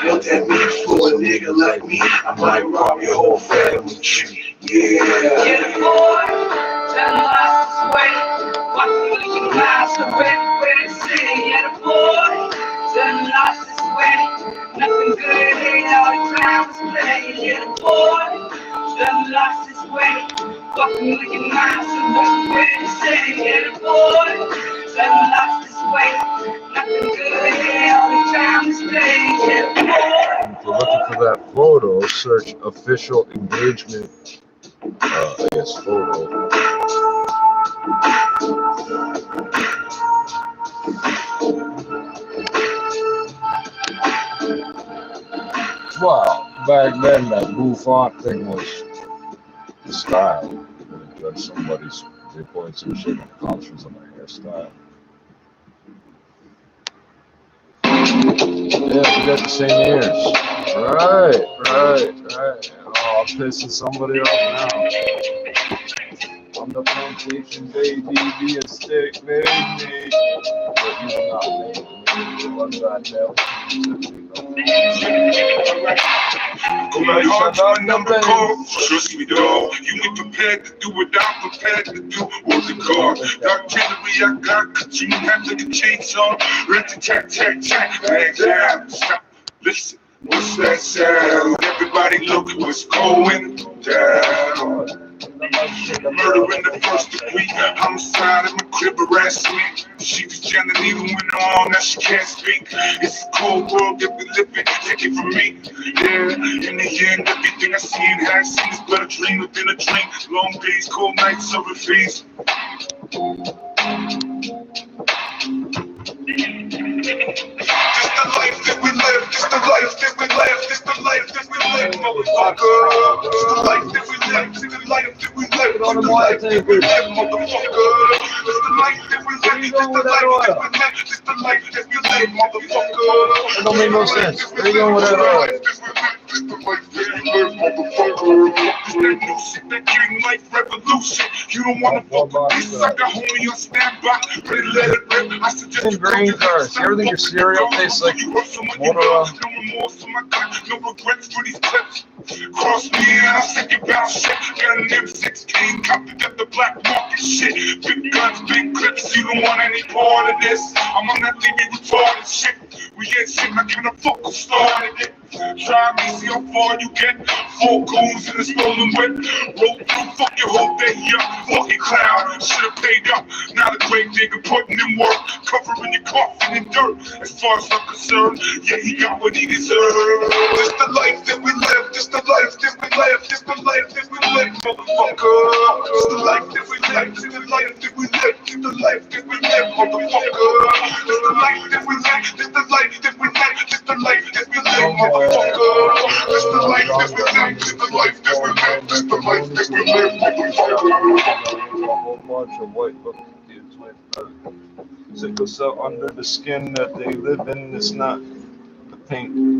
What that mean for a nigga like me? I might rob your whole family tree. Yeah. Yeah, the boy that lost his way, walking like he lost the way. Where they say, yeah, the boy that lost his way, nothing good here, all the time was playing. Yeah, the boy that lost his way, walking like he lost the way. Where they say, yeah, the boy that lost his way, nothing good here, all the time was playing. Yeah, the boy. If you're looking for that photo, search official engagement. I guess photo. Wow, back then that bouffant thing was the style. You judge somebody's viewpoints and shit on cultures and their hairstyle. Yeah, we got the same ears. Right. Oh, I'm pissing somebody off now. On the plantation, baby, be a stick, baby. But you will not make me. One that now. Going hard to a number code. Trust me, dog. You ain't prepared to do what I'm prepared to do. Work the guard. Artillery I got, cause you have to get chains on. Rat-a-tat-tat-tat. Man down. Stop. Listen. What's that sound? Everybody look what's going down. Murder in the first degree. Homicide in my crib, harassed me. She was jamming even when on, now she can't speak. It's a cold world that we live in, take it from me. Yeah, in the end, everything I see and have seen is but a dream within a dream. Long days, cold nights, serving fees. Just the life that we live, just the life that we live, just the life that we live, motherfucker. Just the life that we live, just the life that we live, just the life that we live, motherfucker. Just the life that we live, just the life that we live, just the life that we live, motherfucker. That don't make no sense. Where you going with that oil? Just the life that we live, motherfucker. Just that new shit, that king life revolution. You don't wanna fuck with this, I got homie on standby. Ready to let it rip. I suggest you green cars. You ever think your cereal tastes like water? No remorse for my gut, no regrets for these clips. Cross me and I'll send you bounce shit. Got an M16, copied up the black market shit. Big guns, big clips, you don't want any part of this. I'm on that TV retarded shit. We ain't shit, I can't fuck who started it. Try me, see how far you get. 4 goons in a stolen whip. Roll through, fuck your whole day up. Fucking clown, should've paid up. Now the great nigga putting in work, covering your coffin in dirt. As far as I'm concerned, yeah, he got what he deserved. This the life that we live, this the life that we live, this the life that we live, motherfucker. This the life that we live, this the life that we live, this the life that we live, motherfucker. This the life that we live, this the life that we live, this the life that we live, motherfucker. This the life that we live, this the life that we live, this the life that we live, motherfucker. A whole bunch of white fucking kids with sickle cell under the skin that they live in. It's not the paint.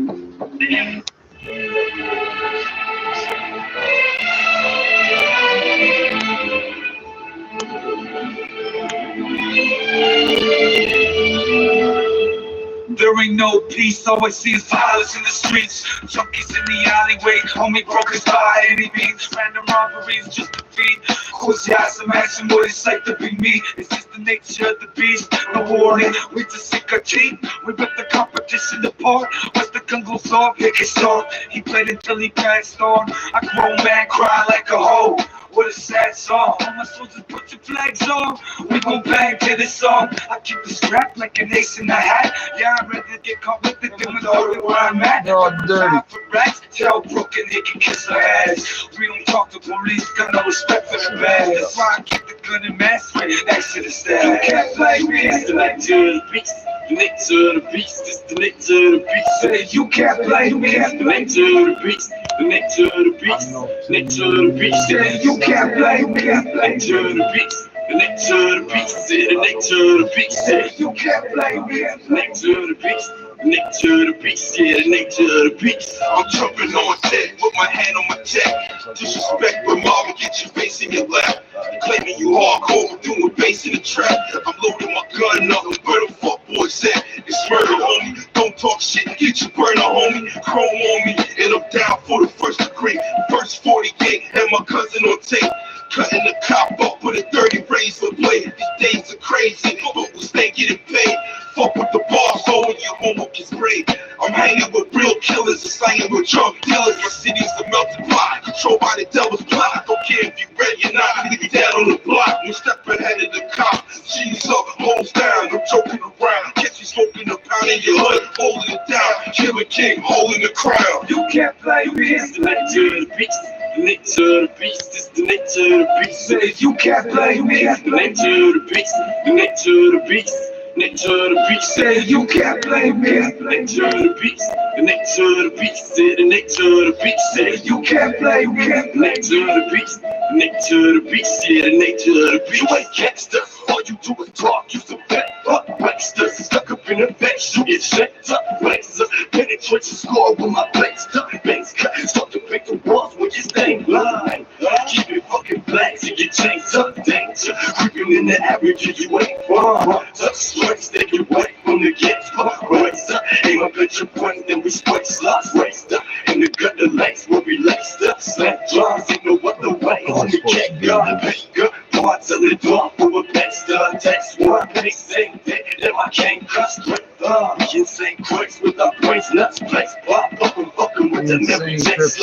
There ain't no peace, all I see is violence in the streets. Junkies in the alleyway, homie broke his by any means. Random robberies just to feed. Close your eyes, imagine what it's like to be me. It's just the nature of the beast. No warning, we just sink our teeth. We rip the competition apart. Once the gun goes off, it gets dark. He played until he passed on. A grown man cry like a hoe. What a sad song. All my soldiers put your flags on. We gon' bang to this song. I keep the strap like an ace in the hat. Yeah, I'd rather get caught with it than with all where I'm at. Oh, dirty. For rats, tell broken he can kiss her ass. We don't talk to police, got no respect for the bad. That's why I keep the gun in mass right next to the staff. You can't play me, it's the nature of the beast. The nature of the beast, it's the nature of the beast. Say you can't play me, it's the nature of the beast. The nature of the beast, nature of the beast. Say you can't play me, it's the nature of the beast. The nature of the beast, the nature of the beast. Say you can't play me, it's the nature of the beast. The nature of the beast, yeah, the nature of the beast. I'm jumping on deck with my hand on my check. Disrespect, but mama, get your face in your lap. Claiming you hardcore, but doing bass in the trap. I'm loading my gun up, where the fuck boys at? It's murder, homie. Don't talk shit, get your burner, homie. Chrome on me, and I'm down for the first degree. First 48, and my cousin on tape. Cutting the cop up with a 30 razor blade. These days are crazy, but we stay getting paid. Fuck with the boss, so your homework is great. I'm hanging with real killers and slanging with drug dealers. My city's a melting pot, controlled by the devil's plot. I don't care if you ready or not, you dead on the block. One step ahead of the cop. G's up, hoes down, I'm joking around. Catch you smoking a pound in your hood, holding it down. Killer King, holding the crown. You can't play me, it's the nature of the beast. The nature of the beast, it's the nature of the beast. Say you can't play me, it's the nature of the beast. The nature of the beast. Nature of the beast, say you can't play me. The nature of the beast, the nature of the beast, say the nature of the beast, say you can't play me. The nature of the beast, the nature of the beast, yeah, the nature of the beast. You ain't gangster, all you do is talk, you some fat fuck wanksters. Stuck up in the face, you get shaped up, razor. Penetrate your score with my blades, duck bangs cut. Start to break the walls when you stay blind. Keep it fucking black till your chains up, danger. Creeping in the average, you ain't far. Touch they get away from the gates, race up. Aim up at your point, then we spice lost, raced up. In the gut, the lace will be laced up. Slap drums, ain't no other way. On the kick, gun, bigger. Parts of the door for a bester. Text one, they same thing. Then I can't cuss straight up. Insane quirks with our brains nuts. Place pop up and fucking with the never checks.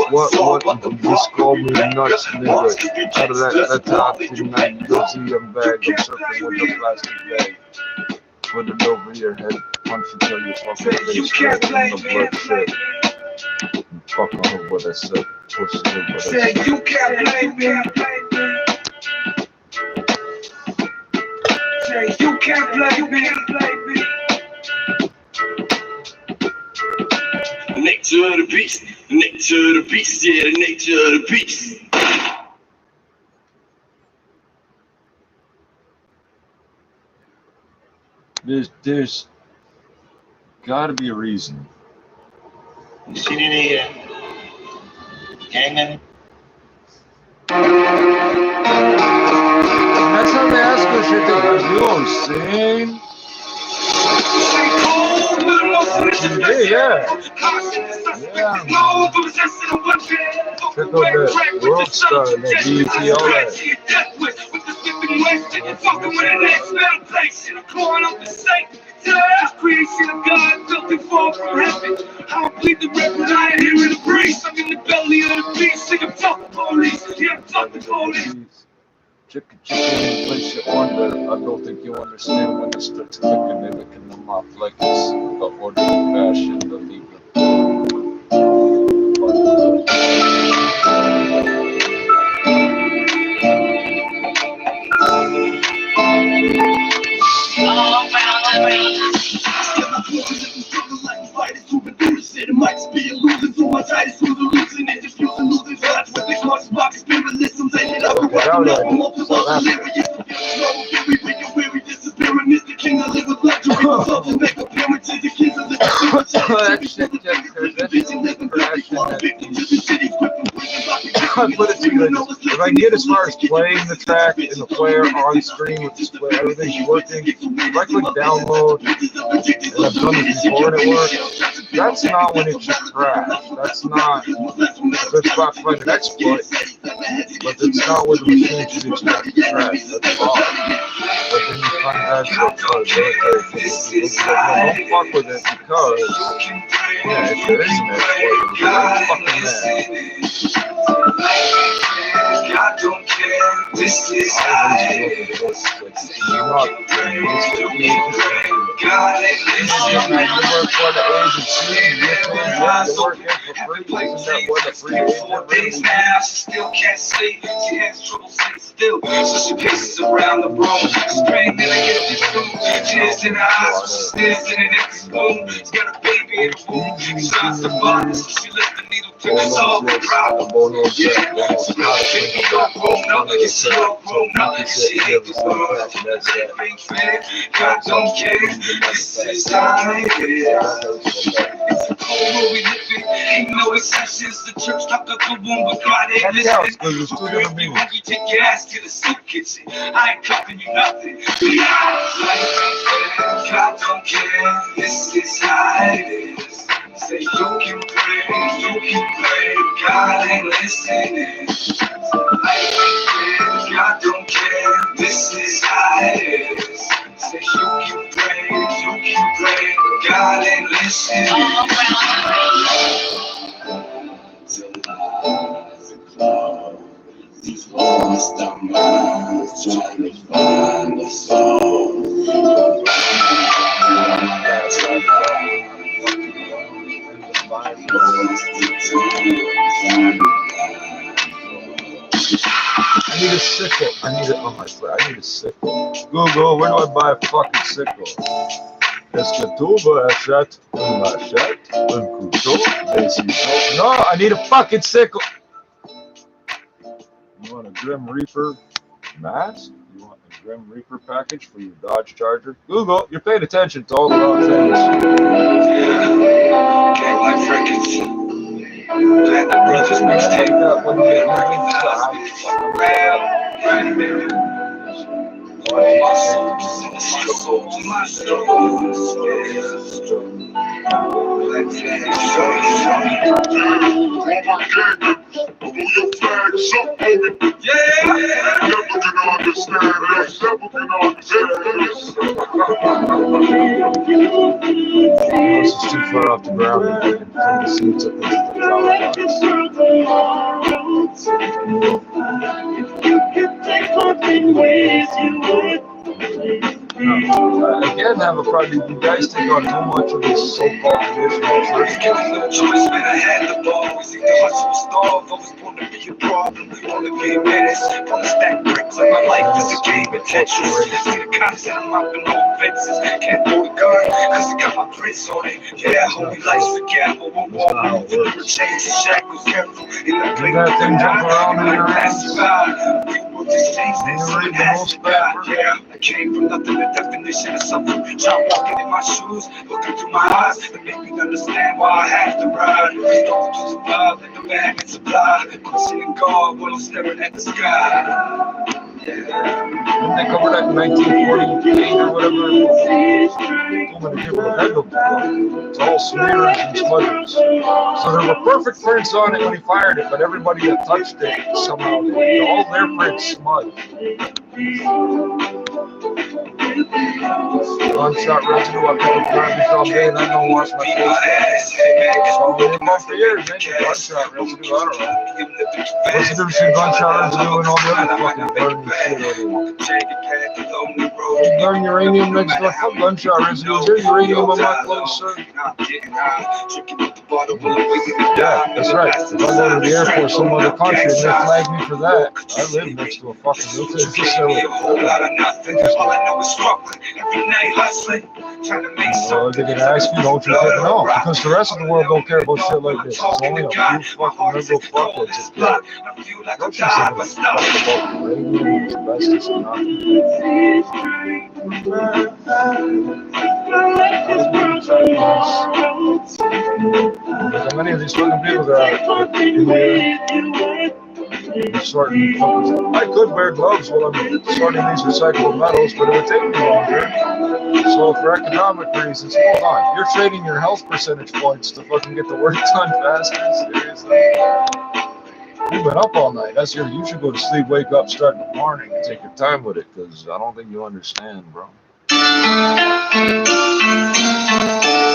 What just called me nuts, nigga. Out of that toxic magnesium bag, I'm surfing with the plastic bag. Put it over your head, punch until your fucking face red and the blood shed. Fuck on what I said. Push it in what I said. You can't play me. Say you can't play me. The nature of the beast, the nature of the beast, yeah, the nature of the beast. There's gotta be a reason. You see any hanging? That's how they ask us shit. They go, you insane? Yeah. Check out that World Star, that BET, all that. Creation of God, nothing far from heaven. I don't bleed the record, I ain't hearing the praise. I'm in the belly of the beast, singing fuck the police. Yeah, fuck the police. Chicken, place your order. I don't think you understand when it starts clicking and licking them off like it's the order of fashion, the legal. It might be a losing, so much I just lose losing and just using losing vibes with these much box spiritualism. They did up with multiple delirious. Weary, this is pyramid, the king of live with luxury. Results and make appearances, the kings of the I put it together. If I get as far as playing the track in the player on screen with display, everything's working. If I click download, and I've done this before and it works, that's not when it should crash. That's not a good spot to find an exploit, but it's not where the machine should expect to crash. That's wrong. But then you find that don't fuck with it because, yeah, if there is an exploit, it's fucking mad. God don't care, this is how it is. God ain't listening. You work for the agency, you work for free, isn't that what a free agent is? Now she still can't sleep, she has trouble sitting still, so she paces around the room, screaming to get this room. Tears in her eyes, she stares in an empty spoon. She's got a baby in the womb, she's on the body, so she left the needle to solve the problem. Yeah, she's not thinking about grown up, it's all grown up, she ain't the world. God don't care, this is how it is. It's a cold world we live in, ain't no exceptions. The church stopped up the womb, but God ain't listening. We take your ass to the soup kitchen. I ain't copying you nothing. God don't care, this is how it is. Say you can pray, God ain't listening. God don't care, this is how it is. Say you can pray, God ain't listening. These walls down mine, trying to find the soul. I need a sickle. I need a sickle. Google, where do I buy a fucking sickle? Est-ce que tu achètes une machette, un couteau, des ciseaux? No, I need a fucking sickle. You want a Grim Reaper mask? You want a Grim Reaper package for your Dodge Charger? Google, you're paying attention to all the wrong things. Gang Life Records. Platinum Brothers mixtape. This is too far off the ground and from the seats up into the flower Again, that would probably you guys take on too much of this so-called traditional church. Choice when I had the ball, was either hustle or starve. I was born to be a problem, born to be a menace. From the stack bricks like my life is a game of Tetris. See the cops and I'm mopping off fences. Can't hold a gun, cause I got my prints on it. Yeah, homie, life's a gamble. Won't walk with the chains and shackles. Careful in the blink of an eye. Pass you by. People just change their son, ask you by. Yeah, I came from nothing, the definition of something. Try walking in my shoes, looking through my eyes, and make me understand why I have to ride. Stole to survive, let the man supply. Questioning God while I'm staring at the sky. Didn't they cover that in 1948 or whatever? Too many people have had them. It's all smears and smudges. So there were perfect prints on it when he fired it, but everybody that touched it somehow, all their prints smudged. Gunshot residue, I pick up garbage all day and I don't wash my face. So I've been involved for years, man. Gunshot residue, I don't know. What's the difference between gunshot residue and all the other fucking burning shit out here? Burning uranium next door, fuck gunshot residue. Is there uranium on my clothes, sir? Yeah, that's right. If I go to the Air Force, some other country, and they flag me for that, I live next to a fucking military facility. Well, they're gonna ask you, don't you think no? Because the rest of the world don't care about shit like this. It's only a few fucking liberal fuckheads that care. Don't you say fuck about uranium, asbestos, and nothing. How many of these fucking people that are in here sorting fucking... I could wear gloves while I'm sorting these recyclable metals, but it would take me longer. So for economic reasons, hold on. You're trading your health percentage points to fucking get the work done faster? Seriously? You've been up all night. That's your... You should go to sleep, wake up, start in the morning, and take your time with it, because I don't think you understand, bro.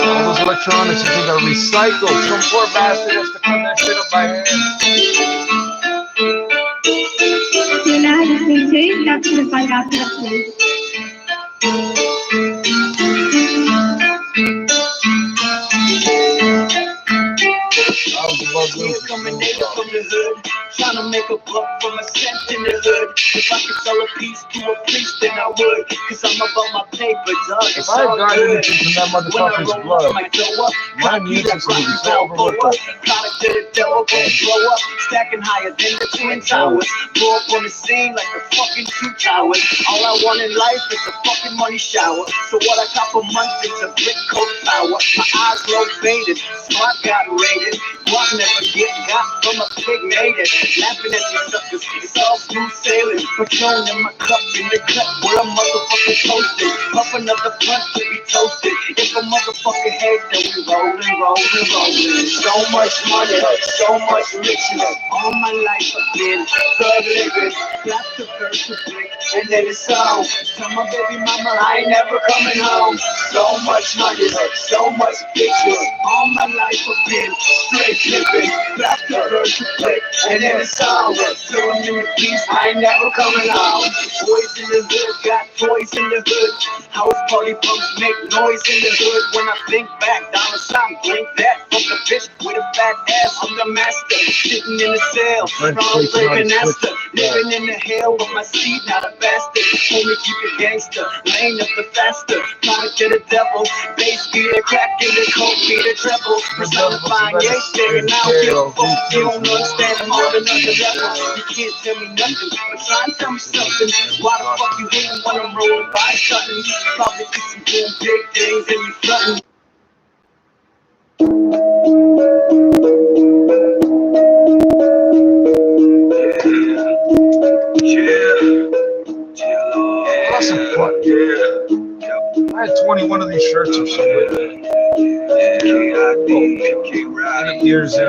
All those electronics you think are recycled. Some poor bastard has to clean that shit up by hand. Coming nigga from the hood, trying to make a buck from a cent in the hood. If I could sell a piece to a priest, then I would. Cause I'm about my paper, dog. If I had gotten anything from that motherfucker's blood, my music would be over with that. Product to the devil, gonna blow up, stacking higher than the Twin Towers. Blow up on the scene like the fucking two towers. All I want in life is a fucking money shower. So what I cop a month is a brick coat power. My eyes low faded, smart got rated. Walk never get got from a pig maiden. Laughing at these suckers, it's all smooth sailing. Patron in my cup, in the cut where a motherfucker toasted. Puff another blunt to be toasted. If a motherfucker hates, then we rolling, rolling, rolling. So much money, so much riches. All my life I've been thug living. Got the first to break, and then it's all. Tell my baby mama I ain't never coming home. So much money, so much bitches. All my life I've been straight living. Got the first to break, and then it's all. So I'm in the peace, I ain't never coming home. Boys in the hood, got toys in the hood. House party punks make noise in the hood. When I think back, down the sound, blink that. Fuck a bitch with a fat ass, I'm the master. Sitting in the cell, wrong living master. Living in the hell with my seat, not a bastard. Homie, keep it gangster, lane up the faster. Product to the devil, bass be the crack in the coke, be the treble. Personifying yesterday, and I don't give a fuck. You don't understand, I'm on another level. You can't tell me nothing, but try and tell me something. Why the fuck you hating when I'm rolling by something? Probably see some doing big things and you flooding. I had 21 of these shirts or something like that. 8 years in.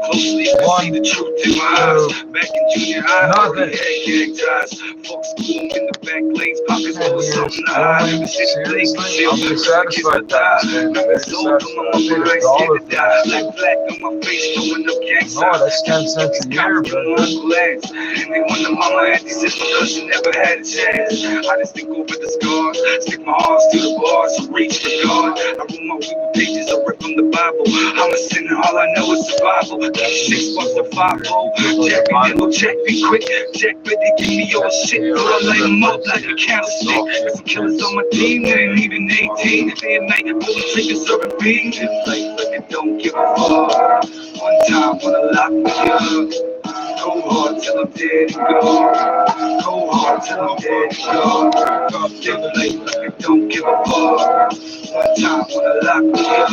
Closely, I see the truth in my eyes. Back in junior high, I already had gang ties. Fuck school in the back lanes, pockets full of something high. Never sit in place, but still feel like it's a die. Nothing sold on my mother, I scared to die. Black flag on my face, throwing up gang signs. No, that's 10 cents a year, bro. And they wonder mama had these since my cousin never had a chance. I just think over the scars, stick my arms to the bars, so reach for God. I roll my weed with pages, I rip from the Bible. I'm a sinner, all I know is survival. 6 bucks to 5-0. Jack me, no check me quick. Jack better give me your shit. Or I'll light them up like a candlestick. Got some killers on my team, they ain't even 18. Day and night, pulling triggers, serving beans. Like it don't give a fuck. One time, wanna lock me up. Go hard till I'm dead and gone. Go hard till I'm dead and gone. Like it don't give a fuck. One time, wanna lock me up.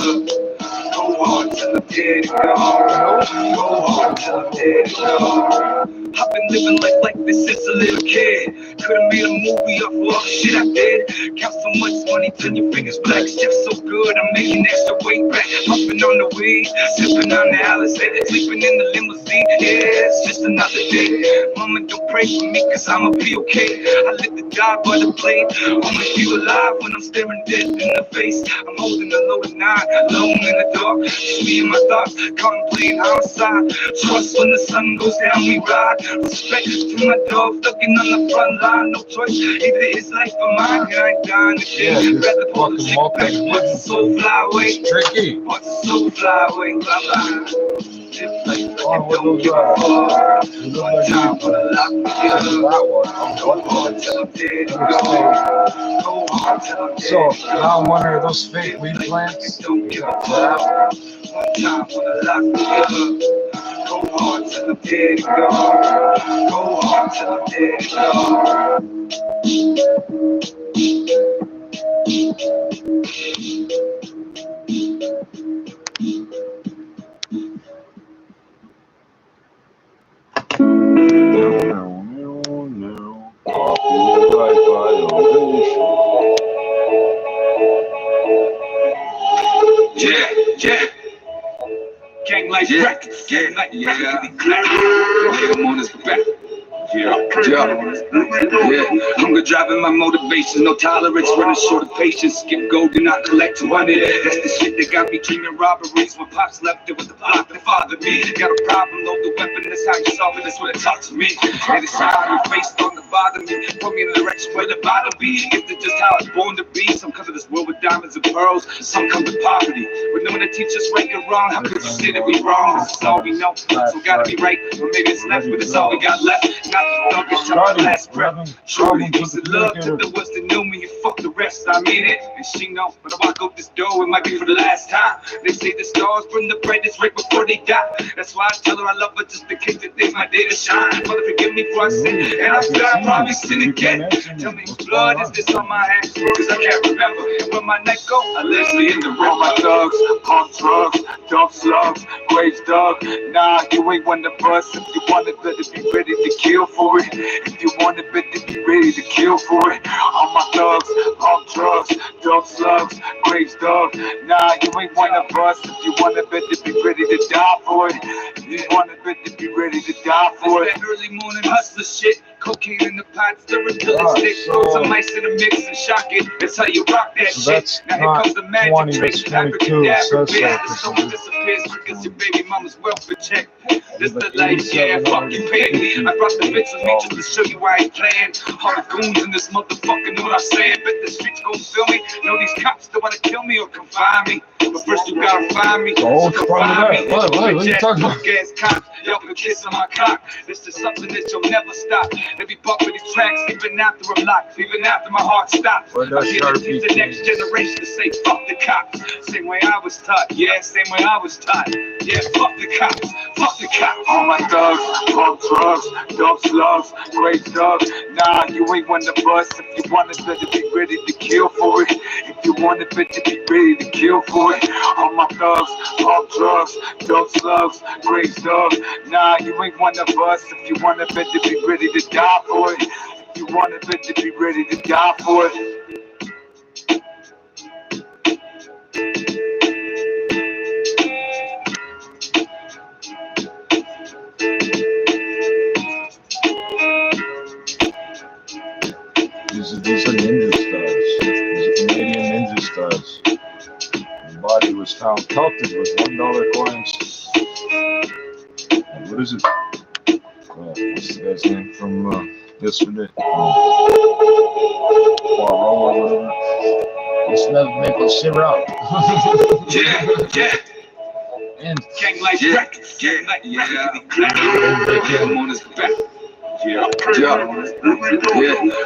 Go Go hard till I'm dead and gone. Go hard till I'm dead and gone. I've been living life like this since a little kid. Could've made a movie off of all the shit I did. Count so much money till your fingers black. Still so good, I'm making extra weight back. Pumping on the weed, sipping on the Alizé, sleeping in the limousine. Yeah, it's just another day. Mama, don't pray for me, cause I'ma be okay. I live to die by the blade. Only feel alive when I'm staring death in the face. I'm holding a loaded 9, alone in the dark. Just me and my thoughts, contemplating outside. Trust when the sun goes down, we ride. Respect to my dog, looking on the front line. No choice, either his life or mine. And I ain't dying today. Rather pull the shit back. Watch the soul fly away. Tricky. Watch the soul fly away. Bye bye. Live like don't give a fuck. One time for the lock me up. Go hard till I'm dead and gone. Go hard till I'm dead. So now I'm wondering, are those fake weed plants? Don't give a fuck. One time for the lock me up. Go hard till I'm dead and gone. Go hard till I'm dead and gone. Yeah. Gang like records, gang like records, I'm on this back. Yeah. Hunger driving my motivation, no tolerance, running short of patience. Skip gold and not collect money. That's the shit that got me dreaming robberies. When pops left it with the block that fathered me. Got a problem, load the weapon, that's how you solve it, that's what it taught to me. And it's how your face don't bother me. Put me in the direction where the bottom be. It's just how I was born to be. Some come to this world with diamonds and pearls, some come to poverty. But no one to teach us right and wrong. How could you say that we wrong? This is all we know, so gotta be right. Or maybe it's left, but it's all we got left. Not the dog, it's our last breath. Truly, peace and love to the ones that know me and fuck the rest. I mean it, and she know. But I walk out this door, it might be for the last time. They say the stars burn the brightest right before they die. That's why I tell her I love her just in case today's my day to shine. Mother, forgive me for I sin, and I'm sorry, I probably sin again. Tell me whose blood is this on my hands? Cause I can't remember. And when my night go, I literally in the room. My thugs, on drugs, dump slugs, grave dug. Nah, you ain't one of us. If you want it, better be ready to kill for it. If you want it, better be ready to kill for it. All my thugs, on drugs, dump slugs, grave dug. Nah, you ain't one of us. If you want it, better be ready to die for it. If you want it, better be ready to die for it. That early morning hustler shit. Cocaine in the pot, stirring till it sticks. Throw some ice in the mix and shock it. That's how you rock that shit. Now here comes the magic trick. Abracadabra, the soul disappears because your baby mama's welfare check. This the life, yeah, fuck you pay me. I brought the bits with me just to show you why I ain't playing. All the goons in this motherfucker know what I'm saying. Bet the streets gon' feel me. Know these cops still wanna kill me or confine me. But first you gotta find me. Oh, confine me. What are you talking about? Ass cops, y'all can kiss on my cock. This is something that you'll never stop. Every bump of these tracks, even after I'm locked, even after my heart stops. I get it to the next generation to say fuck the cops. Same way I was taught, yeah, same way I was taught. Yeah, fuck the cops, fuck the cops. All my thugs, on drugs, dump slugs, great thugs. Nah, you ain't one of us. If you want it, better be ready to kill for it. If you want it, better be ready to kill for it. All my thugs, on drugs, dump slugs, great thugs. Nah, you ain't one of us. If you want it, better be ready to die for it. If you want it, better be ready to die for it. These are ninja stars. These are Canadian ninja stars. The body was found pelted with $1 coins. And what is it? What's the guy's name from yesterday? Poirot or whatever. It smells maple syrup. Yeah. And gang like records, gang like records. I'm on his back.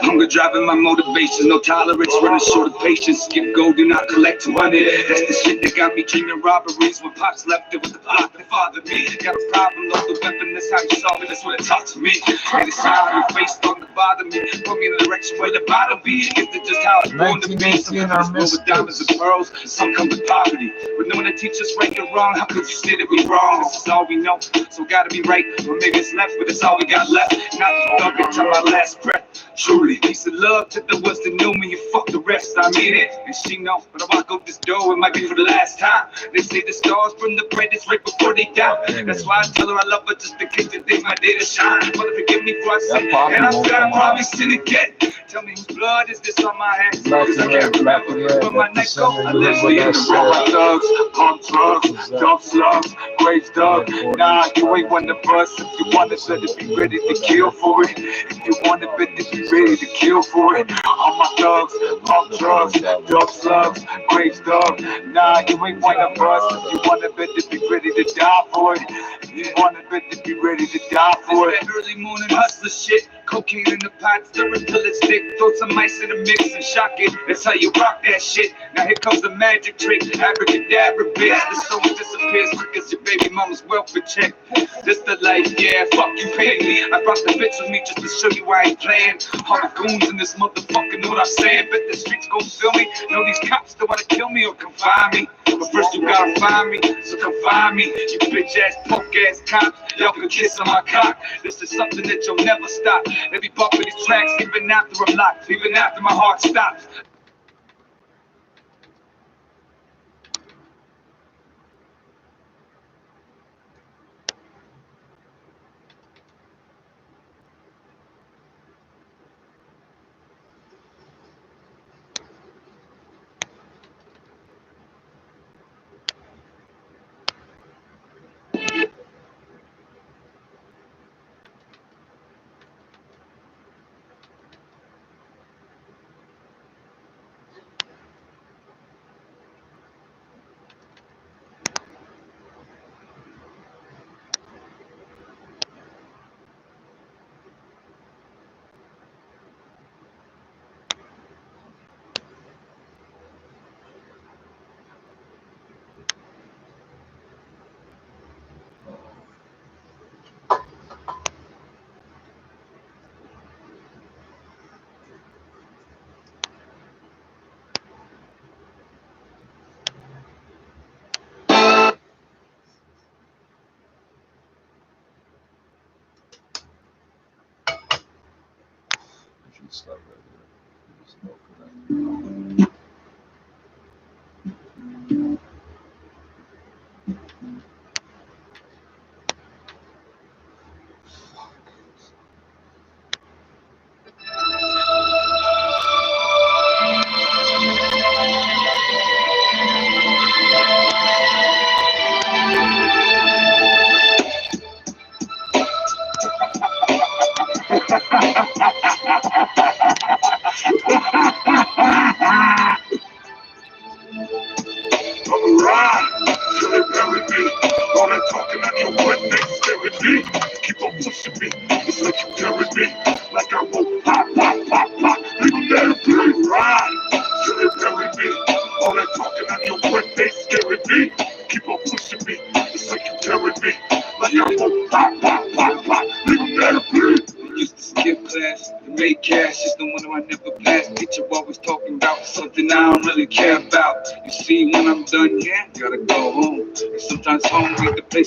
Hunger driving my motivation, no tolerance, running short of patience. Skip gold, do not collect money. That's the shit that got me dreaming robberies when pops left it with the block that fathered me. Got a problem, load the weapon, that's how you solve it, that's what it taught to me. And it's how your face starting to bother me. Put me in the direction where the bottom be. Guess that's just how it's born to be. Some come with diamonds and pearls, some come with poverty. But knowing that teach us right and wrong, how could you say that we wrong? This is all we know, so gotta be right. Or maybe it's left, but it's all we got left. Not the dog until my last breath. Truly, piece of love to the ones that know me, you fuck the rest. I mean it, and she know. But I walk out this door, it might be for the last time. They say the stars burn the brightest right before they die. That's why I tell her I love her just in case today's my day to shine. Mother, forgive me for I sin, and I said I probably sin again. Tell me whose blood is this on my hands? I can't remember where my neck go. I live me in the road. Thugs, pump drugs, dump slugs, grave dug. Nah, you ain't one of us. If you want it, better be ready to kill for it. If you want it, better be ready to kill for it. All my thugs, pump drugs, dump slugs, grave dug. Nah, you ain't one of us. If you want it, better be ready to die for it. If you want it, better be ready to die for it. Early morning hustler shit. Cocaine in the pot, stir it till it's thick. Throw some ice in the mix and shock it. That's how you rock that shit. Now here comes the magic trick. Abracadabra, bitch. The soul disappears quick as your baby mama's welfare check. This the life, yeah, fuck you pay me. I brought the bitch with me just to show you I ain't playing. All the goons in this motherfucker know what I'm saying. Bet the streets gon' feel me. Know these cops still wanna kill me or confine me. But first you gotta find me, so come find me. You bitch ass, punk ass cops. Y'all can kiss on my cock. This is something that you'll never stop. They be bumping these tracks even after I'm locked, even after my heart stops. Stop right there.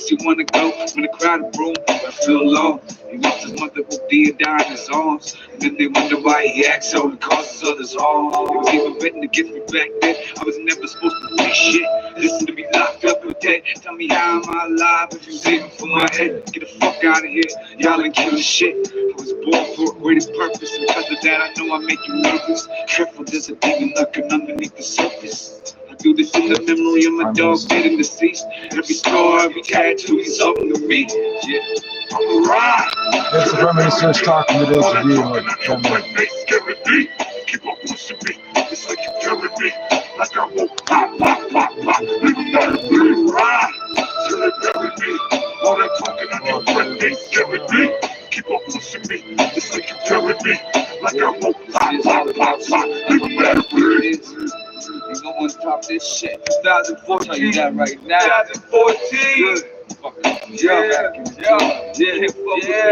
You wanna go when the crowd room, I feel alone. He wants his mother who did die in his arms. And then they wonder why he acts so and causes others harm. He was even betting to get me back then. I was never supposed to be shit. Listen to me locked up or dead. Tell me how am I alive if you aiming for my head? Get the fuck out of here. Y'all ain't killing shit. I was born for a greater purpose. And because of that, I know I make you nervous. Careful, there's a demon lurking underneath the surface. Do this in the memory of my dog dead and deceased. Every scar, every tattoo is something to me. Yeah, I'm a ride. That's the Prime Minister's talking today to be like, keep on pushing me. It's like you carry me. Like I won't pop, pop, pop, pop. Even let it be ride. Till they bury me. All that talking on your breath, they scaring me. Keep on pushing me. Ain't no one top this shit. 2014, tell you that right now. 2014. Yeah,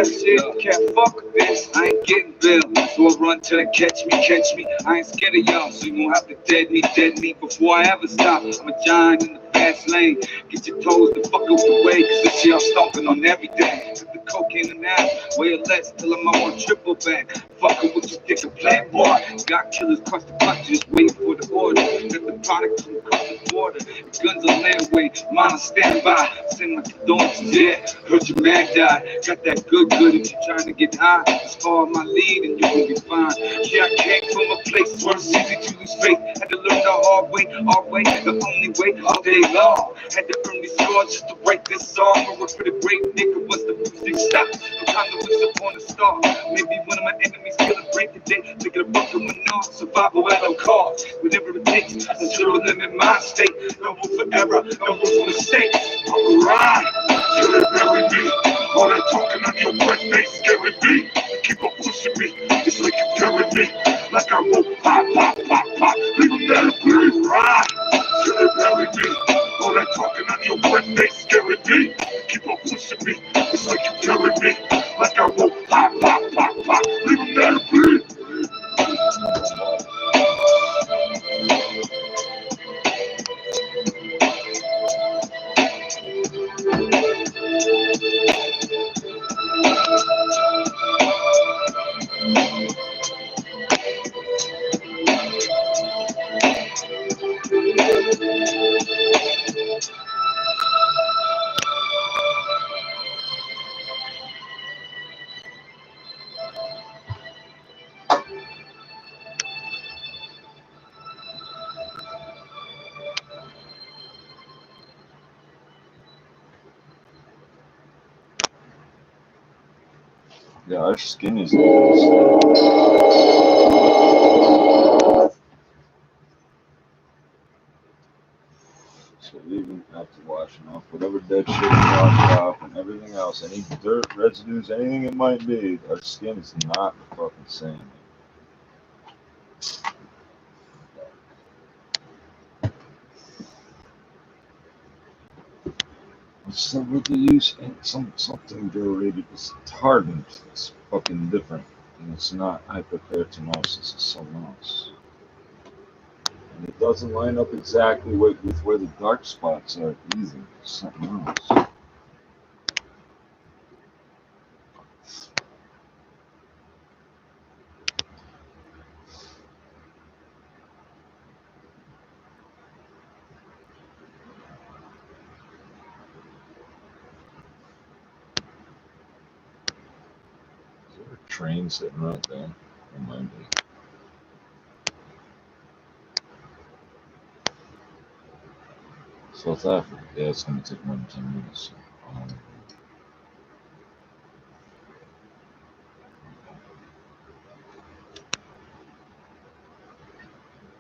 shit, can't fuck with this. I ain't getting billed, so I run till they catch me. I ain't scared of y'all, so you gon' have to dead me before I ever stop. I'm a giant in the fast lane. Get your toes the fuck out the way, cause this year I'm stomping on everything. Took the cocaine and ass, way less till I'm on triple back. Fuckin' with you think a plan, boy. Got killers across the country, just waiting for the order. Got the product from across the border. Guns on their way, mine on standby. Send my condolences, yeah. Heard your man died. Got that good if you trying to get high. Just follow my lead and you gon' be fine. Yeah, I came from a place where it's easy to lose faith. Had to learn the hard way, the only way, all day long. Had to earn these scores just to write this song. I work for the great nigga once the music stops. No time to wish upon a star. Maybe one of my enemies kill a break today. Take it a bucket with no survival at no cost. Whatever it takes, until I live in my state. No room for error, no room for mistakes. Alright, till they bury me. All that talking on your breath, they scaring me. Keep on pushing me, it's like you carry me. Like I won't pop, leave them there to breathe. Right, till they bury me. All that talking on your breath, they scaring me. Keep on pushing me, it's like you carry me. Like I won't pop, leave them there to breathe. Yeah, our skin is. So we even have to washing off whatever dead shit washed off and everything else, any dirt, residues, anything it might be. Our skin is not the fucking same. So with the use something derogated, it's hardened. It's fucking different, and it's not hyperkeratinosis. It's something else, and it doesn't line up exactly with where the dark spots are either. It's something else. Train sitting right there. Remind me. South Africa. Yeah, it's gonna take more than 10 minutes. I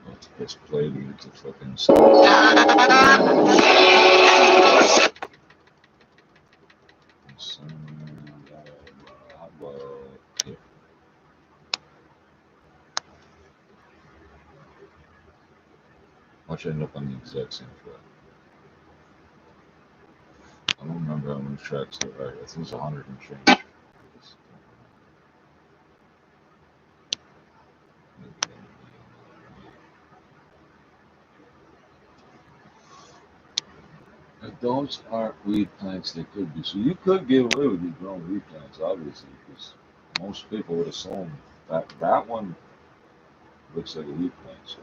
have to press play to get to fucking Watch I end up on the exact same track. I don't remember how many tracks there are. I think it's 100 and change. If those aren't weed plants, they could be. So you could get away with your grown weed plants, obviously, because most people would assume that one looks like a weed plant. So.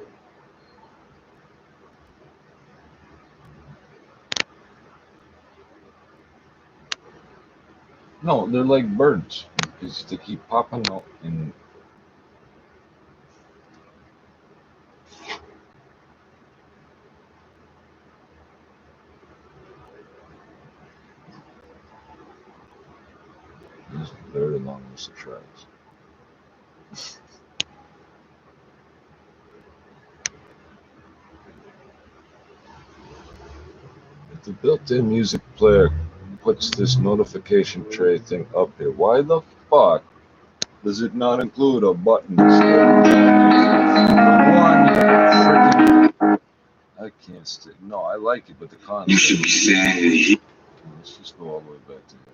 No, they're like birds because they keep popping out and there's a very long list of tracks. If the built-in music player puts this notification tray thing up here, why the fuck does it not include a button? For one, freaking against it. No, I like it, but the concept. You should be saying. Let's just go all the way back to here.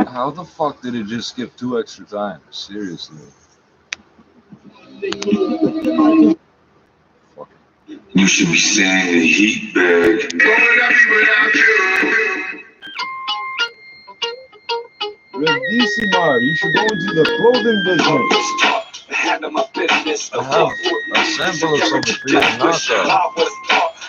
How the fuck did it just skip 2 extra times? Seriously. You should be saying heat bag. Reddissima, you should go into the clothing business. Handle my business. I have a sample of some for you to knock out.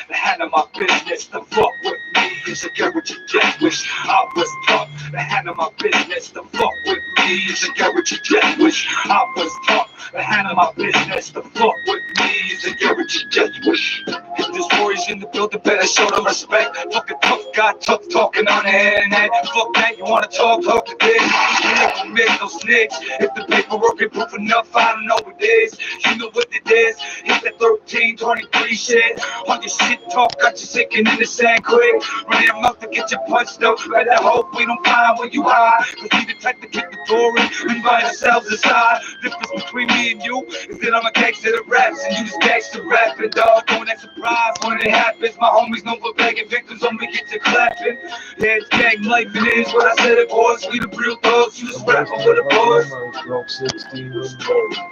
Handle my business. The fuck with me is a get what you get. Wish I was taught to handle my business. The fuck with me is a get what you get. Wish I was taught to handle my business. The fuck with me is a get what you get. Wish. If there's warriors in the building, better show them respect. Fucking tough guy, tough talking on the internet. Fuck that, you wanna talk to this. You never make no snitch. If the paperwork ain't proof enough, I don't know what it is. You know what it is. Hit that 1323 shit. On your shit talk, got you sinking in the sand quick. Run them up to get you punched up. Better hope we don't find where you hide. Cause we the type to kick the door in. We find ourselves inside. Difference between me and you is that I'm a gangster that raps and you just gangster rapping, dog. Don't that surprise when it happens. My homies know for begging victims on me get you clapping. Yeah, it's gang life, it is what I said it was. We the real thugs, you just rapping with a boss.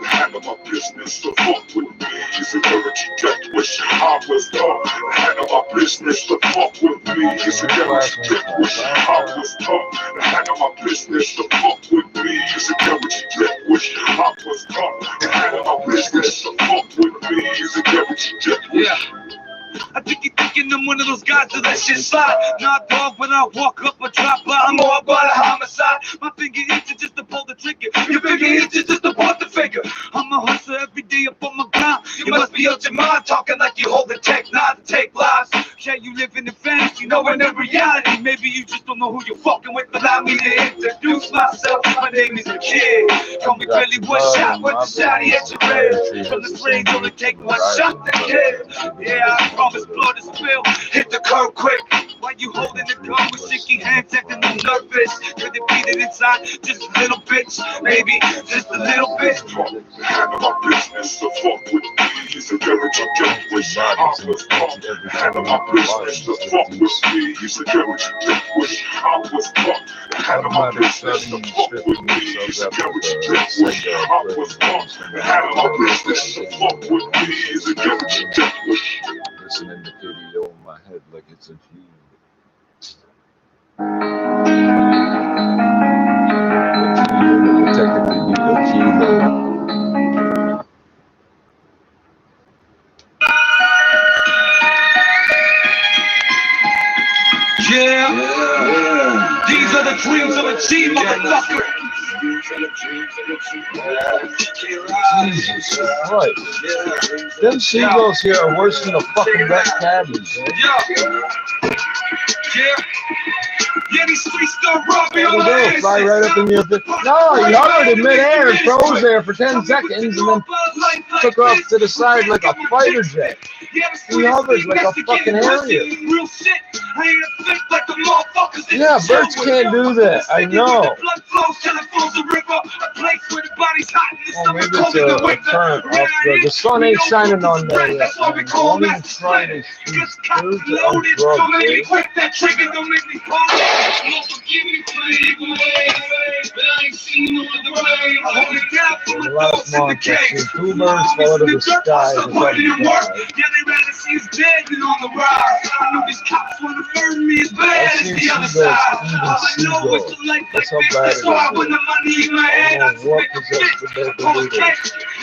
Handle my business, the fuck with me is a get what you get. Wish I was taught to handle my business, the fuck with me is a get what you get. Wish I was taught to handle my business, the fuck with me is a get what you get. Wish I was taught to handle my business, the fuck with me is a get what you get. Yeah. I think you thinking I'm one of those guys that let shit slide. Not dog, when I walk up or drop by, I'm all about a homicide. My finger itches just to pull the trigger. Your finger itches just to pull the finger. I'm a hustler every day up on my grind. You must be out your mind, talking like you hold the tech, not to take lives. Yeah, you live in the fantasy, knowing in reality. Maybe you just don't know who you're fucking with. Allow me to introduce myself. My name is the Kid. Call me Billy One Shot with the shotty at your rib. From the springs, only take one shot to kill. Yeah, I promise blood is spilled. Hit the curb quick. Why you holding the gun with shaky hands, acting all nervous? Could it be that inside just a little bitch? Maybe just a little bit. Handle my business, the fuck with me is a get what you get. Wish I was taught to handle my business, the fuck with me is a get what you get. Wish I was taught to handle my business, the fuck with me is a get what you get. Wish I was taught to handle my business, the fuck with me is a get what you get. Wish. Listening to video in my head like it's a G. Technically be the G though. Yeah. These are the dreams of a G, motherfucker. Jesus Christ. Them seagulls here are worse than the fucking red tabbies. Yeah, these streets don't rob me on my head. Fly right up in your face. No, he hovered in midair and froze there for 10 seconds and then took off to the side like a fighter jet. He hovered like a fucking Harrier. Yeah, birds can't do that. I know. Oh, maybe it's a turn off. The sun ain't shining on there yet. Don't even try to shoot birds on drugs. Last month, I seen 2 birds fall out of the sky. Yeah, they rather see us dead than on the rise. I know these cops want to murder me as bad as the other side. All I know is the life like this. That's why when the money in my hand, I spit the bitch.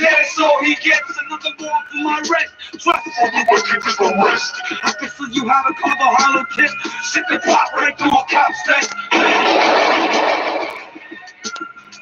Yeah, that's all he gets. Another more for my rest. Trust everyone keeps the rest. I can show you how to call the hollow tip. Shit the pop right through a cop's desk.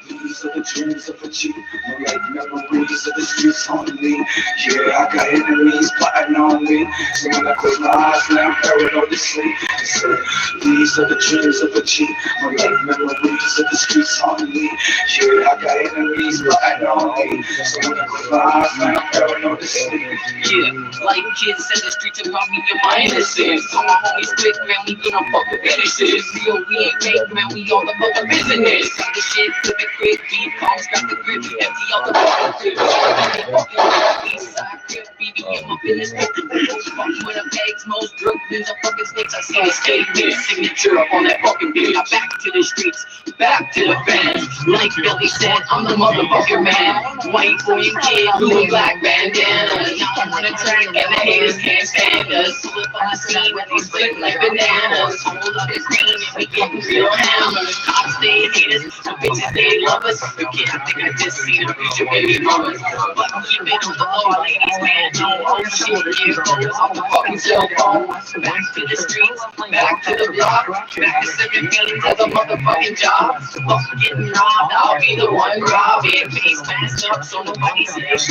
These are the dreams of a G. No like memories of the streets on me. Yeah, I got enemies plotting on me. So when I close my eyes, now I'm paranoid to sleep. So these are the dreams of a G. No like memories of the streets on me. Yeah, I got enemies plotting on me. So when I close my eyes, now I'm paranoid to sleep. Yeah, like kids in the streets and rob me of my innocence. So my homies quick, man, we gonna fuck with businesses. Real, we ain't fake, man, we all about the business. Got the shit, flip it quick, beat calls, got the grip, empty out the fucking clip. East side grip, BB in my business. Fucking with the bags, most drug deals, I'm fucking snakes. I see a statement, signature up on that fucking bitch. Now back to the streets, back to the fans. Like Billy said, I'm the motherfucking man. White boy and kid, blue and black bandana. Now I'm on the track and the haters can't stand us. Slip on the scene with these flip like bananas. Hold up his name and we getting real hammers. Cops, they hate us, the bitches, they love us. You can't think I just see the future baby mamas. But keep it on the low, ladies, man. No shit, get photos off the fucking cell phone. Back to the streets, back to the block. Back to 7 million as a motherfucking job. Fuck getting robbed, I'll be the one robbing. Face masked up so nobody sees.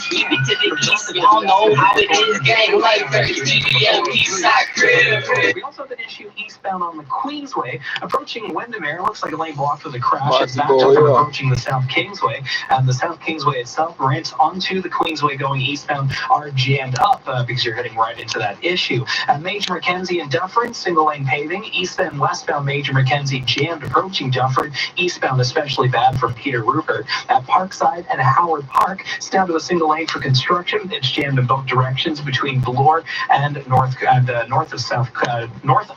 Keep it to the east, y'all know how it is. Gang life, very TDM, east side crib. We also have an issue eastbound on the Queensway, approaching Windermere. Looks like a lane blocked for the crash. It's backed up from approaching the South Kingsway, and the South Kingsway itself, ramps onto the Queensway going eastbound are jammed up because you're heading right into that issue. At Major Mackenzie and Dufferin, single lane paving. Eastbound, westbound Major Mackenzie jammed approaching Dufferin. Eastbound especially bad for Peter Rupert. At Parkside and Howard Park, it's down to a single lane for construction. It's jammed in both directions between Bloor and north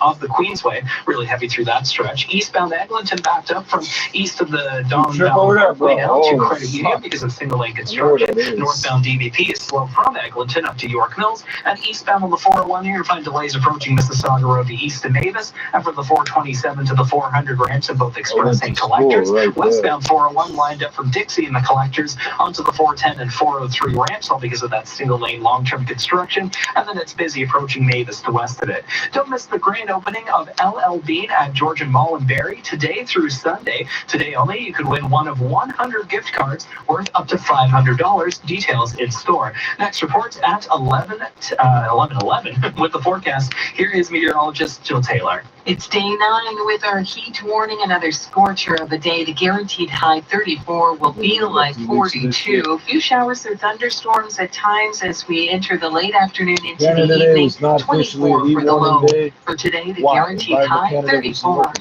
of the Queensway. Really heavy through that stretch. Eastbound Eglinton backed up from east of the Don Valley way down to Credit Union because of single lane construction. Northbound DVP is slow from Eglinton up to York Mills, and eastbound on the 401 here, you find delays approaching Mississauga Road to east of Mavis, and from the 427 to the 400 ramps in both express and collectors. Westbound 401 lined up from Dixie and the collectors onto the 410 and 403 ramps, all because of that single lane long-term construction, and then it's busy approaching Mavis to west of it. Don't miss the grand opening of LL Bean at Georgian Mall in Barrie today through Sunday. Today only, you could win one of 100 gift cards worth up to $500. Details in store. Next reports at 11:11 with the forecast. Here is meteorologist Jill Taylor. It's day 9 with our heat warning, another scorcher of a day. The guaranteed high 34 will be like 42. A few showers or thunderstorms at times as we enter the late afternoon into the evening. 24 for the low. For today, the guaranteed high 34.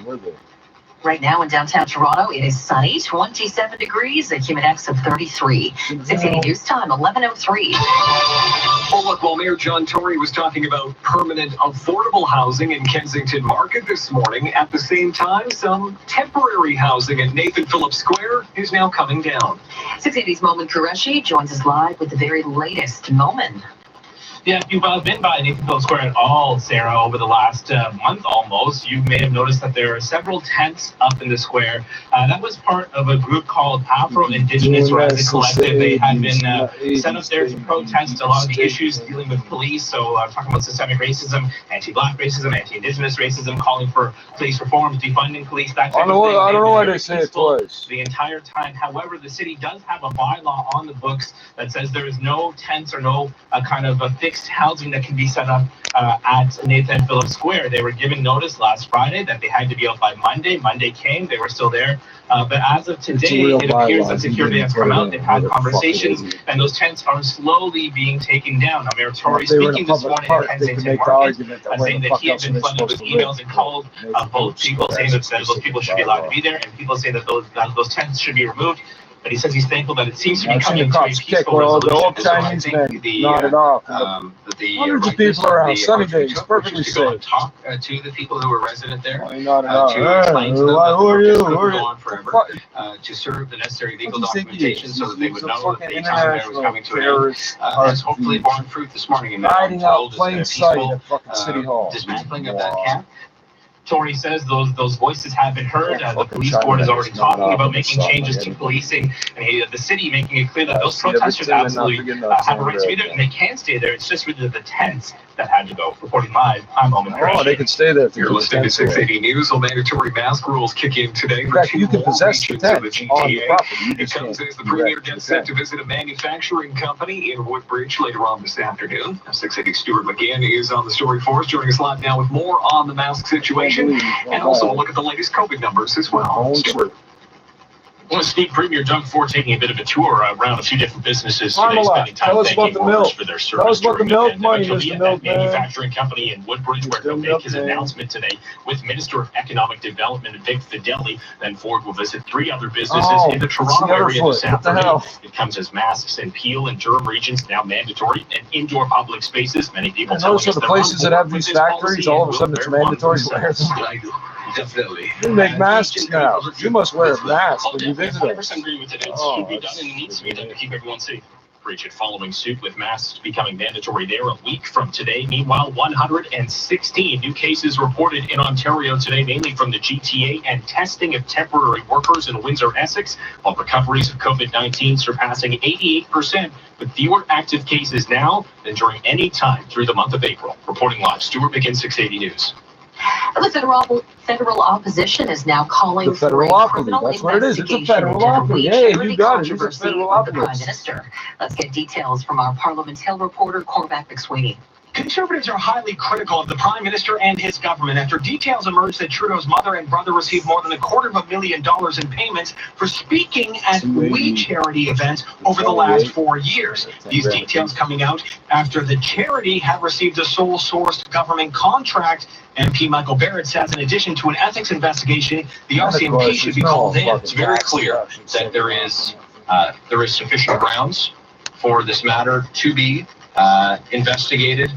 Right now in downtown Toronto, it is sunny, 27 degrees, a humid index of 33. 680 News Time, 11:03. Well, look, while Mayor John Tory was talking about permanent affordable housing in Kensington Market this morning, at the same time, some temporary housing at Nathan Phillips Square is now coming down. 680's Momin Qureshi joins us live with the very latest. Momin. Yeah, if you've been by Nathan Phillips Square at all, Sarah, over the last month almost, you may have noticed that there are several tents up in the square. That was part of a group called Afro-Indigenous Resident Collective. They had been set up there to protest a lot of the issues dealing with police. So talking about systemic racism, anti-black racism, anti-Indigenous racism, calling for police reform, defunding police, that type of thing. I don't know why they say it twice. The entire time. However, the city does have a bylaw on the books that says there is no tents or no kind of a fixed housing that can be set up at Nathan Phillips Square. They were given notice last Friday that they had to be out by Monday. Monday came, they were still there. But as of today, it appears that security has come out. They've had conversations, and those tents are slowly being taken down. Now, Mayor Tory speaking this morning at Kensington Market, saying that he had been flooded with emails and calls of both people saying that those people should be allowed to be there, and people say that those tents should be removed. But he says he's thankful that it seems to be coming to a peaceful resolution. So I think hundreds of people around, sunny days, perfectly safe. And talk to the people who were resident there, to explain to them that the would go on forever, to serve the necessary legal documentation so that they would know that the time there was coming to an end. Has hopefully borne fruit this morning. And hiding out plain sight at fucking City Hall. Dismantling of that camp. Tory says those voices have been heard. The police board is already talking about making changes to policing, and the city making it clear that those protesters absolutely have a right to be there, and they can stay there. It's just really the tents that had to go. Reporting live, I'm Omen. Oh, they can stay there. You're listening to 680 News. Well, mandatory mask rules kick in today. In fact, you can possess the tent on the property. It comes as the premier gets set to visit a manufacturing company in Woodbridge later on this afternoon. 680 Stuart McGinn is on the story for us, joining us live now with more on the mask situation and also a look at the latest COVID numbers as well. Stuart. Well, Steve, Premier Doug Ford taking a bit of a tour around a few different businesses today, spending time Tell us about thanking the milk. workers for their service. Tell us about the milk money, Mr. Mr. Milkman. Manufacturing company in Woodbridge, where he'll make his announcement today with Minister of Economic Development Vic Fideli. Then Ford will visit 3 other businesses in the Toronto area this afternoon. It comes as masks in Peel and Durham regions now mandatory, and indoor public spaces. Many people and those are the places that have these factories. All of a sudden, it's mandatory to wear them. Definitely. You make masks now. You must wear a mask when you visit us. I agree with it. It should be done, and it needs to be done to keep everyone safe. Bridget following suit with masks becoming mandatory there a week from today. Meanwhile, 116 new cases reported in Ontario today, mainly from the GTA, and testing of temporary workers in Windsor-Essex, while recoveries of COVID-19 surpassing 88%, with fewer active cases now than during any time through the month of April. Reporting live, Stuart McGinn, 680 News. The federal opposition is now calling for a criminal that's what it is. It's a investigation federal into opoly. the Hey, charity you got it. It's a controversy federal with the opoly. Prime Minister. Let's get details from our Parliament Hill reporter, Cormac McSweeney. Conservatives are highly critical of the Prime Minister and his government after details emerged that Trudeau's mother and brother received more than $250,000 in payments for speaking at We Charity events over the last 4 years. These details coming out after the charity had received a sole-sourced government contract. MP Michael Barrett says in addition to an ethics investigation, the RCMP should be called in. It's very clear that there is sufficient grounds for this matter to be investigated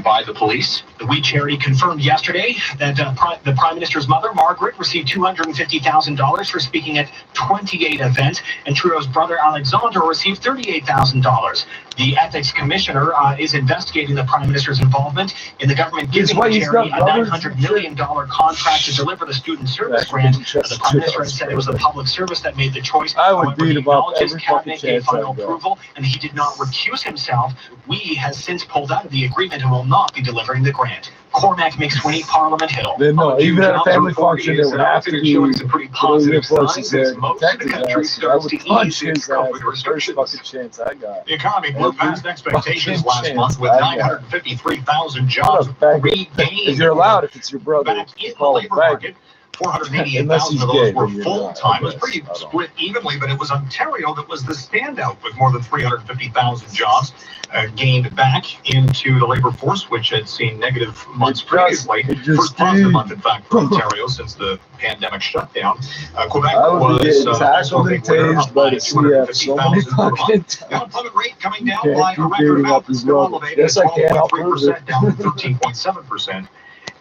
by the police. The We Charity confirmed yesterday that the Prime Minister's mother, Margaret, received $250,000 for speaking at 28 events, and Trudeau's brother, Alexander, received $38,000. The Ethics Commissioner is investigating the Prime Minister's involvement in the government giving the charity a $900 million contract to deliver the student service grant. The Prime Minister has said it was the public service that made the choice. I would beat him up His every fucking cabinet gave chance final I got. approval, and he did not recuse himself. We has since pulled out of the agreement and will not be delivering the grant. Cormac McSweeney, Parliament Hill. Then no, even at a family function, they would have to be showing some pretty positive signs there as most of the country I starts would to punch ease its his ass COVID the first restrictions. fucking chance I got. The economy blew past expectations last chance month with I got. 953,000 jobs regained. Because you're allowed if it's your brother. Back in the Call it labor back. market. 488,000 of those were full-time. It was pretty I don't. split evenly, but it was Ontario that was the standout with more than 350,000 jobs gained back into the labor force, which had seen negative months previously. First positive month, in fact, for Ontario since the pandemic shutdown. Quebec I would be was getting tackled and tased by the CF so many fucking the unemployment rate coming down Can't by a keep record beating amount, up but his still brother. elevated Yes, at I can. I'll prove 12.3%, it. down from 13.7%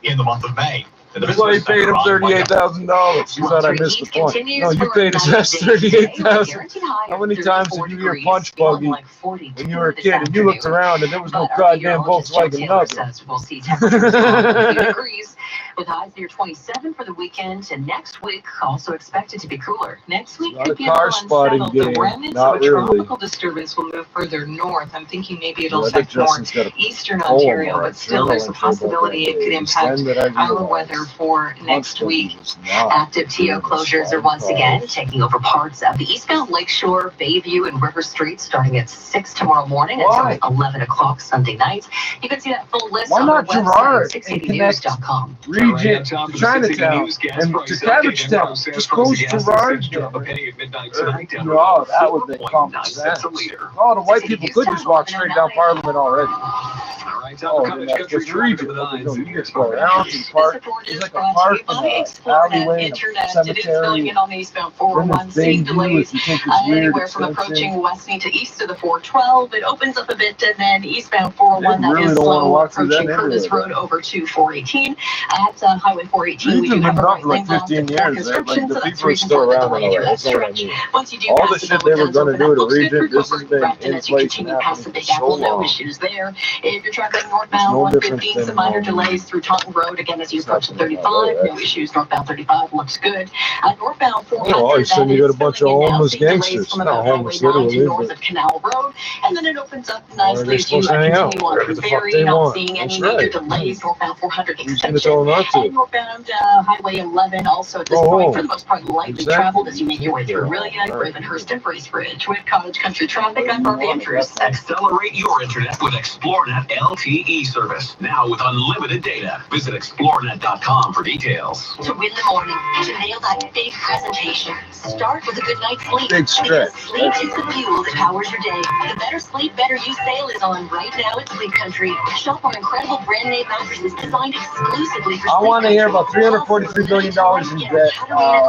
in the month of May. That's why he paid him $38,000. You thought I missed the point. No, you paid his ass $38,000. How many times did you hear Punch Buggy when you were a kid and you looked around and there was no goddamn Volkswagen nothing? We'll see temperatures fall a few degrees with highs near 27 for the weekend, and next week also expected to be cooler. Next week Not could a be car a little spotting unsettled. The game. remnants Not of a really. tropical disturbance will move further north. I'm thinking maybe it'll I bet affect more Justin's got a eastern poem Ontario, or a but still there's a journal entry about possibility that it could day. impact Send that I our realized. weather for next week. Not. Active TO closures are once again taking over parts of the eastbound Lakeshore, Bayview, and River Street starting at 6 tomorrow morning Why? until 11 o'clock Sunday night. You can see that full list Why on not our Gerard website, and connect 680news.com. Region to Chinatown and to Cabbagetown? Just close Gerard. Oh, that would make common sense. Oh, the white people could just walk straight down Parliament already. Oh, then that's just region. No, you just go around to the park. There's like a park and an alleyway and a cemetery. On the eastbound 401, seeing delays anywhere from approaching Westney to east of the 412. It opens up a bit, and then eastbound 401 that is slow approaching Curtis Road over to 418. At Highway 418, we do have a right lane blocked for construction, so that's the reason for the delay through that stretch. Once you do All the pass the shit they were Beltons, going to that do to looks good region, for this has Coburg, been Brampton in as you place continue and past the happening Big for so Apple. No long. issues there. If you're traveling northbound No difference 115, some than minor delays through Taunton Road again as you approach the 35, no issues. Northbound 35 looks good. Northbound 400. Oh, all of a sudden you got a bunch of homeless gangsters. Not homeless, literally, north of Canal Road, and then it opens up nicely they to supposed to hang out? continue on Wherever to the fuck Berry. they Not want. seeing any That's major right. delays. Northbound 400 Who's gonna tell them not to? and northbound Highway 11 also at this point, for the most part, lightly traveled as you make your way through Aurelia, Ravenhurst, and Bracebridge. With Cottage Country Traffic, I'm Barbie Andrews. Accelerate your internet with ExploreNet LTE service. Now with unlimited data. Visit explorenet.com for details. To win the morning, to nail that big presentation, start with a good night's sleep. Big stretch. Because sleep is the fuel that powers your day. The Better Sleep, Better You sale is on right now at Sleep Country. Shop our incredible brand name mattresses designed exclusively for I Sleep want to hear Country. about $343 billion in debt.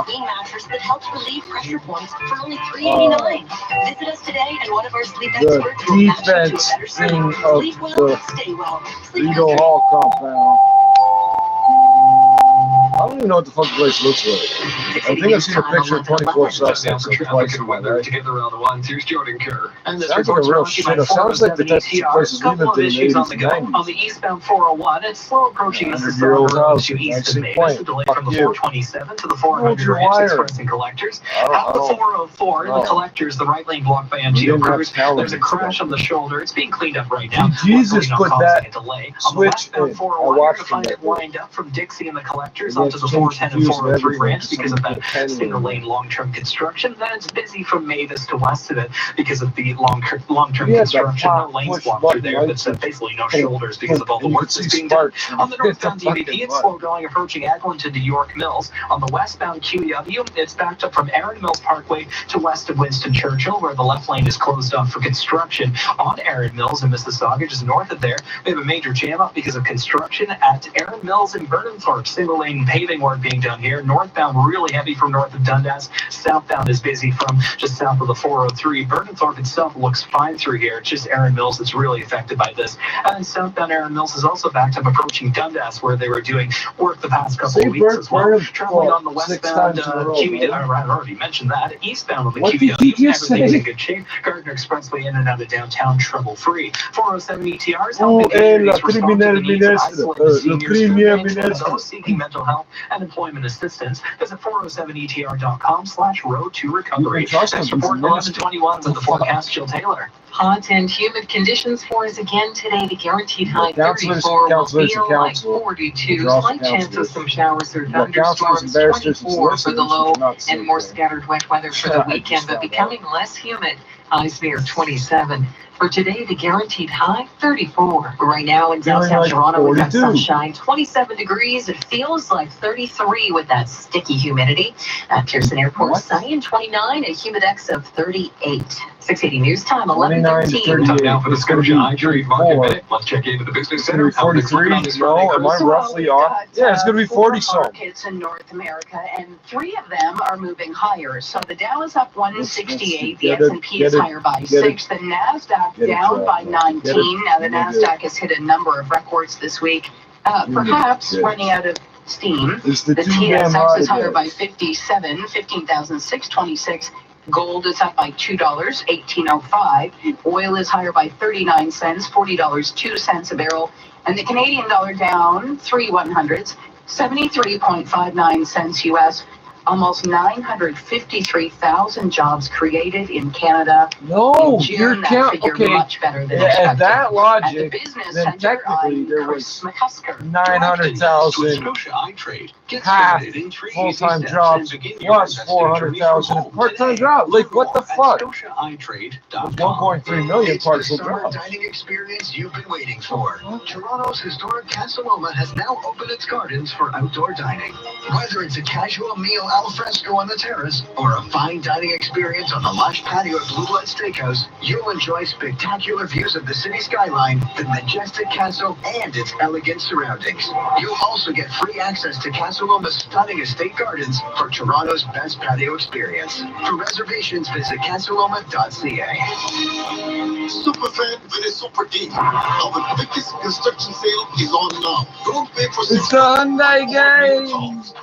Queen mattress that helps relieve pressure points for only $389. Visit us today, and one of our sleep The experts will match you to a better defense sleep. thing of Sleep well, the stay well. Sleep Lido Country. Hall compound. I don't even know what the fuck the place looks like. I think I've seen a picture of 24 suspects like twice in my life. Together around the one, here's Jordan Kerr. And Sounds like a real shit. It sounds like the type of places we lived in the 80s and 90s. On the eastbound 401, it's slow approaching Under your old house, to east nice of and Mavis. quaint. A delay Fuck from the you. 427 to the 400 your ranch wire. express and collectors. I don't At the know. 404 in the Oh. collectors, the right lane blocked by We MTO didn't have crews. power There's a lines crash then. on the shoulder. It's being cleaned up right now. Jesus Luckily, put not causing that a delay. On the switch westbound in. I 401, you're watched to him find that it day. wind up from Dixie and the collectors He onto gets the so 410 and confused with 403 everything ranch because of that because single lane long-term construction. Then it's busy from Mavis to west of it because of the long-term We had that construction. No pop, lanes push blocked through button there, lights but basically no shoulders because of all the and you work could see that's being done. sparks. On the northbound Hit the DVP, fucking it's button. slow going approaching Eglinton to York Mills. On the westbound QEW, it's backed up from Erin Mills Parkway to west of Winston Churchill, where the left lane is closed off for construction. On Erin Mills in Mississauga, just north of there, we have a major jam up because of construction at Erin Mills in Burnhamthorpe. Single lane paving work being done here. Northbound really heavy from north of Dundas. Southbound is busy from just south of the 403. Burnhamthorpe itself looks fine through here. It's just Erin Mills that's really affected by this. And southbound Erin Mills is also backed up approaching Dundas, where they were doing work the past couple of weeks as well. Traveling on the westbound QEW, I already mentioned that. Eastbound on the What did QEW, he just everything's say? in good shape. Gardner Expressway in and out of downtown trouble-free. 407 ETRs Oh, helping la communities respond to the needs of criminal isolated ministre, seniors, le premier students, and ministre. those seeking mental health and employment assistance. Visit 407etr.com/road to recovery. trust Next him, he's a report 1121 with the forecast, Jill Taylor. Hot and humid conditions for us again today. The guaranteed high Counselors, 34 will counselors, feel and like counsel. 42. Draw for Slight chance of counselors. some showers or You got counselors and thunderstorms. barristers and 24 for the solicitors, low which are not and more safe. scattered wet weather for the I weekend, just but found becoming less humid. Highs near 27. For today, the guaranteed high 34. Right now in Feeling downtown like Toronto, we've got 42. sunshine, 27 degrees. It feels like 33 with that sticky humidity. At Pearson Airport, What? sunny and 29, a humidex of 38. 680 news time, 29 to 11:13. 38. Now for the It's gonna Scotia be iTrade Market 34. Minute. Let's check into the business It's gonna be center. How things looking 43. on this No, Friday, am I Chris? roughly off? Yeah, it's gonna be 40 some. Markets in North America, and 3 of them are moving higher. So the Dow is up 168, the Get it, S&P is get it, higher by get 6, the Nasdaq Get it, down by John. 19. Get it. Now the Get it. Nasdaq has hit a number of records this week, perhaps Get it. running out of steam. It's the The too damn TSX hot is higher by index. 57, 15,626. Gold is up by $2, 18.05. Oil is higher by 39 cents, $40.02 a barrel. And the Canadian dollar down 3/100ths, 73.59 cents US. Almost 953,000 jobs created in Canada. No, in June, you're that count. figure Okay, much better than at expected. that At the logic, business then center, technically I'm there Chris was McCusker. 900,000 Scotia iTrade. Get half started in 3 easy full-time steps jobs and begin your plus investing 400,000 journey from part-time home jobs. Like, what the today. fuck? At ScotiaITrade.com. 1.3 million It's the partial summer jobs. dining experience you've been waiting for. Toronto's historic Casa Loma has now opened its gardens for outdoor dining. Whether it's a casual meal al fresco on the terrace or a fine dining experience on the lush patio at Blue Blood Steakhouse, you'll enjoy spectacular views of the city skyline, the majestic castle, and its elegant surroundings. You'll also get free access to Casa Loma's stunning estate gardens for Toronto's best patio experience. For reservations, visit casaloma.ca. Superfan with a super deal. Our biggest construction sale is on now. Don't wait for It's the Hyundai game.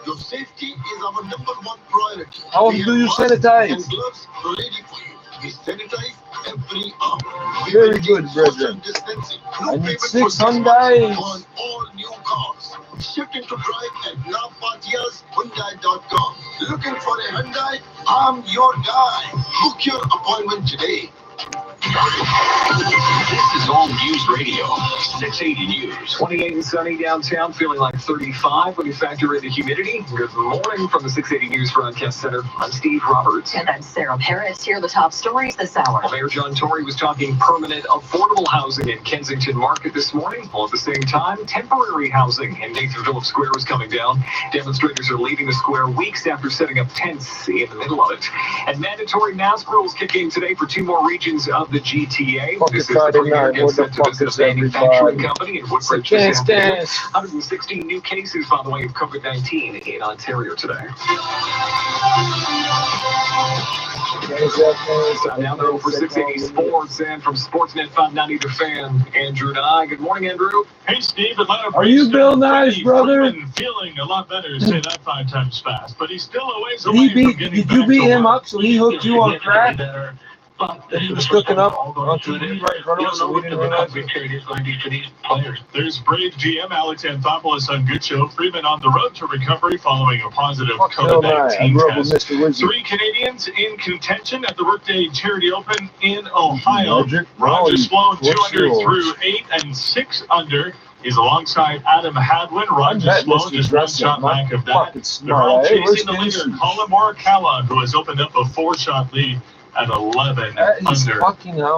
Your safety is our #1 priority. How often do you sanitize? And gloves ready for you. We sanitize every hour. We Very maintain good, brethren. social distancing. I No need payment 6 for Hyundais. on all new cars. Shifting to drive at navpatiashyundai.com. Looking for a Hyundai? I'm your guy. Book your appointment today. This is All News Radio, 680 News. 28 and sunny downtown, feeling like 35 when you factor in the humidity. Good morning from the 680 News Broadcast Center. I'm Steve Roberts. And I'm Sarah Paris. Here are the top stories this hour. Mayor John Tory was talking permanent affordable housing in Kensington Market this morning, while at the same time, temporary housing in Nathan Phillips Square is coming down. Demonstrators are leaving the square weeks after setting up tents in the middle of it. And mandatory mask rules kick in today for 2 more regions of the GTA. This is the premier gets set to visit a manufacturing company in Woodbridge. 116 new cases, by the way, of COVID-19 in Ontario today. Now they're over 680 Sports, and from Sportsnet 590 The Fan, Andrew Nye. Good morning, Andrew. Hey, Steve. Are you Bill Nye's brother? Feeling a lot better. Say that 5 times fast, but he's still a ways away from getting Did you beat him up so he hooked you on crack? But he was hooking up on TV right in front of us, so we didn't realize it. There's Braves GM Alex Anthopoulos on Good Show. Freeman on the road to recovery following a positive COVID-19 test. 3 Canadians in contention at the Workday Charity Open in Ohio. Roger Sloan 2 under through 8 and 6 under. He's alongside Adam Hadwin. Roger Sloan just 1 shot back of that. They're all chasing the leader, Colin Morikawa, who has opened up a 4-shot lead at 11 under.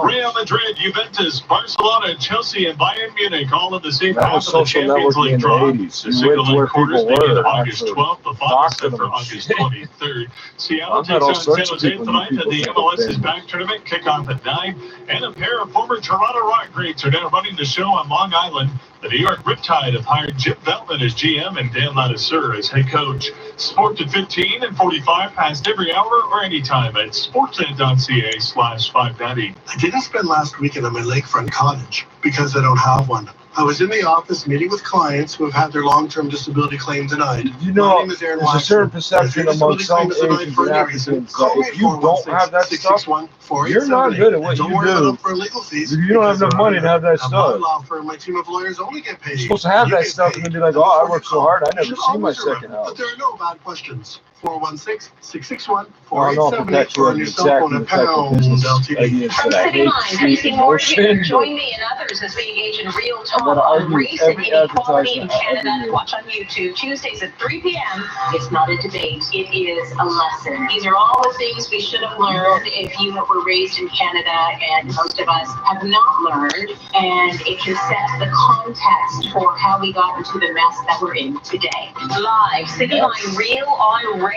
Real Madrid, Juventus, Barcelona, Chelsea, and Bayern Munich all in the same half of the Champions League draw. The single-leg quarters begin August 12th. The final set for August 23rd. Seattle takes on San Jose tonight, and the MLS is back tournament kickoff at 9. And a pair of former Toronto Rock greats are now running the show on Long Island. The New York Riptide have hired Jim Veltman as GM and Dan Ladouceur as head coach. Sport at 15 and 45 past every hour or anytime at sportsnet.ca/590. I didn't spend last weekend at my lakefront cottage because I don't have one. I was in the office meeting with clients who have had their long-term disability claim denied. You know, there's a certain perception among some agents and applicants that if you don't have that stuff, you're not good at what you do. You don't have enough money to have that stuff. My law firm, my team of lawyers only get paid. You're supposed to have that stuff and then be like, oh, I worked so hard, I never see my second house. But there are no bad questions. 416-661-4878 or on your cell phone at pound LTD. From City Line, Tracy Morgan, join me and others as we engage in real talk on race and inequality in Canada. Watch on YouTube Tuesdays at 3 p.m. It's not a debate, it is a lesson. These are all the things we should have learned if you were raised in Canada, and most of us have not learned, and it can set the context for how we got into the mess that we're in today. Live, City Line Real on Race.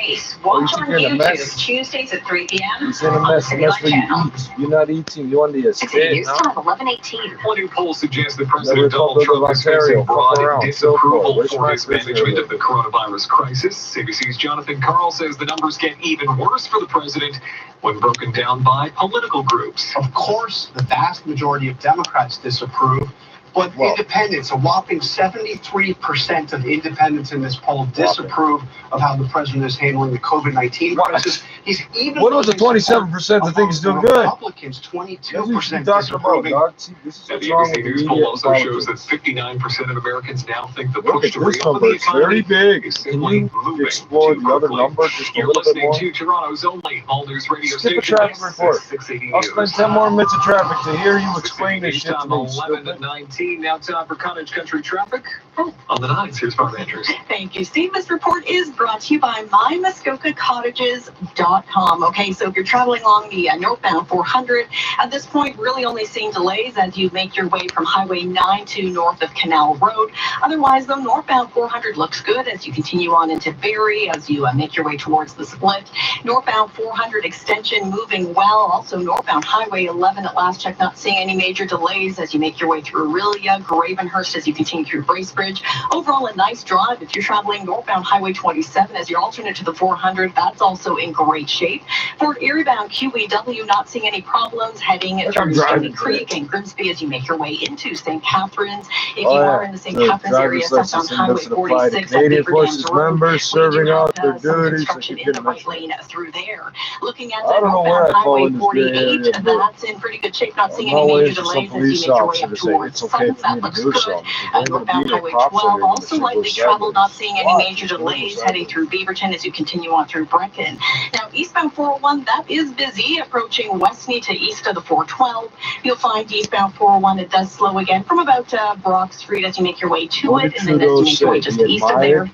Watch on YouTube Tuesdays at 3 p.m. It's in a mess unless when you eat. You're not eating, you want to eat. News time 11:18. One new poll suggests that President Donald Trump is facing broad disapproval for his management of the coronavirus crisis. CBC's Jonathan Karl says the numbers get even worse for the president when broken down by political groups. Of course, the vast majority of Democrats disapprove, but independents, a whopping 73% of independents in this poll disapprove of how the president is handling the COVID-19 crisis. He's even what was the 27% that think he's doing good? Republicans, 22% disapproving. The ABC News poll also shows that 59% of Americans now think the push to reopen the economy is simply moving too quickly. You're listening to Toronto's only All News radio station. Skip a traffic report. I'll spend 10 more minutes of traffic to hear you explain this shit to me. 11:19. Now time for Cottage Country traffic on the 9s. Here's Barb Andrews. Thank you, Steve. This report is brought to you by mymuskokacottages.com. Okay, so if you're traveling along the northbound 400, at this point, really only seeing delays as you make your way from Highway 9 to north of Canal Road. Otherwise, though, northbound 400 looks good as you continue on into Barrie, as you make your way towards the split. Northbound 400 extension moving well. Also, northbound Highway 11 at last check, not seeing any major delays as you make your way through Aurelia, Gravenhurst as you continue through Bracebridge. Overall, a nice drive. If you're traveling northbound Highway 27 as your alternate to the 400, that's also in great shape. Fort Erie bound QEW, not seeing any problems heading through Stony Creek and Grimsby as you make your way into St. Catharines. If you are in the St. Catharines area, southbound Highway 46 at Beaver Dams Road, members serving out their duties. Construction in the right lane through there. Looking at northbound Highway 48, that's in pretty good shape. Not seeing any major delays as you make your way up towards Sutton. 1. That looks good. Northbound Highway 12 also lightly traveled, not seeing any major delays heading through Beaverton as you continue on through Brecon. Now, eastbound 401, that is busy, approaching Westney to east of the 412. You'll find eastbound 401, it does slow again from about Brock Street as you make your way to it, and then as you make your way just east of there.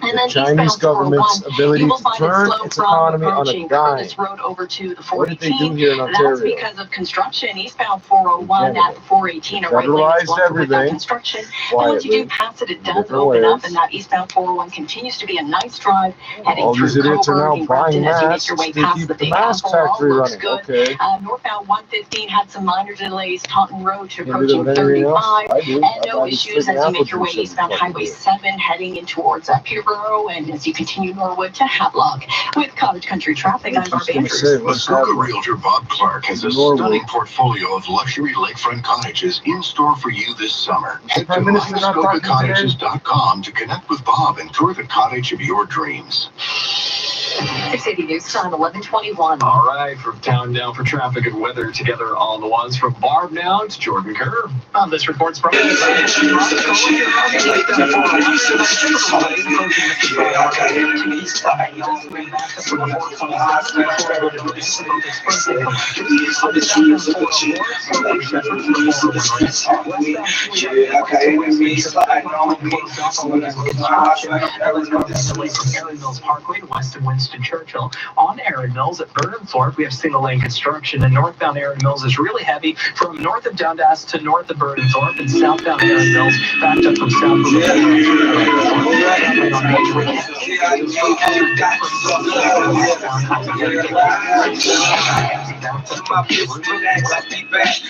And then Chinese government's ability to turn its economy on a dime. Curtis Road over to the What did they do 418. here in Ontario? That's because of construction. Eastbound 401 at the 418 are right lanes blocked with that construction. And once you do pass it, it does open up, and that eastbound 401 continues to be a nice drive heading All through these idiots are Coburg now and buying Brampton as you make your way masks to past keep the the Big mask Apple. All factory looks running. good. Okay. Northbound 115 had some minor delays. Taunton Road to Can't do that approaching with anything else. 35. I do. And no I just issues freaking as you make apple your way juice every eastbound fucking Highway day. 7 heading in towards Peterborough, and as you continue northward to Havelock. With Cottage Country Traffic, I'm Barb Andrews. Muskoka Realtor Bob Clark has a stunning portfolio of luxury lakefront cottages in store for you this summer. Head to MyMuskokaCottages.com to connect with Bob and tour the cottage of your dreams. 680 News Time, 11:21. All right, from town now for traffic and weather together on the ones from Barb now to Jordan Kerr. This report's from Erin Mills Parkway to west of Winston Churchill. On Erin Mills at Burnhamthorpe, we have single lane construction, and northbound Erin Mills is really heavy from north of Dundas to north of Burnhamthorpe, and southbound Erin Mills backed up from south of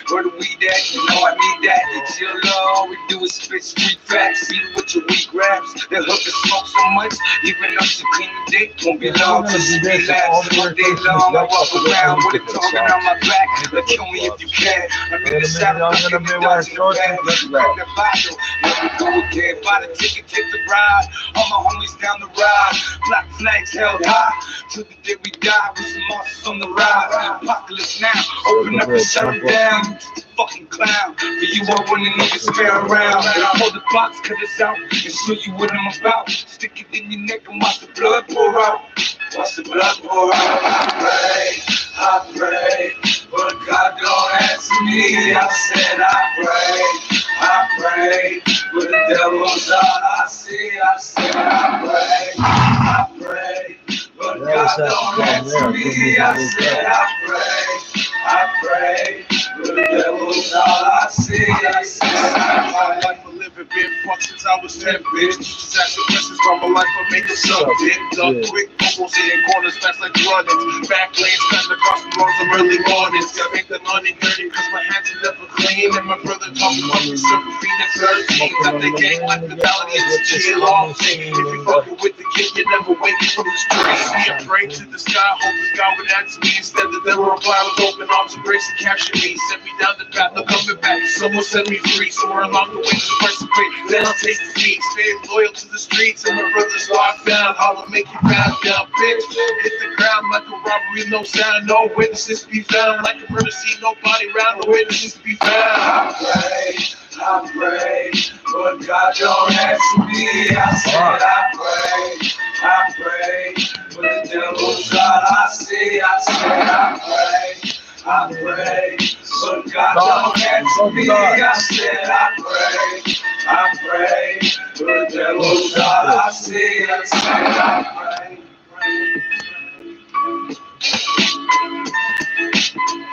Where the weed at? You know I need that. Chill low, we do is spit street facts. See with your weak raps. They hook the smoke so much, even though she clean the dick. Won't be long till she relax. All day long, I walk around with it talking on my back. Like, kill me if you can. I'm in the shop, I'm in the dodge in the bag. Bring the bottle, let me go again. Buy the ticket, take the ride. All my homies down the ride. Black flags held high. Till the day we die, with some monsters on the ride. Apocalypse now, open up and shut them down. Fucking clown. For you, I wouldn't even spare around. Pull the box, cut us out, and show you what I'm about. Stick it in your neck and watch the blood pour out. Watch the blood pour out. I pray, but God don't answer me. I said I pray, but the devil's all I see. I said I pray, but God don't answer me. I said I pray, but the devil's all I see. I said my life a living been fucked since I was 10, bitch. Just ask the questions about my life, but make a sub, dick. Duck quick, almost in corners fast like runnings. Back lanes, cutting across the roads of early mornings. Gotta make the money dirty, cause my hands are never clean. And my brother talking about me serving Phoenix 13. Got the gang like the valley, it's a chill off thing. If you fucking with the kid, you never wake from the streets. See, I pray to the sky, hope the sky would answer me. Instead, the devil reply with open arms, embrace and capture me. Send me down the path, no coming back. Someone set me free, somewhere along the way, just participate. Then I'll taste the feet, stay loyal to the streets. And my brother's locked down, holla, make you bow down, bitch. Hit the ground like a robbery, no sound, no witnesses to be found. Like a murder scene, no body round, no witnesses to be found. I pray, but God don't answer me. I said I pray, but the devil's all I see. I said I pray, but God don't answer me. I said I pray, but the devil's all I see. I said I pray.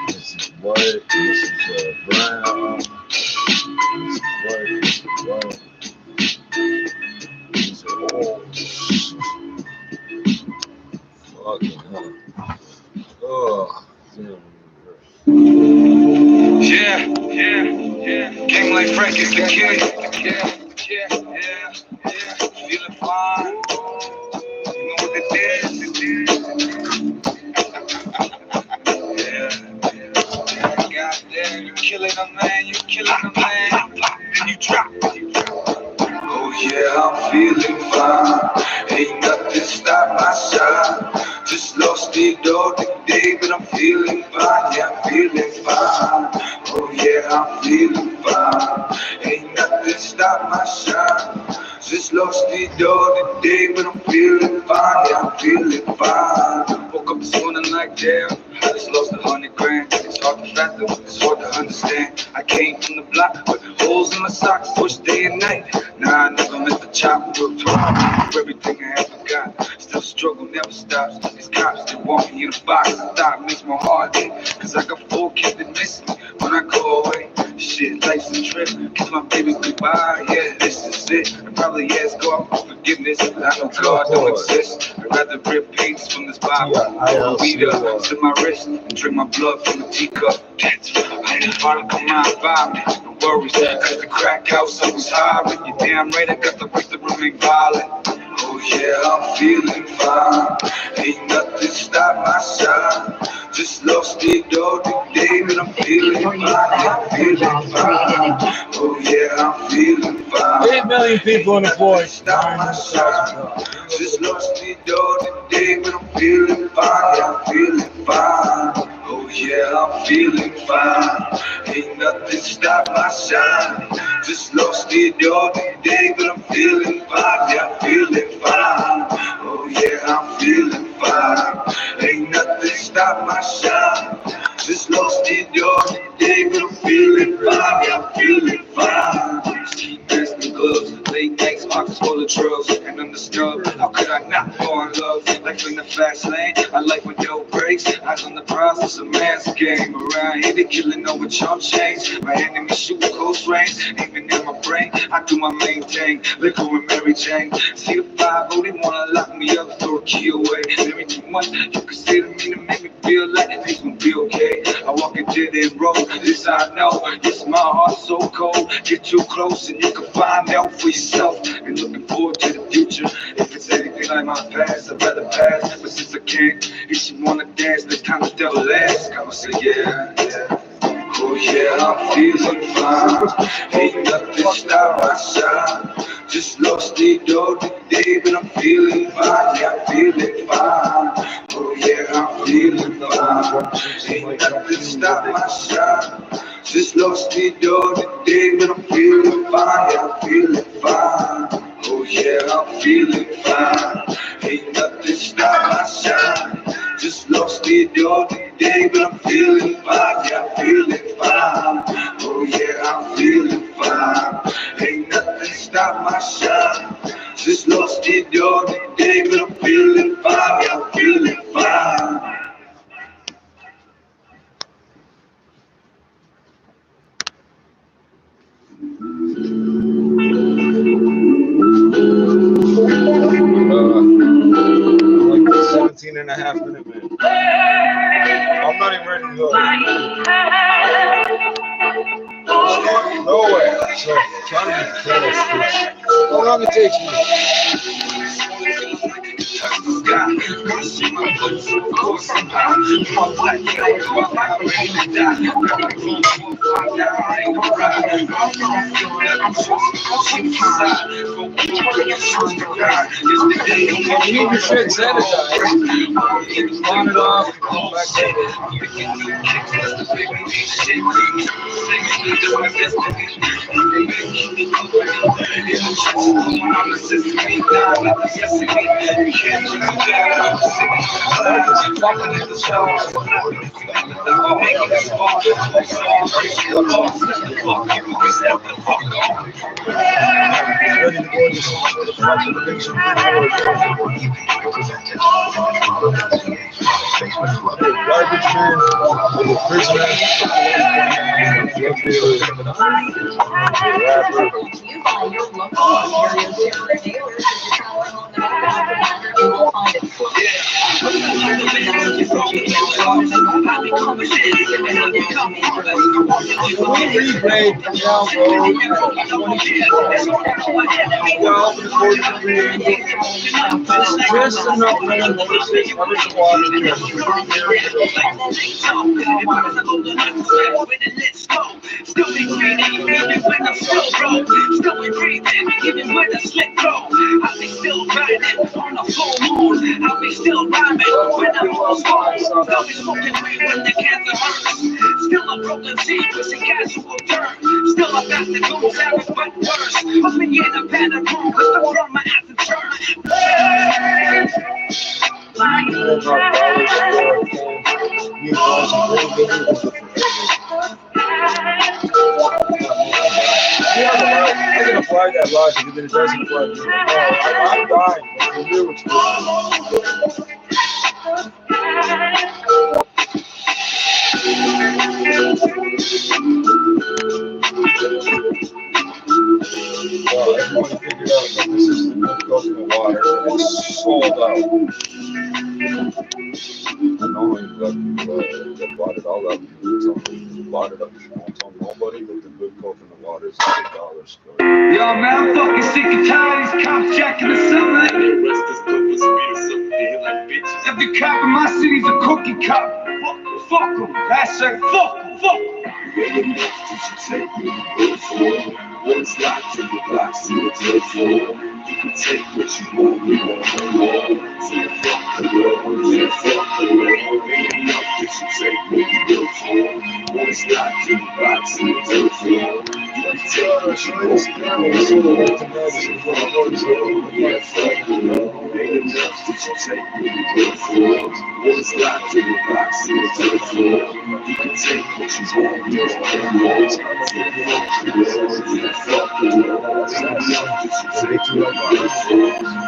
This is white, this is brown, this is white, this is white. These are all fucking hell. Oh, yeah. King like Frank is the kid. Yeah. Feeling fine. You know what it is. Goddamn, you killing a man, then you drop. Oh yeah, I'm feeling fine. Ain't nothing stop my shine. Just lost it all today, but I'm feeling fine. Yeah, I'm feeling fine. Oh yeah, I'm feeling fine. Ain't nothing stop my shine. Just lost the door today, but I'm feeling fine. Yeah, I'm feeling fine. Woke up this morning like damn, I just lost 100 grand. It's hard to fathom, it's hard to understand. I came from the block with holes in my socks, pushed day and night. Nah, I never meant to chop, worked hard for everything I ever got. Still struggle never stops. These cops, they want me in a box. Stop makes my heart ache, cause I got 4 kids that miss me when I go away. Shit, life's a trip, kiss my baby goodbye. Yeah, this is it. I probably ask God for forgiveness, but I know God don't exist. I'd rather rip pages from this Bible, roll weed up to my wrist, and drink my blood from a teacup. I ain't part of my environment, no worries, cause the crack house always hiring. You're damn right, I got the right to remain violent. Oh yeah, I'm feeling fine. Ain't nothing stop my shine. Just lost the door today, but I'm feeling fine. I'm feeling fine. Oh yeah, I'm feeling fine. 8 million people in the voice. Stop my shine. Just lost the door today, but I'm feeling fine. Yeah, I'm feeling fine. Oh yeah, I'm feeling fine. Ain't nothing stop my shine. Just lost the door today, but I'm feeling fine. Yeah, I'm feeling fine. Oh yeah, I'm feeling fine. Ain't nothing stop my shine. Just lost the door today, but I'm feeling fine. Yeah, I'm feeling fine. Keep asking gloves, late nights, pockets full of drugs, and I'm disturbed. How could I not fall in love? Life in the fast lane, I like with no brakes. Eyes on the prize, it's a mass game. Around here, they killing over chump change. My enemy shoot close range, aiming at my brain. I do my main thing, liquor and Mary Jane. See the 5-0, they wanna lock me up, throw a key away. There ain't too much you can say to me to make me feel like things gon' be okay. I walk a dead end road, this I know. Yes, my heart's so cold. Get too close and you can find out for yourself. And looking forward to the future. If it's anything like my past, I'd rather pass. But since I can't, if she wanna dance, the time the devil asks, I'ma say yeah, yeah. Oh yeah, I'm feeling fine. Ain't nothing stop my shine. Just lost the door today, but I'm feeling fine. Yeah, I'm feeling fine. Oh yeah, I'm feeling fine. Ain't nothing stop my shine. Just lost the door today, but I'm feeling fine. Yeah, I'm feeling fine. Oh yeah, I'm feeling fine. Ain't nothing stop my shine. Just lost the door today, but I'm feeling fine. Yeah, I'm feeling fine. Oh yeah, I'm feeling fine. Ain't nothing stop my shine. Just lost the door today, but I'm feeling fine. Yeah, I'm feeling fine. Like 17.5 minute man. I'm not even ready to go. Nowhere. So trying to be careless. How long it takes me? You need your shit sanitized. Turn it off. Come back to garbage man, little prisoner, drug dealer, rapper. Just enough man to cover the be smoking weed when the cancer hurts. Still a Brooklyn scene, pushing casual dirt. Still a bastard goon savage, but worse. Put me in a padded room, cause I burn my ass in church. I can apply that logic, and then it doesn't apply to me. I'm dying. I hear what's going Well, everybody figured out that this is the good coconut water, and it's sold out. I know people that bought it all up. You bought it up. Don't tell nobody that the good coconut water is at the dollar store. Yo, man, I'm fucking sick and tired of these cops jacking the sunlight. Every cop in my city's a cookie cop. Fuck them. That's it. Fuck them. What's locked in the box in the telephone? You can take what you want, you want more. So fuck the world, yeah, fuck the world. Ain't enough that you take what you go for. What's locked in the box in the telephone? You can take what you want, you want more. Yeah, fuck the world. Ain't enough that you take what you go for. What's locked in the box in the telephone? You can take what you want, you want more. Yeah, fuck the world.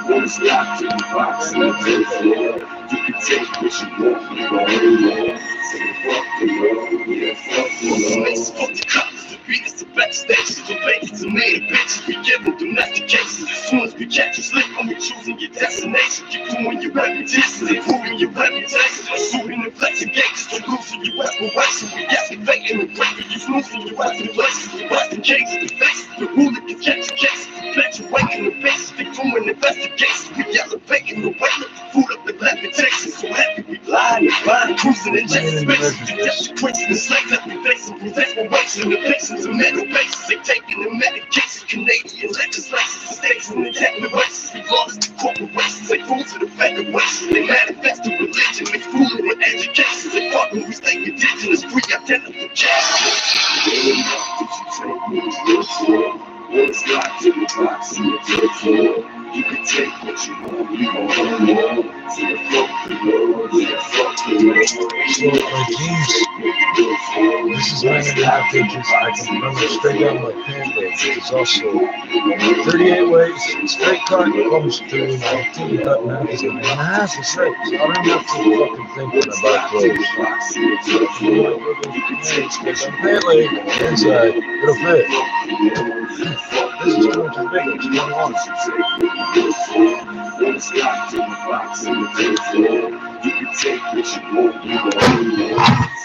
What's locked in the box in the telephone? You can take what you want, you want more. Say fuck the world, yeah, fuck the world. Fuck the cops, the beat is the backstage. The babies and made bitches, we give them domestic cases. As soon as we catch you slip, I'm choosing your destination. You're doing your reputation, improving your reputation. Shooting and flexing gauges, you're losing your aspiration. We activating and breaking, you're losing your aspirations. You're busting cases, the faces, the hooligans catch cases. Bet you waking the bases, they doing investigations. We elevating the weight, food up the levitation. So happy we lying and blind, cruising in jet space. The desecration is like that we facing with exploration. The patients and mental bases, they taking the medication. Canadian legislation, states and the declarations. We lost to corporations, they fool to the federation. They manifest the religion, they fooling with education. They fucking, we stay indigenous, free identification. What's locked in the box in the telephone? You can take what you want, you want more. Say fuck the world, yeah, fuck the world. So, this is 9.5 inches. I can run it straight down my pant leg, which is also 38 ways. Straight cut comes to 19 cut in half is 9.5 is straight. So I don't have to fucking think when I buy clothes. Pant leg inside, it'll fit. This is 2 inches bigger, it's 21. What's locked in the box in the telephone? You can take what you want, you want.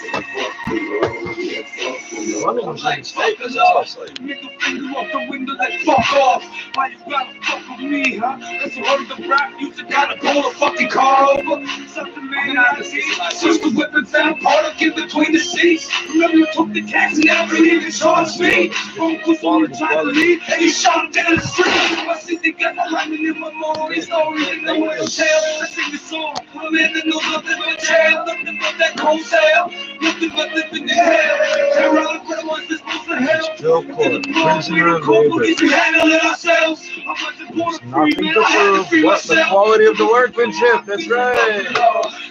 Say fuck the world, yeah, fuck the world. Running was like fuckers off. Middle finger off the window like fuck off. Why you gotta fuck with me, huh? Cause you heard the rap music, gotta pull the fucking car over. Something man out of see. Switch the weapons down, park in between the seats. Remember you took the tax and never even charged me. Phone was on the time to leave, and you shot him down the street. I see they got the running in my memory. Stories in the way of tale. I sing the song. I'm in the news, nothing but jail. Nothing but that cold sale. Nothing but living in hell. Terror of the ones that's supposed to hell. Joe Court, prisoner of labor. We handle it ourselves. Nothing to prove but the quality of the workmanship. That's right.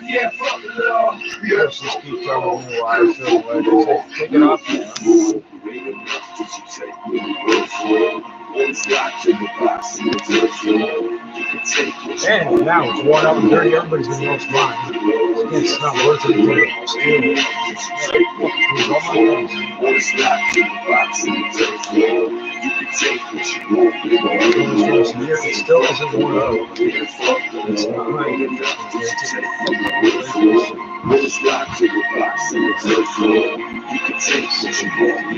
Yeah, fuck the law. Let's just keep telling me why I feel like I take it off now. And now it's worn out and dirty, everybody's gonna know it's mine. It's not worth it to steal it. It still isn't worn out. It's not mine. What's locked in the box in the telephone? You can take what you want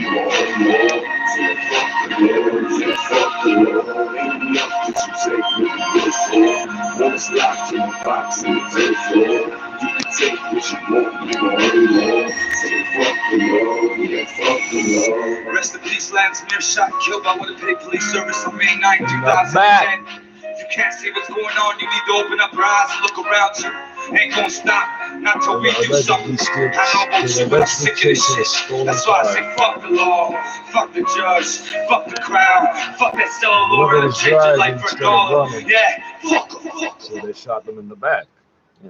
more. Say fuck the world, yeah, fuck the world. Ain't enough that you take what you go for. What's locked in the box in the telephone? You can take what you want more. Say fuck the world, yeah, fuck the world. Rest in peace, Lance Mir, shot and killed by Winnipeg Police Service on May 9, 2010. If you can't see what's going on, you need to open up your eyes and look around you. Ain't gonna stop, not till we do something. I know most of us sick of this shit. That's why I say fuck the law, fuck the judge, fuck the crown, fuck that cell lord and change your life for a dollar. Yeah, fuck them. So they shot them in the back,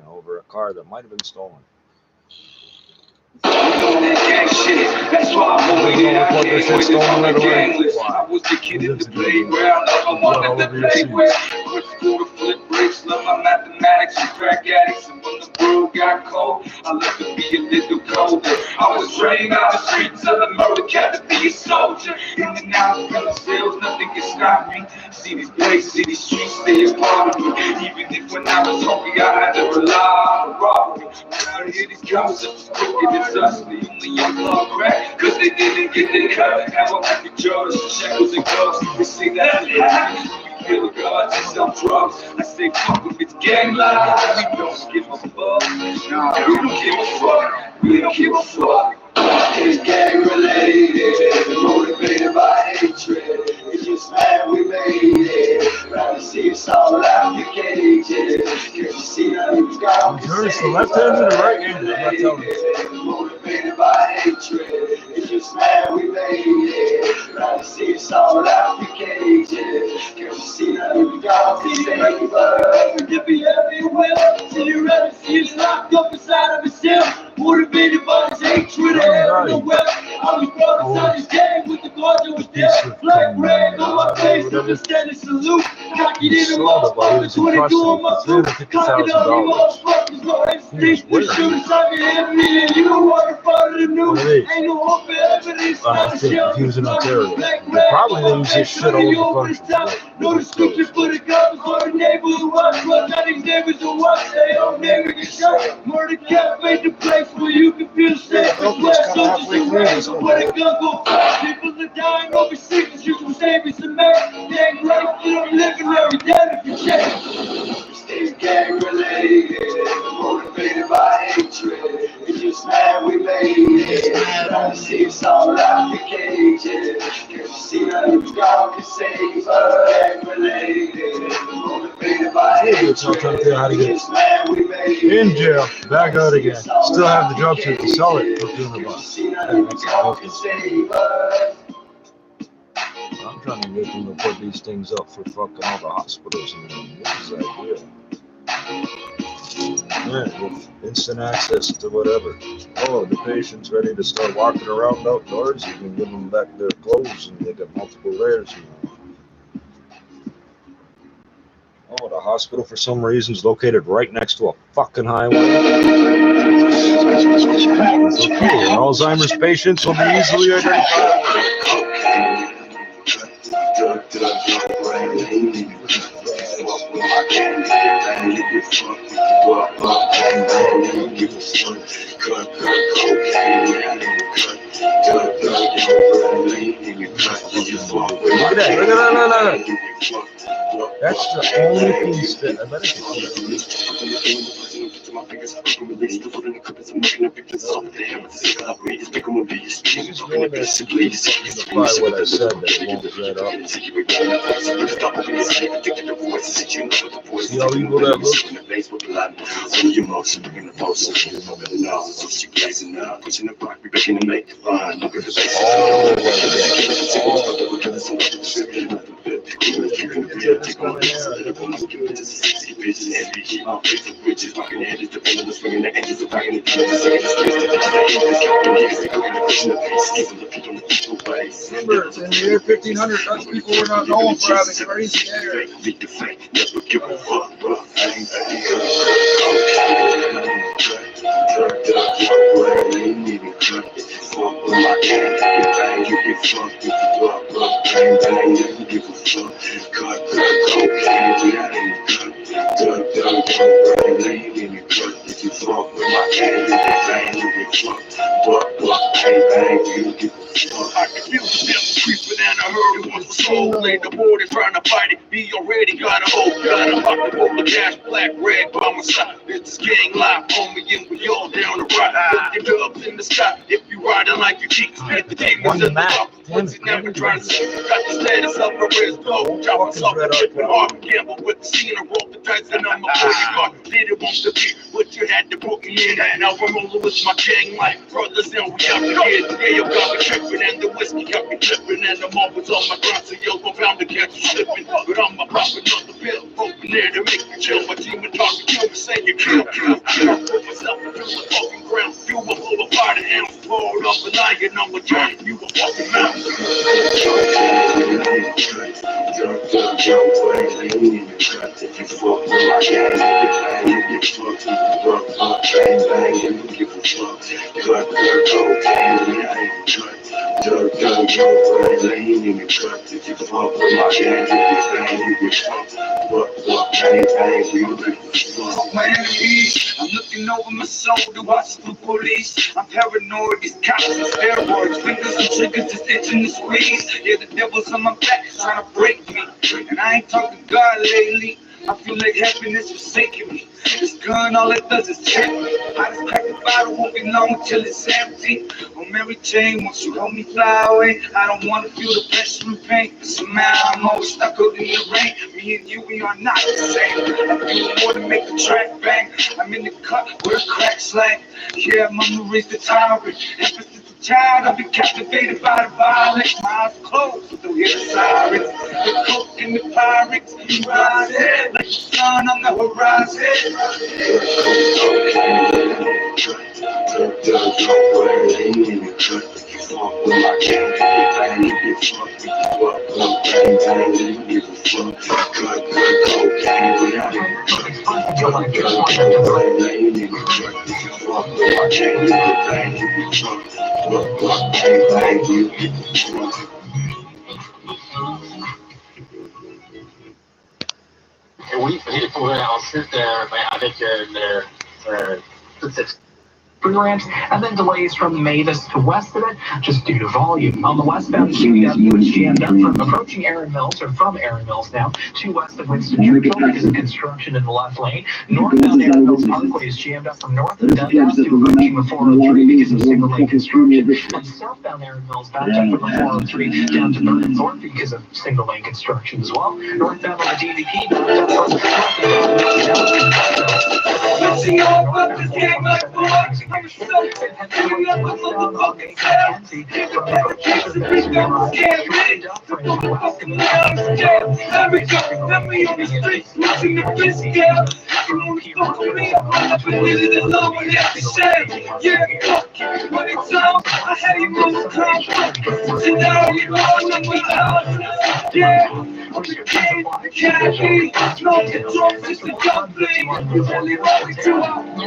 over a car that might have been stolen. That's why I'm over here. I came with this on the gangless. I was the kid in the playground. I wanted to play with. Went to school to flip bricks, love my mathematics and crack addicts. And when the world got cold, I left to be a little colder. I was trained out the streets of the murder cat to be a soldier. In and out from the cells, nothing can stop me. See these places, see these streets, they a part of me. Even if when I was hungry, I had to rely on robbery. Around here, these cops are just crooked as us. The only young love crack, cause they didn't get their cut. Now I'm at the judge, shackles and gloves. They say that we kill gods and sell drugs. I say fuck if it's gang life. We don't give a fuck. Nah, we don't give a fuck. We don't give a fuck. It's gang related, motivated by hatred. It's just man, we made it. Rather see us all out the cages. Can't you see that we've got the left-handed or the right-handed? I'm not telling you. Motivated by hatred. It's just man, we made it. Rather see us all out the cages. Can't you see that we've got the same to be everywhere. So you rather see us locked up inside of a cell. Motivated by this hatred everywhere. I was brought inside this game with the guards that was there. Black rag on my face, understanding salute. Cocky in the motherfuckers, 22 on my suit. Cocky on the motherfuckers, no instinct. The shooters out here, me and you are the part of the news. Ain't no hope for evidence. He was in Ontario. Probably they use this shit all over the country. No description for the government or the neighborhood watch. But now these neighbors will watch their own neighbor get shot. Murder cafe, the place where you can feel safe. West soldiers and rags, where the gun go fast. People are dying over signatures from savings and man. Gang life, you don't live in every day if you change. It's gang related, motivated by hatred. It's just man, we made it. Trying to see us all out the cages. Can't you see that we've got to save us? Gang related, motivated by hatred. It's man, we made it. In jail, back out again. Still have the job to sell it for $200. I'm trying to get them to put these things up for fucking all the hospitals and this is ideal. Yeah, with instant access to whatever. Oh, the patient's ready to start walking around outdoors. You can give them back their clothes and they got multiple layers. Oh, the hospital for some reason is located right next to a fucking highway. So cool. Alzheimer's patients will be easily identified. Look at that. That's the only piece that I better what I said that it won't set up. See how evil that looks? Remember, in the year 1500, Dutch people were not known for having crazy hair. I can feel the creeping and I heard it was the soul. Laid the board and trying to fight it. Be already got a hope. Got a pocket full of cash, black, red by my side. It's gang life on me and we all down the ride. Put your dubs in the sky if you riding like your cheeks. Hit the demons in the top. Once you never try to see. Got the status of a wrist blow. Chop myself a tripping hard. Gamble with the scene and roll the dice and I'm a bodyguard. Did it want to be what you had to book me in. Now I'm rolling with my gang like brothers and we up again. Yeah, yo, got me tripping and the whiskey got me tripping and I'm always on my grind. So yo, I'm bound to catch you slipping. But I'm a popping on the pill. Hoping there to make me chill. My team and talk to kill me, say you kill. Put myself into the fucking ground. You were full of fire and rolled up and lying on my joint. You were fucking mouth. If you fuck with my gang, you get fucked. Bang, bang, you don't give a fuck. Cut, cocaine, I ain't cut. Dirt, lean in the cut. If you fuck with my gang, you get fucked. Bang, bang, you don't give a fuck. My enemies, I'm looking over my shoulder, watching for police. I'm paranoid, these cops and steroids. Fingers and triggers just itching to squeeze. Yeah, the devil's on my back, trying to break me. And I ain't talking God lately. I feel like happiness forsaking me. This gun, all it does is check me. I just crack the bottle, won't be long till it's empty. Oh, Mary Jane, won't you help me fly away? I don't want to feel the pressure and pain. But somehow I'm always stuck out in the rain. Me and you, we are not the same. I'm doing more to make the track bang. I'm in the cut with a crack slang. Yeah, memories the tyrant. Ever since a child, I've been captivated by the violence. My eyes closed, still hear the sirens. The coke and the pirates, we rise like the sun on the horizon. Et oui, il pourrait ensuite, avec toute cette free ramps, and then delays from Mavis to west of it, just due to volume. On the westbound QEW is jammed up from approaching Erin Mills, or from Erin Mills now, to west of Winston Churchill because of construction in the left lane. Northbound Erin Mills Parkway is jammed up from north of Dundas to approaching the 403 because of single lane construction. And southbound Erin Mills backed up from the 403 down to Burnsthorpe because of single lane construction as well. Northbound on the DVP, backed up from I'm so happy I'm a motherfucking fancy. Let me on the streets, watching the wrist scale. For me, I'm up and with it alone when you have to say, yeah, fuck it. When it's on, I had you move come. So now you're on and we out. Yeah, I'm the king, the candy. No control, just a complete. You only want to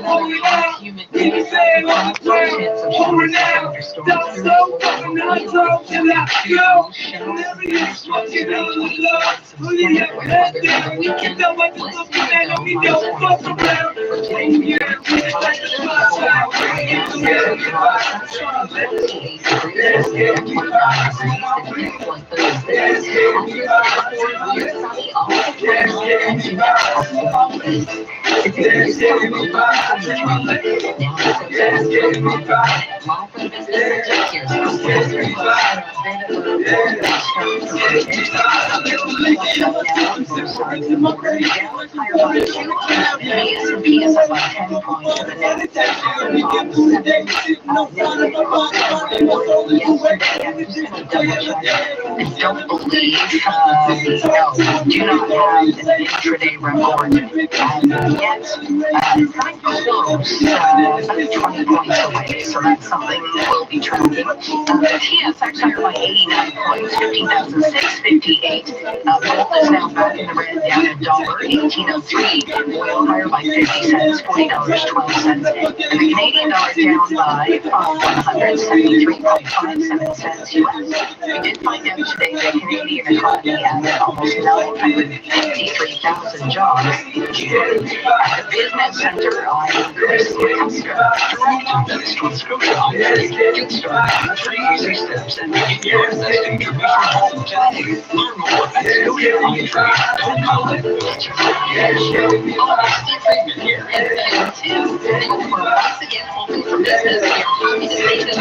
hold it out. Anything on the ground, hold it out. Don't slow, fucking not slow till I go. Never is fucking on the love. Who you have left there? You know what the fucking man, we don't fuck around. Yeah, like the spot's out. I don't believe do not have an intraday report yet. It's kind of close, about 20 points away, so that's something we'll be tracking. TSX higher by 89 points, 15,658. Gold is now back in the red, down $1.1803. Oil higher by 50 cents, $40.12. And the Canadian dollar down by 173.57 US. We did find out today that Canadian economy added almost 953,000 jobs in June. At the Business Center, I'm Chris Custer. Next one, Scotia. Get started. Trees and steps and begin your investing to be from home today. Learn more at ScotiaEnergy.com. Treatment here in Q2. Once again, open for business. We are happy to say that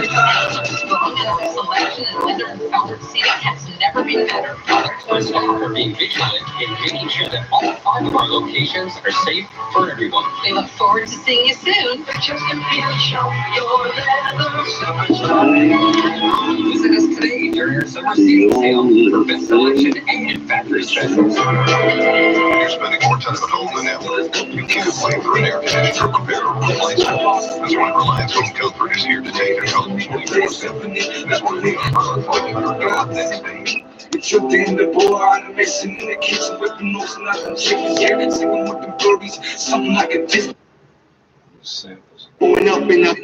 in making sure that all 5 of our locations are safe for everyone. We look forward to seeing you soon. Visit us today during our summer seating sale for best selection and factory specials. You're spending more time at home than ever. You can't wait for an air conditioner repair or replacement. That's why Reliance Home Comfort is here to take your home 24/7. That's why we offer our With your damn the boy, I'm messing in the kitchen with the nose and nothing chicken. Yeah, singing with the birdies, something like a disc. Going up and up.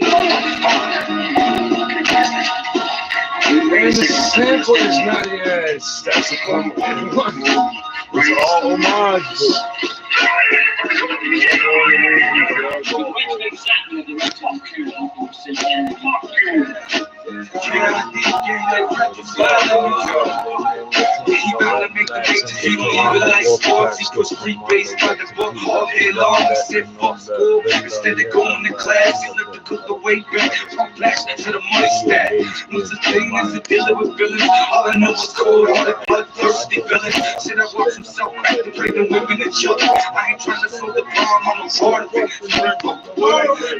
And the sample is not yet. That's a fun one. It's all homage. He bound to make the big team even like sports. He goes free base by the book all day long. He said fuck school instead of going to class. He lived to cook the weight back from blacks to the money stack. No such thing as a dealer with villains. All I know is cold hearted, bloodthirsty villains. Said I work from South Crack to play the women and children. I ain't trying to solve the problem, I'm a part of it.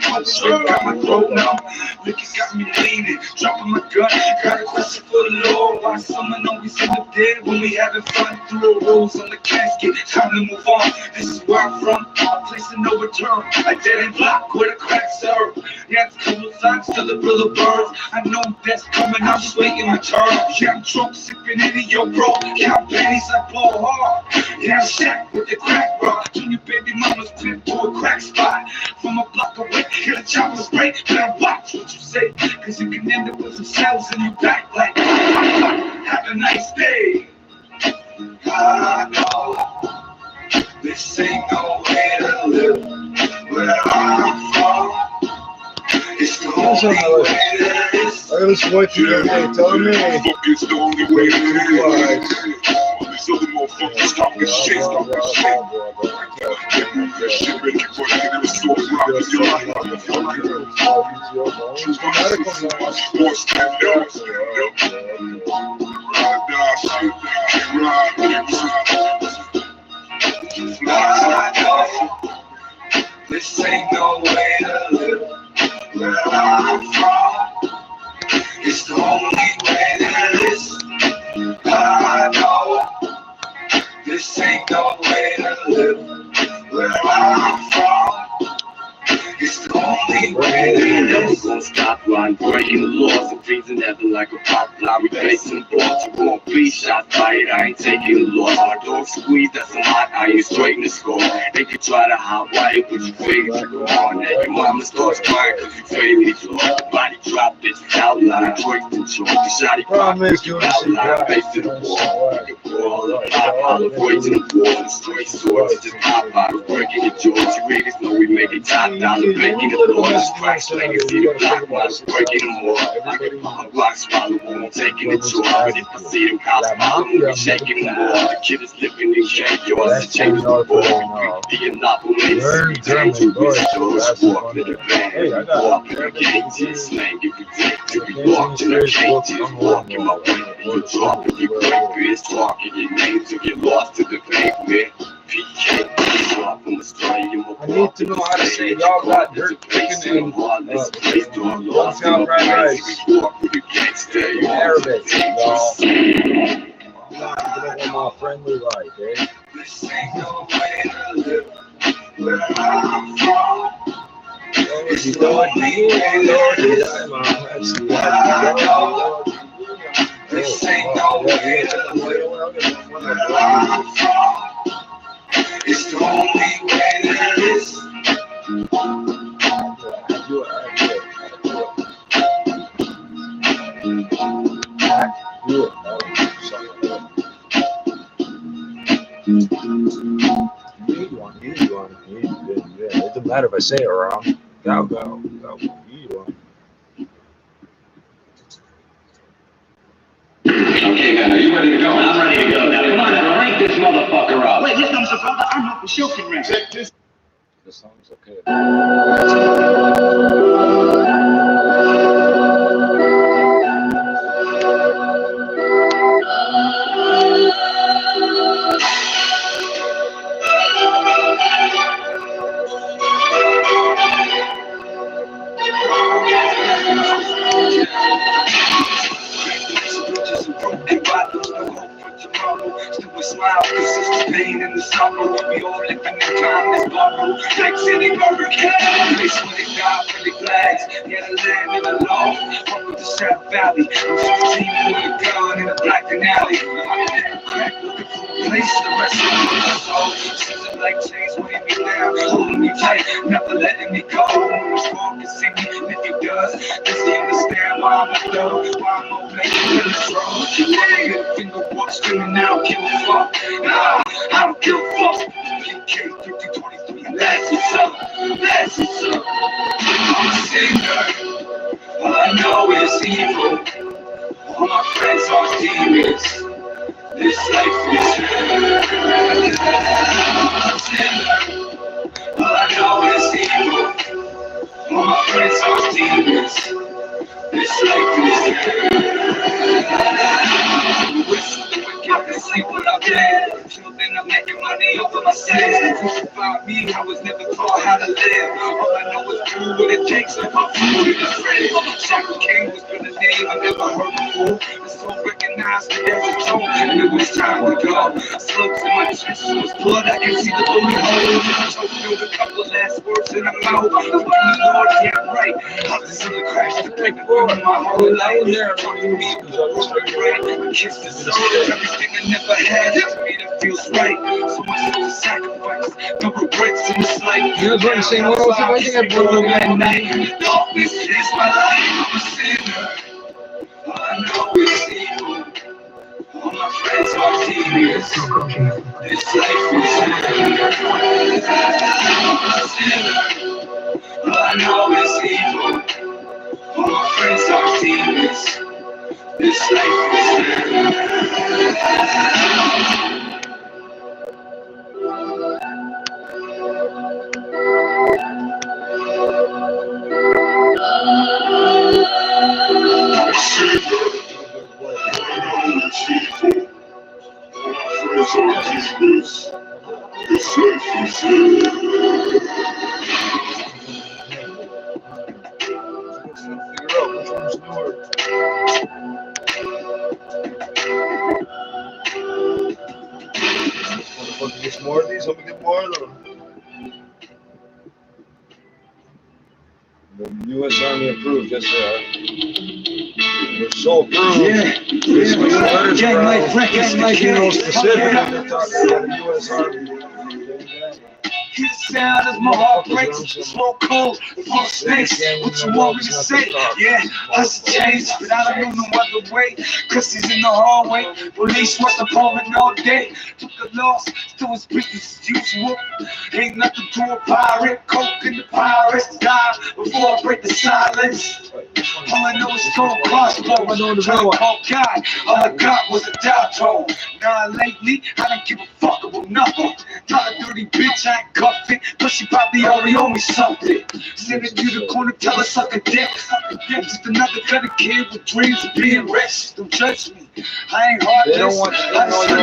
I'm straight got my throat now. Liquor got me leaning, dropping my gun. Got a question for the Lord. Why someone always end up dead when we having fun? Through a rose on the casket, time to move on. This is where I'm from, a place of no return. A dead end block where the cracks are. Yeah, it's cool socks to the brillo birds. I know that's coming, I'm just waiting my turn. Yeah, I'm drunk, sipping in yo, bro. Count pennies, I ball hard. Yeah, I'm Shaq with the crack rock. Junior baby mama's pinned to a crack spot. From a block away, hear the choppers break. Better watch what you say, cause you can end up with some cells in your back like, have a nice day. I know this ain't no way to live where I'm from. It's the only way that is. I listen what you every day telling me. It's the only way to live. These other motherfuckers talking shit, This shit make you want to get in the store and rock in your life. Stand up. This ain't no way to live where I'm from. It's the only way that is. I know. This ain't no way to live where I'm from. It's the only way that never gonna stop line breaking the laws and freezing heaven like a pop fly. We facing balls, you won't be shot by it. I ain't taking the loss. My dog squeeze, that's some hot iron straight in the score. They could try to hot wire, but you faded you on. And your mama starts crying cause you faded you on. Body drop, bitch, outline, break the joint. The shotty pop, break you outline, face to the wall. Pop out, avoid to the wall, the straight swords, just pop out, breaking your jaws. You readers know we make it top dollar. Making the laws, cracks, legacy, the black ones, breaking them all. I get my block swallow, I'm taking the joy. But if I see them cops follow me, we shaking them all. The kid is living in shake, yours is changing the ball. The monopolies, dangerous doors, walk to the van, walk to the gates, slang if you take to be walk to the cages, walking my way, you're dropping your great bitch, talking your name to get lost to the pavement. PK, I'm a story, you I need to know how to say y'all got dirt chicken and long town fried rice. In Arabic, y'all. I'm not gonna my friendly life, eh? This ain't no way to live where I'm from. It's the only way that is. This ain't no way to live where I'm from. It's the only way that is. It doesn't matter if I say it wrong. Go. You want. Okay, man, are you ready to go? I'm ready to go. Now, come on, now, rank this motherfucker up. Wait, listen, Mr. Brother, I'm not for shooting rank. Check this. The song's okay. lane in the summer. We all living in timeless bubble. Like City Burger King, place where they die for the flags. Yeah, the land and the law. Fuck with the South Valley. I'm 15 with a gun in a black alley. Crack looking for a place the rest of the soul. Season like chains weighing me down, holding me tight, never letting me go. Who's wrong can see me if he does. Does he understand why I'm a thug? Why I'm gonna make it in the road? Middle finger walk screaming, I don't give a fuck. Nah, I don't give a fuck. PK 5023, that's what's up. That's what's up. I'm a sinner. All I know is evil. All my friends are demons. This life is hell. I'm a sinner. All I know is evil. All my friends are demons. This life is hell. I can sleep when I'm dead. Children, I'm making money off of my sins. Crucify me, I was never taught how to live. All I know is do what it takes to put food in the fridge. Shackle King was been a name I never heard before. I so recognized that there's a tone, and it was time to go. Slugs in my chest, so it's blood, I can see the bullet hole. So filled a couple of last words in the mouth. Forgive me, Lord, yeah, I'm right. How the sun crashed to break the room in my whole life. Talking me, I kissed the soul. Everything I never had, to me that feels right. So much for the sacrifice, no regrets in this life. You're going to sing what else if I think I put on that night. Darkness is my life, I'm a sinner. All I know is evil. All my friends are demons. This life is I'm a sinner. All I know is evil. All my friends are demons. This life is Get more of these, let me get more of them. The U.S. Army approved, yes they are. They're so approved. Gang life records, my gang. Specifically, they're talking about the U.S. Army. Hear the sound as my heart breaks. Smoke cold, full space. What you want me to say? Yeah, hustle change, but I don't know no other way. Cause he's in the hallway. Police must have called me all day. Took a loss, still his business as usual. Ain't nothing to a pirate. Coke in the pirates die before I break the silence. All I know is cold crossbow. Trying to call God. All I got was a dial tone. Now lately, I don't give a fuck about nothing. Tell a dirty bitch I ain't cuffing. But she probably already owe me something. Sending you to the corner, tell her suck a dick. Just another kind of kid with dreams of being rich. Don't judge me. I ain't heartless. They don't want you to know you're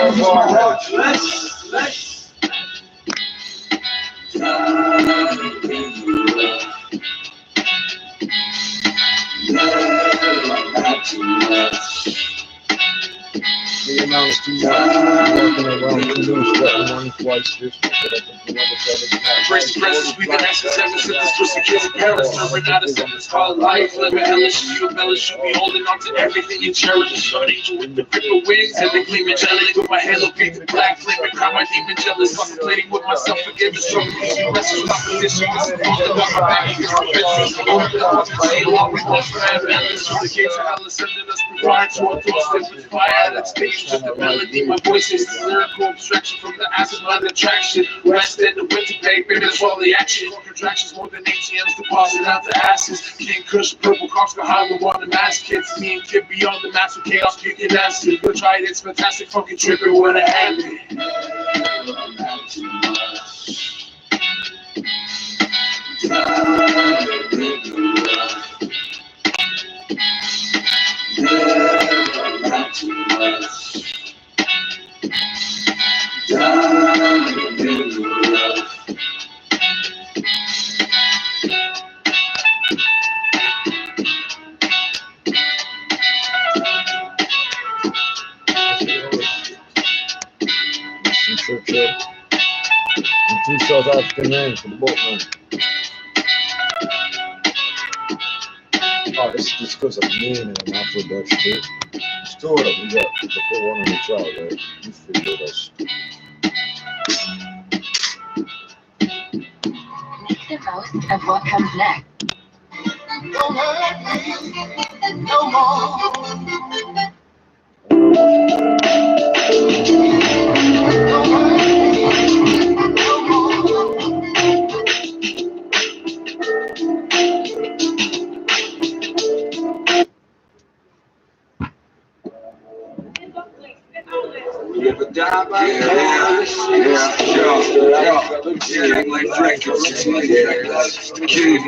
the amount of people walking around the news threatening only twice this week. Brace the presence, we've been asking seven since this twisted kids and parents. Never out of sentence called life. Living hellish, you embellish, you be holding on to everything you cherish. Sun angel with the ripper wings, and they gleam angelic. With my halo painted black, flaming crown, my demon jealous. Contemplating with myself, forgiveness, struggle, easy wrestles, competition. This is all the number back, it's for business. Along with my friend, balance, the gates of hell is sending us prior to our doorstep with fire that stays. Just the melody, my voice is the lyrical abstraction from the acid blood attraction. Rest in the winter paper, there's all the action. Contractions more than ATMs deposit out the asses. King Kush, purple cops behind the one, the mask kids. Me and Kid beyond the massive chaos, kicking acid. Go try it, it's fantastic, fucking tripping what it had me. Church up. And 2 South African men for the boatman. Oh, it's just because I'm mean and I'm Afro Dutch too. It's 2 of them. We got to put 1 on each other, right? You figure that shit. Make the most of what comes next. Don't hurt me no more. Don't hurt me no more. Never die by the like Frankenstein, just a kid.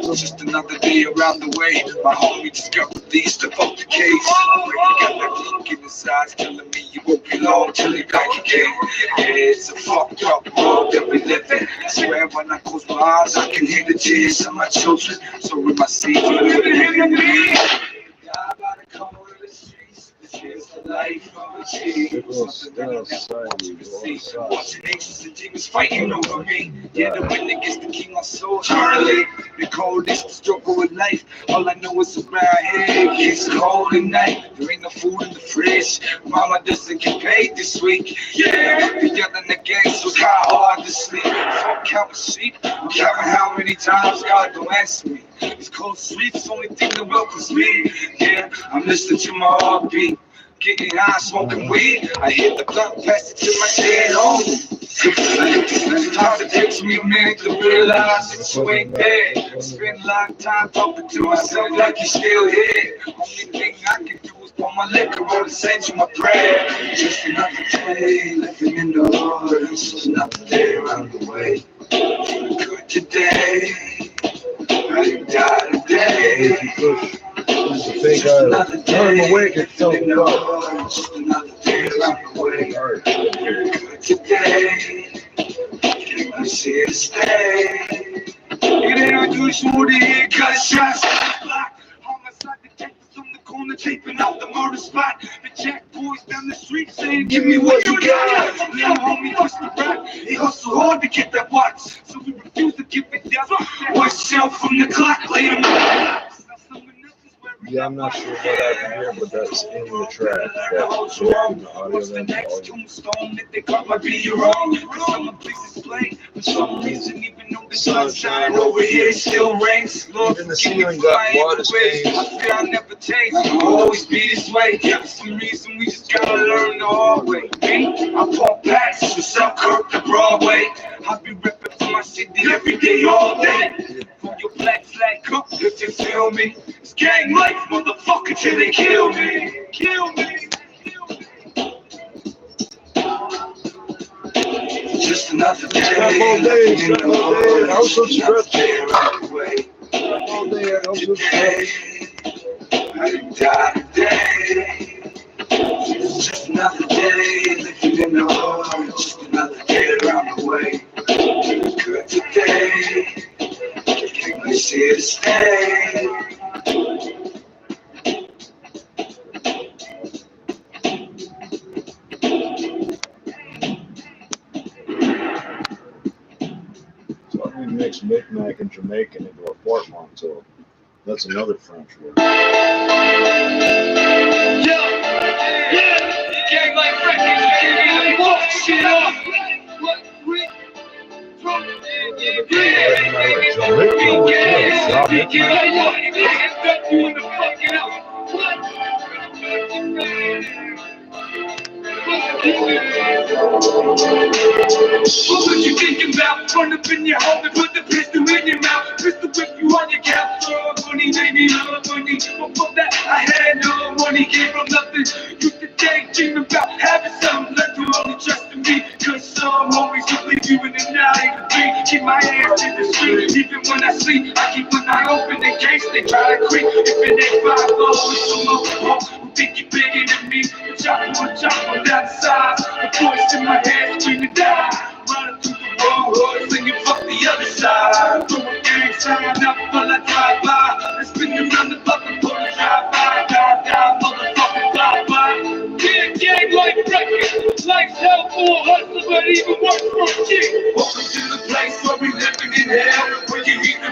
Just another day around the way. My homie discovered these to fuck the case. Got that look in his eyes telling me you won't be long till you back again. Yeah, it's a fucked up world that we live in. I swear when I close my eyes, I can hear the tears of my children. So in my seat, you couldn't hear me. Die by the corner of the streets. Here's the life of a cheat. Something that I never want you to see. Watching aces and demons fighting over me. Yeah, the winner gets the king on soul. Charlie, they call this the struggle with life. All I know is around here it's cold at night. There ain't no food in the fridge. Mama doesn't get paid this week. Yeah, the other niggas was hard to sleep. So I'm counting sheep. I'm counting how many times God don't answer me. These cold streets, only thing that welcomes me. Yeah, I'm listening to my heartbeat. Getting high, smoking weed. I hit the blunt, pass it to my dead homie. It's hard to take me a minute to realize that you ain't there. Spend a lot of time talking to myself like you're still here. Only thing I can do is pour my liquor on and send you my prayer. Just another day, living in the hood. Just another day around the way. Good today. I die today. Just a fake turn him away and tell him no. Just another day around the way. Good today. I'm here to stay. It ain't unusual to hear gunshots on the block. Homicide detectives on the corner taping out the murder spot. The jack boys down the street saying, give me what you got. Little homie pushed the rock. He hustled hard to get that watch. So we refuse to give it down. Watch out from the clock, lay him on. Yeah, I'm not sure what happened here, but that's in the track. That's in the audio. The next tombstone that they got might be your own. Cause some places play for some reason, even though the sunshine over here still rains. Lord, even the ceiling got water stains. I swear I'll never change. I'll always be this way. For some reason, we just gotta learn the hard way. Me, I pump packs from Selkirk to Broadway. I'll be ripping for my city every day, all day. For your black flag cup, if you feel me. It's gang life, motherfucker, till they kill me. Kill me. Just another day. All day. I'm so stressed. All day. I'm so stressed. I die today. Just another day, living in the hood. Just another day around the way. Good today. I'm here to stay. So we mix Micmac and Jamaican into a portmanteau. That's another French word. Gang like Frankenstein, walk shit off. What we from? What would you think about? Run up in your home and put the pistol in your mouth. Pistol whip you on your couch. Money, baby, love money. Before that, I had no money. Came from nothing. Used to daydream about having something. Learned to only trust in me. Cause some homies will leave you in the night. Keep my hands in the street. Even when I sleep, I keep one eye open in case they try to creep. If it ain't 5-0, it's some more. Who think you bigger than me? Chop on that side. The voice in my head screaming die. Running through the wrong hood, singing fuck the other side. Throw a gang sign up while I drive by. I spin around the block and pull a drive by. Die, motherfucker, bye bye. Yeah, gang like record. Life's hell for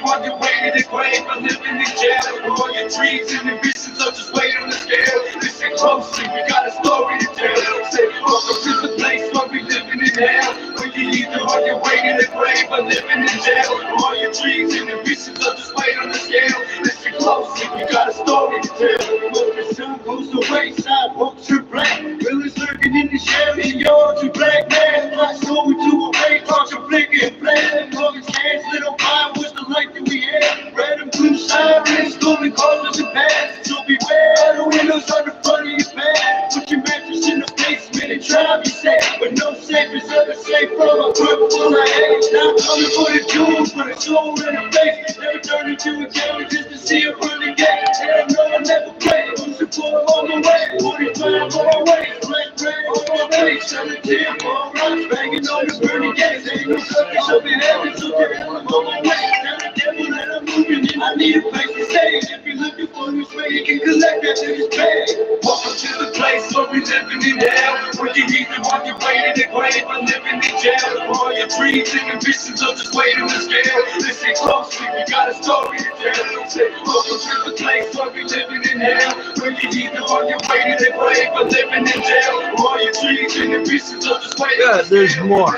while you're waiting to grave or living in jail. All your dreams and ambitions are just waiting on the scale. Listen closely, we got a story to tell. Say, welcome to the place where we living in hell. When you either on your way to the grave or living in jail. All your dreams and ambitions are just waiting on the scale. Listen closely, we got a story to tell. Look, the sun goes away, side folks are black. Villains lurking in the Chevy, yours to black man. Flash over to a ray, torch a flicking flame. Morgan's hands lit on fire, was the light that we had. Red and blue sirens, storming causes and paths. So beware, the windows on the front of your bed. Put your mattress in the basement and try to be safe. But no safe is ever safe from a grip full of hate. Now I'm coming for the jewels, for the soul in the face. Never turn into a camera just to see a running game. And I know I never play. Who's the floor on the way? 45 on my way. Black bread on my way. 17 more rocks banging on the burning gates. Ain't no suckers up in heaven, so get hell on my way. Tell the devil that I'm moving and I need a place to stay. If you're looking for this way, you can collect that to this pay. Welcome to the place where we living in hell. Where you either on your way to the grave or living in jail. All your dreams and ambitions are just waiting to scale. Listen closely, we got a story to tell. Say, welcome to the place where we living in hell. Where you either on your way to the grave or living in jail. All your dreams and ambitions are just waiting to scale. There's more.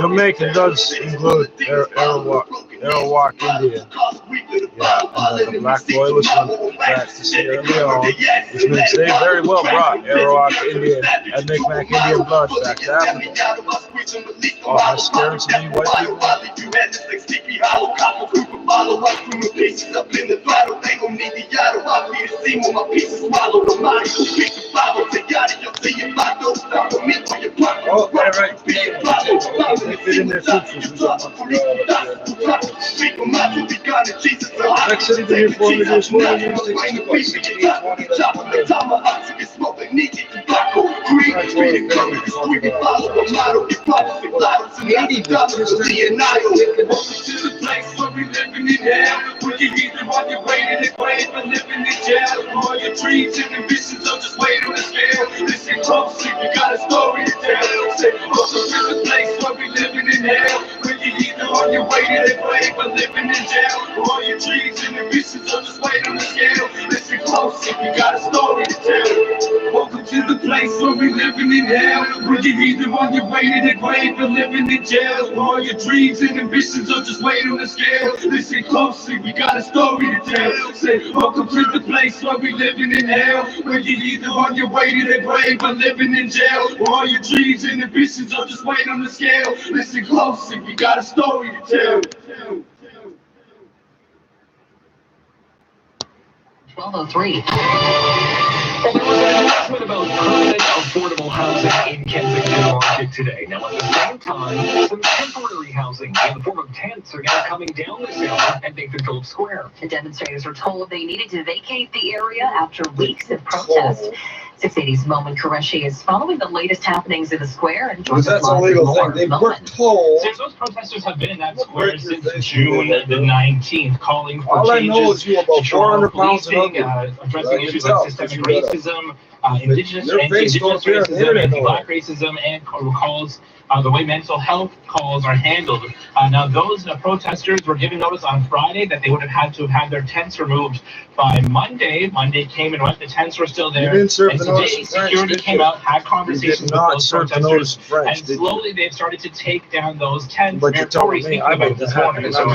Jamaican does include Arawak Indian. Yeah, and the black boy was back to Sierra Leone, which means they very well brought Arawak Indian and Micmac Indian blood back to Africa. Oh, that's scary to me, white people. Oh, right. They fit in their suits. Next city to hear for me this morning. All your dreams and ambitions are just waiting on the scale. Listen closely, we got a story to tell. Say, welcome to the place where we living in hell. When you either on your way to the grave or living in jail. All your dreams and ambitions are just waiting on the scale. Listen closely, we got a story to tell. Welcome to the place where we living in hell. When you either on your way to the grave or living in jail. All your dreams and ambitions are just waiting on the scale. Listen closely, we got a story to tell. Say, welcome to the place where we living in hell. When you either on your way to the grave or living in jail. All your dreams and ambitions are just waiting on the scale. Listen closely, we got a story to tell. 12:03. Well, there was an announcement about permanent affordable housing in Kensington Market today. Now, at the same time, some temporary housing in the form of tents are now coming down this hill at Nathan Phillips Square. The demonstrators were told they needed to vacate the area after weeks of protest. 680's Momin Qureshi is following the latest happenings in the square and joins us live with more. They were told. Since those protesters have been in that square since June the 19th, calling for all changes. All I know is you about 400 pounds addressing issues like systemic racism, indigenous racism, anti-black racism, and calls the way mental health calls are handled. Now, those protesters were given notice on Friday that they would have had to have had their tents removed by Monday. Monday came and went. The tents were still there. And today, security came out, had conversations with those protesters, and slowly they've started to take down those tents. But you're telling me I'm in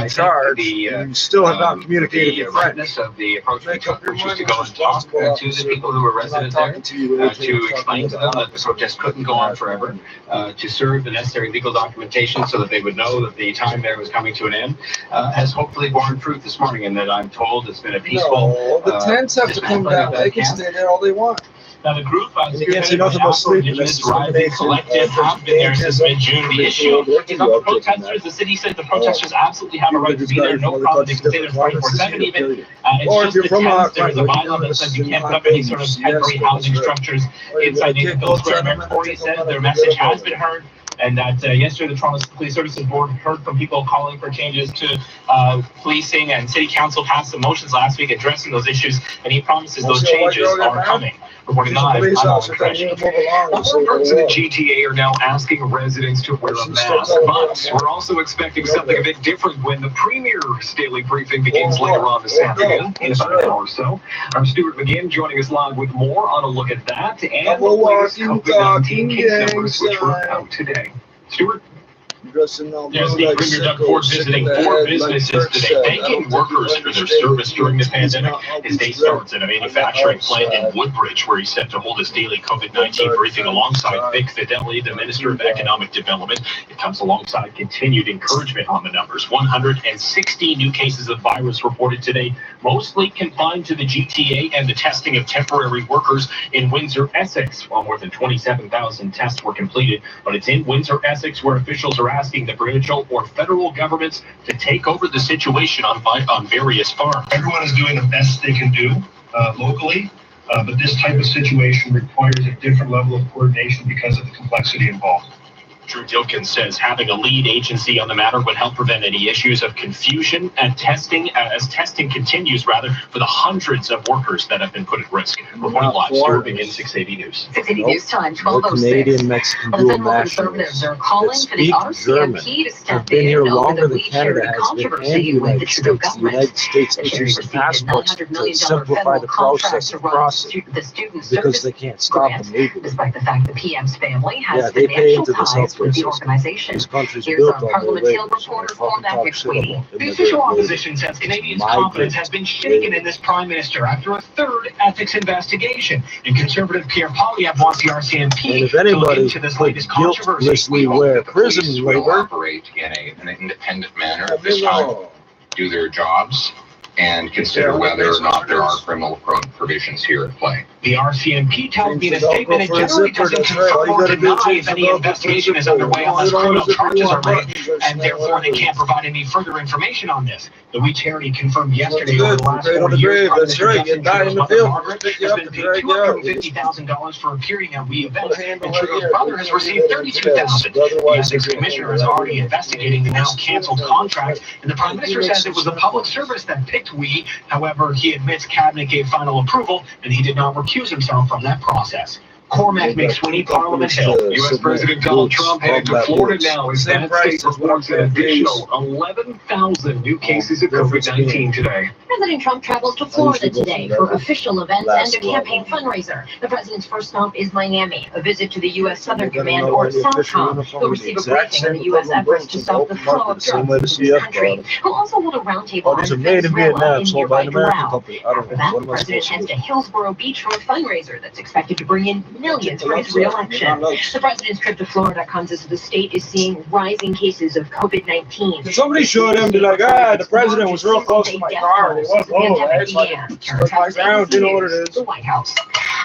charge. You still have not communicated with French. Of the approach we took, which was to go and talk to the people who were resident there, to explain to them that the protest couldn't go on forever, to serve the necessary legal documentation so that they would know that the time there was coming to an end, has hopefully borne fruit this morning, and that I'm told it's been a peaceful. No, the tents have to come down. They can stay there all they want. Now, the group, you can't see nothing about sleep. Indigenous Rising Collective, have been there since mid-June. The issue is not the protesters. The city said the protesters absolutely have a right to be there. No problem. They can stay there 24/7 even. It's just the tents. There is a bylaw that says you can't put up any sort of temporary housing structures inside Nathan Phillips Square. Mayor Corey said their message has been heard, and that yesterday the Toronto Police Services Board heard from people calling for changes to policing, and City Council passed some motions last week addressing those issues, and he promises those changes are coming. Reporting live, I'm Alan Fresh. More parts of the GTA are now asking residents to wear a mask, but we're also expecting something a bit different when the Premier's daily briefing begins later on this afternoon, in about an hour or so. I'm Stuart McGinn, joining us live with more on a look at that and the latest COVID-19 case numbers which were out today. Stuart? Yes, the Premier Doug Ford visiting 4 businesses today, thanking workers for their service during the pandemic. His day starts at a manufacturing plant in Woodbridge, where he's set to hold his daily COVID-19 briefing alongside Vic Fideli, the Minister of Economic Development. It comes alongside continued encouragement on the numbers. 160 new cases of virus reported today, mostly confined to the GTA and the testing of temporary workers in Windsor, Essex. While more than 27,000 tests were completed, but it's in Windsor, Essex, where officials are asking the provincial or federal governments to take over the situation on various farms. Everyone is doing the best they can do locally, but this type of situation requires a different level of coordination because of the complexity involved. Drew Dilkins says having a lead agency on the matter would help prevent any issues of confusion and testing, as testing continues, for the hundreds of workers that have been put at risk. Reporting live, Stuart McGinn, 680 News. 680 News Time, 12:06. Canadian Mexican The dual Federal Conservatives are calling for the German RCMP to have step been in here over longer the than weed Canada charity has been, and controversy the with the United Trudeau States. The government. United States The charity issues received a passports $900 to million simplify federal the contract process to of run crossing the Student because Service they can't stop Grant, them legally. despite the fact the PM's family has They pay into financial the ties with the healthcare system. organization. This country's Here's built our on Parliament their Hill labor, so reporter fucking Cormac talk shit McSweeney. about The official immigrant opposition says Canadians' migrant confidence has been shaken in this Prime Minister after a third ethics investigation. And Conservative Pierre Poilievre wants the RCMP And if to look anybody into this could latest controversy. guiltlessly wear prison will labor, operate in an independent manner this time, do their jobs, and consider whether or not there are criminal provisions here at play. The RCMP tells me in a statement it generally doesn't confirm or deny if any investigation is underway unless criminal charges are laid, and therefore they can't provide any further information on this. The We Charity confirmed yesterday over the last 4 years, Prime Minister Justin Trudeau's mother Margaret has been paid $250,000 for appearing at We events, and Trudeau's brother has received $32,000. The Ethics Commissioner is already investigating the now canceled contract, and the Prime Minister says it was the public service that picked We. However, he admits Cabinet gave final approval, and he did not recuse himself from that process. Cormac McSweeney, Parliament Hill. U.S. President Donald Trump headed to Florida now as that state reports an additional 11,000 new cases of COVID-19 today. President Trump travels to Florida today for official events and a campaign fundraiser. The president's first stop is Miami, a visit to the U.S. Southern Command, or SOUTHCOM, who'll receive a briefing on the U.S. efforts to stop the flow of drugs into the country. He'll also hold a roundtable on Venezuela in nearby Doral. After that, the president heads to Hillsborough Beach for a fundraiser that's expected to bring in millions for his re-election. The president's trip to Florida comes as the state is seeing rising cases of COVID-19. Somebody showed him, the president was real close to my car. It was low, right? It's like ground, you know what it is. The White House.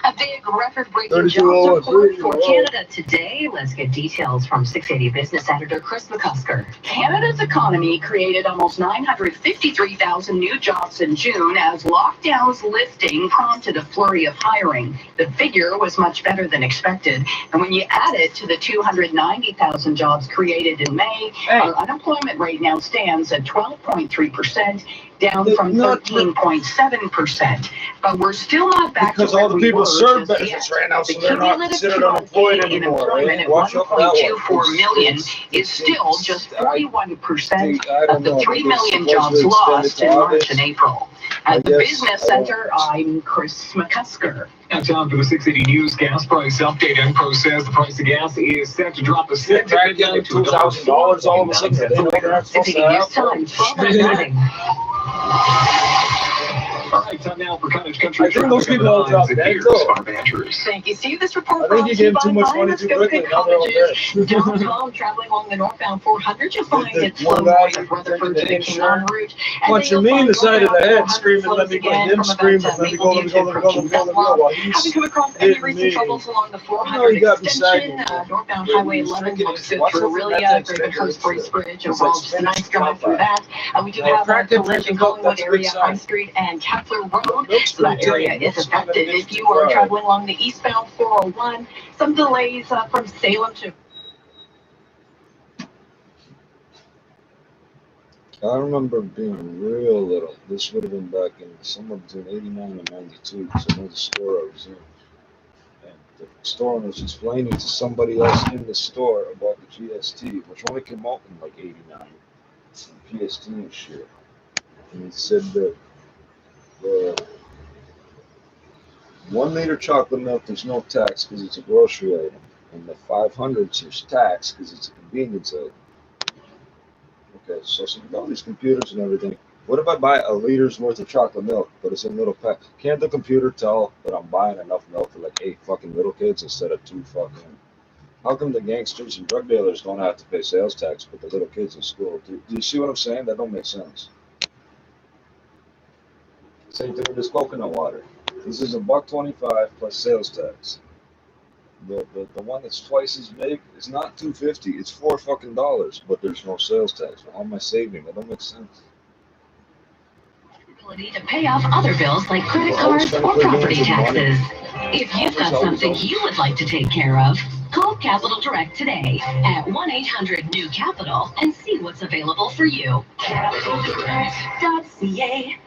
A big record-breaking jobs report for Canada today. Let's get details from 680 Business editor Chris McCusker. Canada's economy created almost 953,000 new jobs in June as lockdowns lifting prompted a flurry of hiring. The figure was much better than expected, and when you add it to the 290,000 jobs created in May, our unemployment rate now stands at 12.3%, down from 13.7%. But we're still not back because to where all the people serve benefits right now, so they're not considered unemployed anymore. Unemployment at 1.24 million is still just 41% of the 3 million jobs lost in March and April. At the Business Center, I'm Chris McCusker. Now time for the 680 News gas price update. Enpro says the price of gas is set to drop a cent at midnight to $2,000 all of a sudden. 680 News Time, 12:09. All right, time now for Cottage Country. I think those people all dropped dead, Thank you. See this report I think you gave too much money too quickly. Now they're all dead. Downtown, traveling along the northbound 400, you'll find it slow north of Rutherford to the King on route. Punch your knee in the side of the head, screaming, let me go, him screaming, let me go, let me go, let me go, let me go, let me go, while he's Having come across any recent troubles along the 400 extension, northbound Highway 11 looks good through Aurelia, Gravenhurst Brace Bridge, as well, just a nice drive through that. We do have a collision Collingwood area, High Street, and Kepler Road. So that area is affected. If you are traveling along the eastbound 401, some delays from Salem to... I remember being real little. This would have been back in somewhere between 89 and 92, because I know the store I was in. the store owner was explaining to somebody else in the store about the GST, which only came out in like '89, GST and shit. And he said that the 1 liter chocolate milk, there's no tax because it's a grocery item, and the 500s there's tax because it's a convenience item. Okay, so with all these computers and everything, what if I buy a liter's worth of chocolate milk, but it's in little packs? Can't the computer tell that I'm buying enough milk for like 8 fucking little kids instead of 2 fucking? How come the gangsters and drug dealers don't have to pay sales tax, but the little kids in school do? Do you see what I'm saying? That don't make sense. Same thing with this coconut water. This is $1.25 plus sales tax. The one that's twice as big is not $2.50. It's $4 fucking dollars, but there's no sales tax. How am I saving? That don't make sense. Ability to pay off other bills like credit cards or property taxes. If you've got something you would like to take care of, call Capital Direct today at 1-800-NEW-CAPITAL and see what's available for you. CapitalDirect.ca.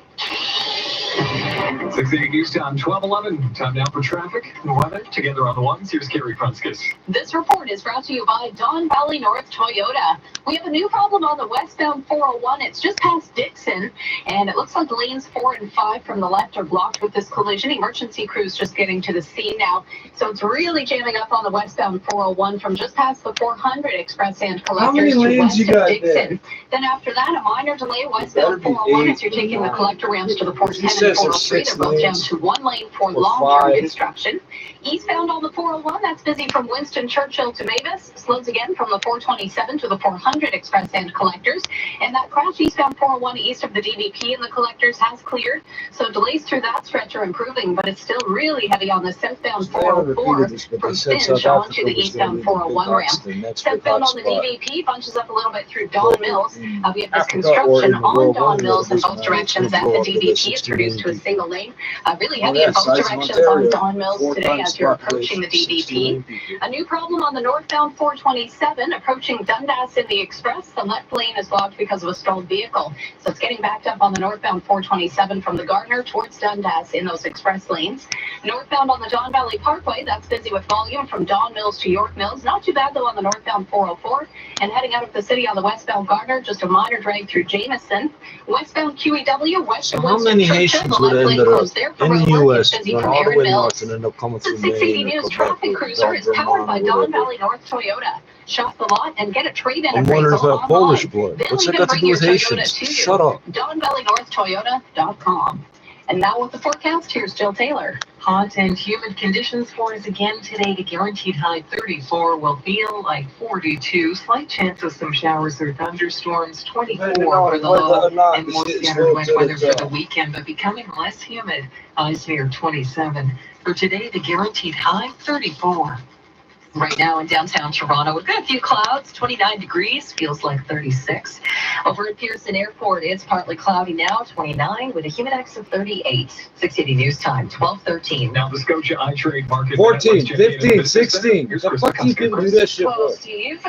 680 News Time, 12:11. Time now for traffic and weather. Together on the ones, here's Carrie Prunskis. This report is brought to you by Don Valley North Toyota. We have a new problem on the westbound 401. It's just past Dixon, and it looks like lanes 4 and 5 from the left are blocked with this collision. Emergency crews just getting to the scene now. So it's really jamming up on the westbound 401 from just past the 400 Express and Collectors to west of Dixon. Then after that, a minor delay westbound 401 as you're taking the collector ramps to the 410 and 403. They're both down to 1 lane for long-term construction. Eastbound on the 401, that's busy from Winston Churchill to Mavis. Slows again from the 427 to the 400 Express and Collectors. And that crash eastbound 401 east of the DVP and the Collectors has cleared. So delays through that stretch are improving, but it's still really heavy on the southbound 404 from Finch on to the eastbound 401 ramp. Southbound on the DVP bunches up a little bit through Don Mills. We have this construction on Don Mills in both directions at the DVP. It's reduced to a single lane. Really heavy in both directions on Don Mills today as you're approaching the DVP. A new problem on the northbound 427 approaching Dundas in the Express. The left lane is blocked because of a stalled vehicle. So it's getting backed up on the northbound 427 from the Gardner towards Dundas in those express lanes. Northbound on the Don Valley Parkway, that's busy with volume from Don Mills to York Mills. Not too bad though on the northbound 404. And heading out of the city on the westbound Gardner, just a minor drag through Jameson. Westbound QEW, west of Winston Churchill, the left lane closed there for road work. It's busy from Aaron Mills. The 680 News Traffic Cruiser is powered by Don Valley North Toyota. Shop the lot and get a trade-in appraisal online. Polish blood. What's that got to do with Haitians? Shut up. DonValleyNorthToyota.com. And now with the forecast, here's Jill Taylor. Hot and humid conditions for us again today. The guaranteed high 34 will feel like 42. Slight chance of some showers or thunderstorms. 24 for the low and more scattered wet weather for the weekend, but becoming less humid. Highs near 27. For today, the guaranteed high 34. Right now in downtown Toronto, we've got a few clouds, 29 degrees, feels like 36. Over at Pearson Airport, it's partly cloudy now, 29, with a humidex of 38. 680 News Time, 12:13. Now the Scotia iTrade market. 14, 15, 16. The fuck you can do that shit Well, for? Steve,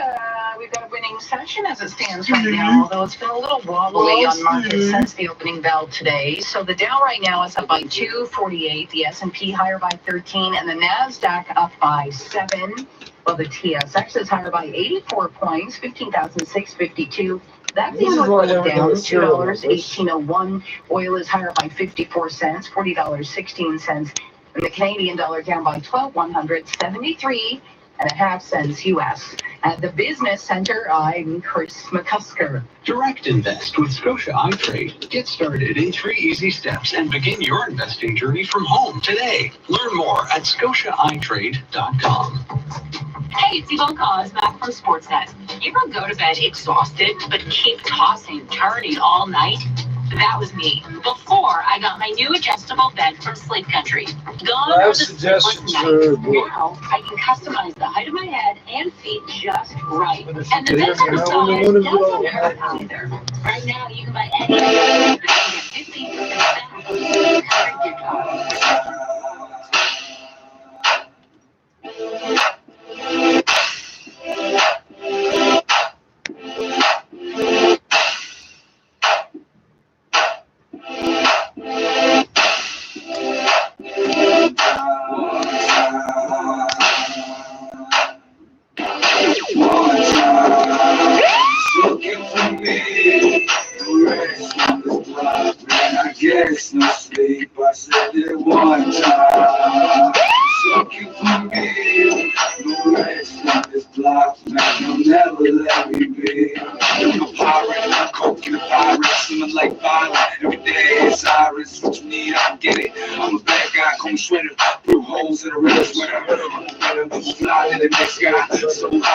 we've got a winning session as it stands right now, although it's been a little wobbly on market since the opening bell today. So the Dow right now is up by 248, the S&P higher by 13, and the NASDAQ up by 7. Well, the TSX is higher by 84 points, 15,652. That's the oil down $2, 18.01. Oil is higher by 54 cents, $40.16. And the Canadian dollar down by 12,173.5 cents US. At the Business Center, I'm Chris McCusker. Direct Invest with Scotia iTrade. Get started in 3 easy steps and begin your investing journey from home today. Learn more at ScotiaITrade.com. Hey, it's Yvonne Cause back from Sportsnet. You ever go to bed exhausted but keep tossing and turning all night? That was me before I got my new adjustable bed from Sleep Country. Gone are the sleepless nights. Now I can customize the height of my head and feet just right. And the best of all doesn't hurt either. Right now you can buy any and get 15% back on the Sleep Country gift card. like violence. Every day it's Iris, what you need, I can get it. I'm a bad guy, call me Shredder. Through holes in a red sweater. I'm fly to the next guy.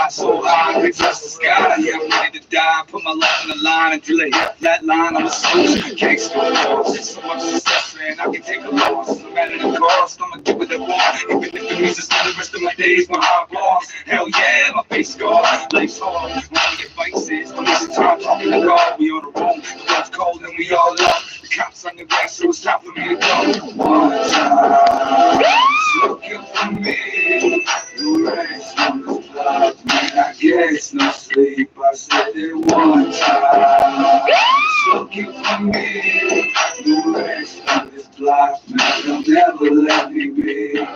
So high, reach up the sky. Yeah, I'm ready to die. Put my life on the line until they hit that line. I'm a switch, gangster. So much success, man, I can take a loss. No matter the cost, I'ma do what I want. Even if it means to spend the rest of my days behind bars. Hell yeah, my face scarred. Life's hard. When I get vices, I'm wasting time talking to God. We on the road, the blood's cold and we all love. The cops on the way, so it's time for me to go. One time, it's looking for me. The rest on the block, man, I guess no sleep. I said it one time. It's looking for me. The rest on this block, man, they'll never let me be.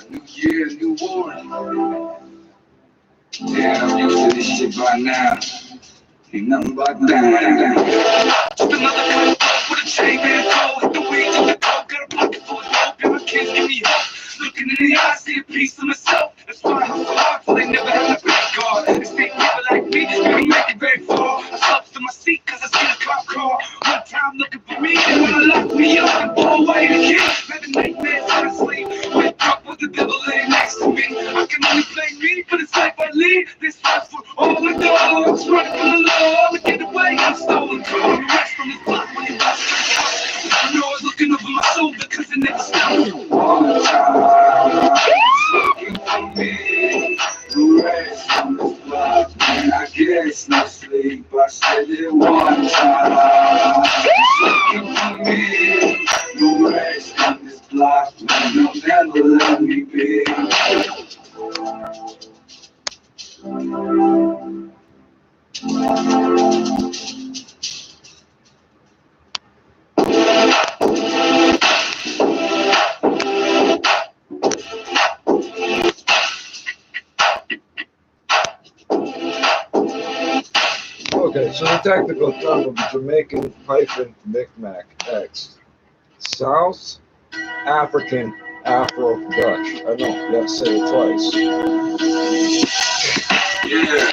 New year, new warning. Yeah, I'm used to this shit by now. Ain't nothing but down. Just another kind of with a chain man cold. Hit the weed, took the coke, got a pocket full of dope. And my kids give me hope. Looking in the eye, see a piece of myself. That's why I hustle hard till they never have a big guard. They stay people like me, maybe make it very far. I slept to my seat cause I see a cop car. One time looking for me, they wanna lock me up and pull away the kid. Having nightmares on sleep. Wake up with the devil laying next to me. I can only blame me for the life I lead. This life for all the dogs. Running from the law, to get away, I'm stolen. Call the rest from this block when you watch the truck. I know I was looking over my shoulder cause it never stopped. One time, it's looking for me. The rest on this block, man, I guess no sleep. I said it one time. It's looking for me. The rest on this block, man, they'll never let me be. Okay, so the technical term of Jamaican hyphen Micmac X. South African Afro-Dutch. I know, you have to say it twice. Yeah.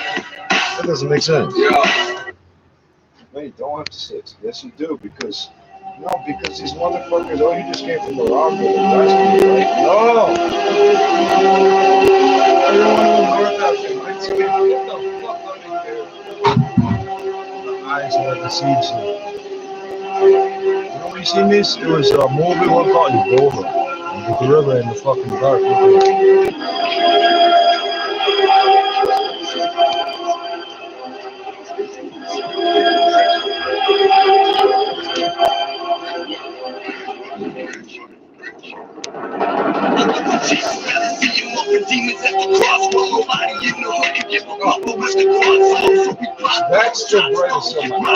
That doesn't make sense. Yeah. No, you don't have to say it. Yes, you do, because these motherfuckers, oh, you just came from Morocco. That's right. No! Everyone in North Africa, Mexican, get the fuck out of here. The eyes that deceives you. You know when you seen this? It was a movie, one called Ebola. The gorilla in the fucking dark. That's the greatest of my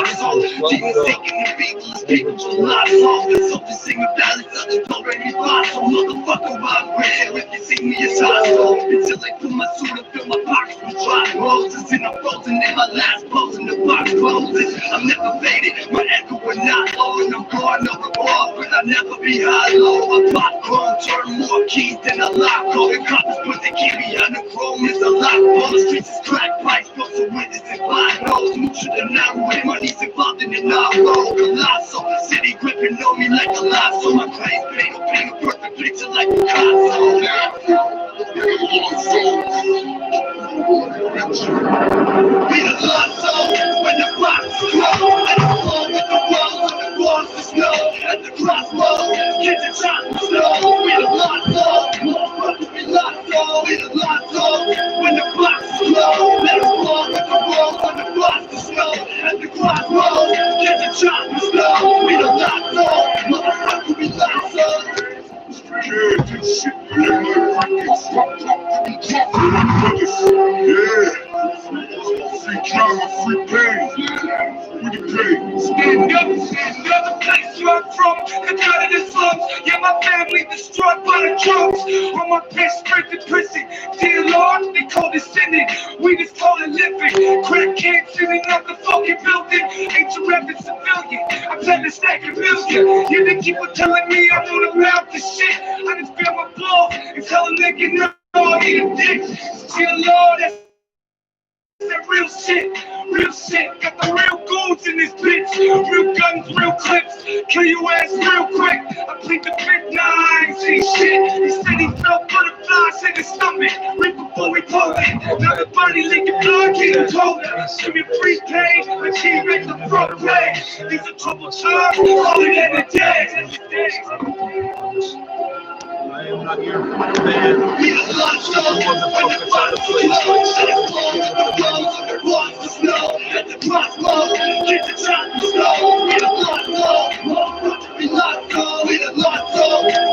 until I put my suit up, fill my pockets with dry roses, and I'm frozen in my last pose, and the box closes. I'm never faded, my echo will not low, and I'm going over ball, but I'll never be hollow. A popcorn turn more keys than a lock. All the cops put the key behind the chrome is a lock. All the streets is crack pipes, plus the witness and blind nose. Mucho de nada, with my knees involved in the novel. Colossal, city gripping on me like a lasso. My claims paint a perfect picture like Picasso. We the lost soul when the box is closed. At the floor with the walls on the walls of snow. At the crossroads, kids are trying to snow. We the lost soul, motherfuckers we lost soul. We the lost soul when the box is closed. At the floor with the walls on the walls of snow. At the crossroads, kids are trying to snow. We the lost soul, motherfuckers we lost soul. Yeah, this shit, free drama, free pain. We the pain. Stand up, the place where I'm from. The cut of the slums. Yeah, my family destroyed by the drugs. On my piss, straight to prison. Dear Lord, they call this sinning. We just call it living. Crack kids sitting up the fucking building. Ain't you rapping civilian? I plan to stack a million. Yeah, they keep on telling me I'm on about this shit. I just feel my ball and tell a nigga no, I eat a dick. Dear Lord, that's that real shit, got the real goon codes in this bitch. Real guns, real clips, kill your ass real quick. I plead the fifth, nah, I ain't see shit. He said he felt butterflies in his stomach, right before we pulled it. Now the body leaking blood, getting colder. Give me free pay, achieve at the front page. These are troubled times, all in the day. I am not here for my band. The motherfuckers out of place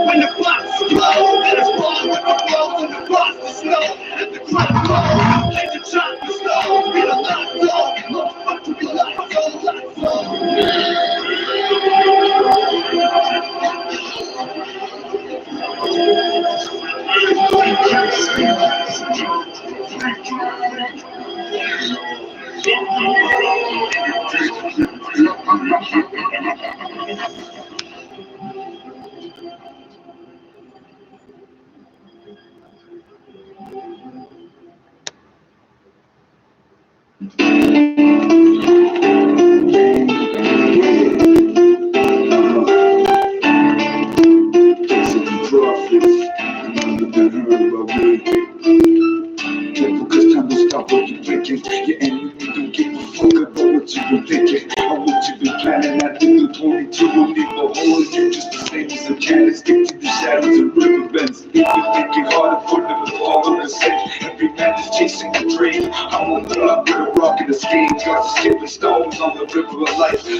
when the blocks blow, let us blow with the rolls and the rocks of snow. Let the clock blow, let the chopper slow. Be the lock flow, motherfucker, be lock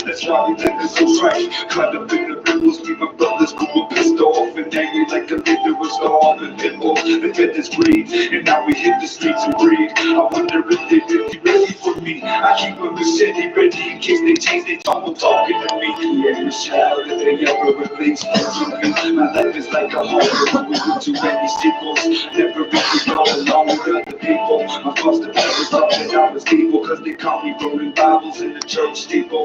That's why we think it's so right. Caught up in the ripples, me my brothers who were pissed off and angry like a leader was all the pitbull. They fed this breed, and now we hit the streets and breed. I wonder if they really ready for me. I keep a machete ready in case they change their tone talking to me. Yeah, shout if they ever release me. My life is like a home with too many sequels. Never really go along with other people. My foster parents thought that I was evil, cause they call me rolling Bibles in the church steeple.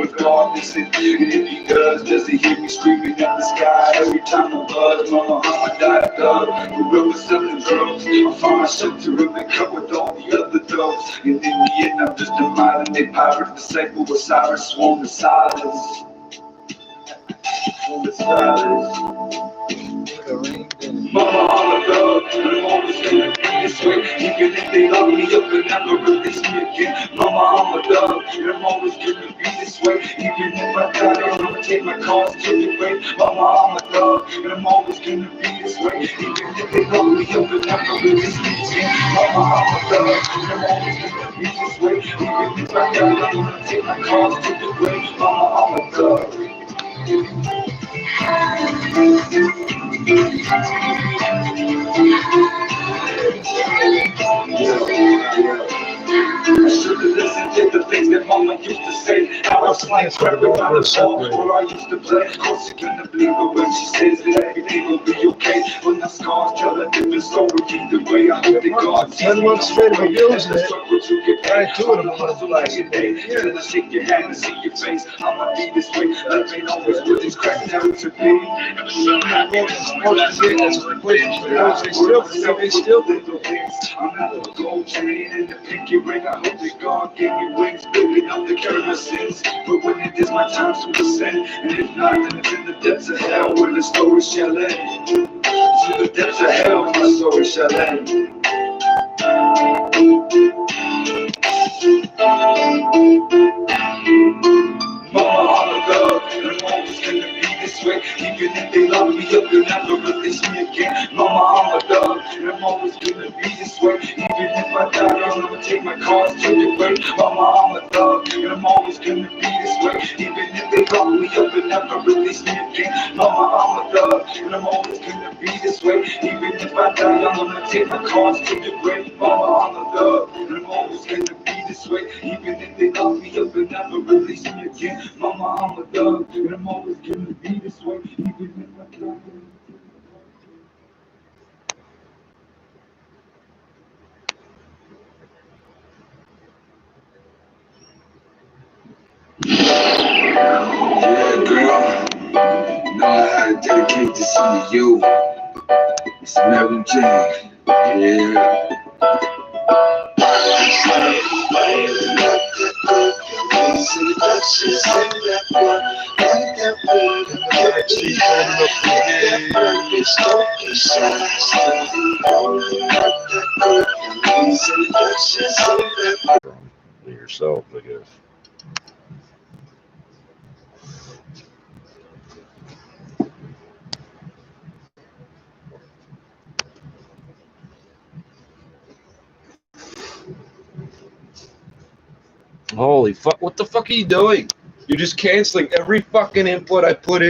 With God, listen, and if he does he hear me screaming at the sky every time I buzz? My Muhammad died thug, whoever selling drugs. I find my shelter in the cup with all the other dogs. And in the end, I'm just a modern day pirate disciple with Cyrus sworn to silence. Mama, I'm a thug, I'm always gonna be this way. Even if they lock me up and never release me again. Mama, I'm a thug, I'm always gonna be this way. Even if I die, I'm gonna take my cause to the grave. Mama, I'm a thug, and I'm always gonna be this way. Even if they lock me up and never release me again. Mama, I'm a thug, and I'm always gonna be this way. Even if I die, I'm gonna take my cause to the grave. Mama, I'm a thug. I should've listened to the things that mama used to say. I was playing crap around the ball where I used to play. Of course you couldn't believe her when she says that everything will be okay. When the scars tell a different story, either way I hope that God sees me. straight of using it. Right to it, I'm hustle like a day. Till I shake your hand and see your face. I'ma be this way. Life ain't always what it's cracked down to be. They still little things. I'm not a gold chain and the pinky ring. I hope that God gave me wings, building up the caravans. But when it is my time to ascend, and if not, then it's in the depths of hell where the story shall end. To the depths of hell, my story shall end. Mama, I'm a thug, and I'm always gonna be this way. Even if they lock me up, they'll never release me again. Mama, I'm a thug, and I'm always gonna be this way. Even if I die, I'm gonna take my cause to the grave. Mama, I'm a thug, and I'm always gonna be this way. Even if they lock me up, they'll never release me again. Mama, I'm a thug, and I'm always gonna be this way. Even if I die, I'm gonna take my cause to the grave. Mama, I'm a thug, and I'm always gonna be this way. Even if they lock me up, they'll never release me again. Mama, I'm a thug, and I'm always gonna be this way. Even if I die. Yeah, girl. You know I had to dedicate this to you. It's Mary Jane. Yeah. Yourself, I guess. Holy fuck, what the fuck are you doing? You're just canceling every fucking input I put into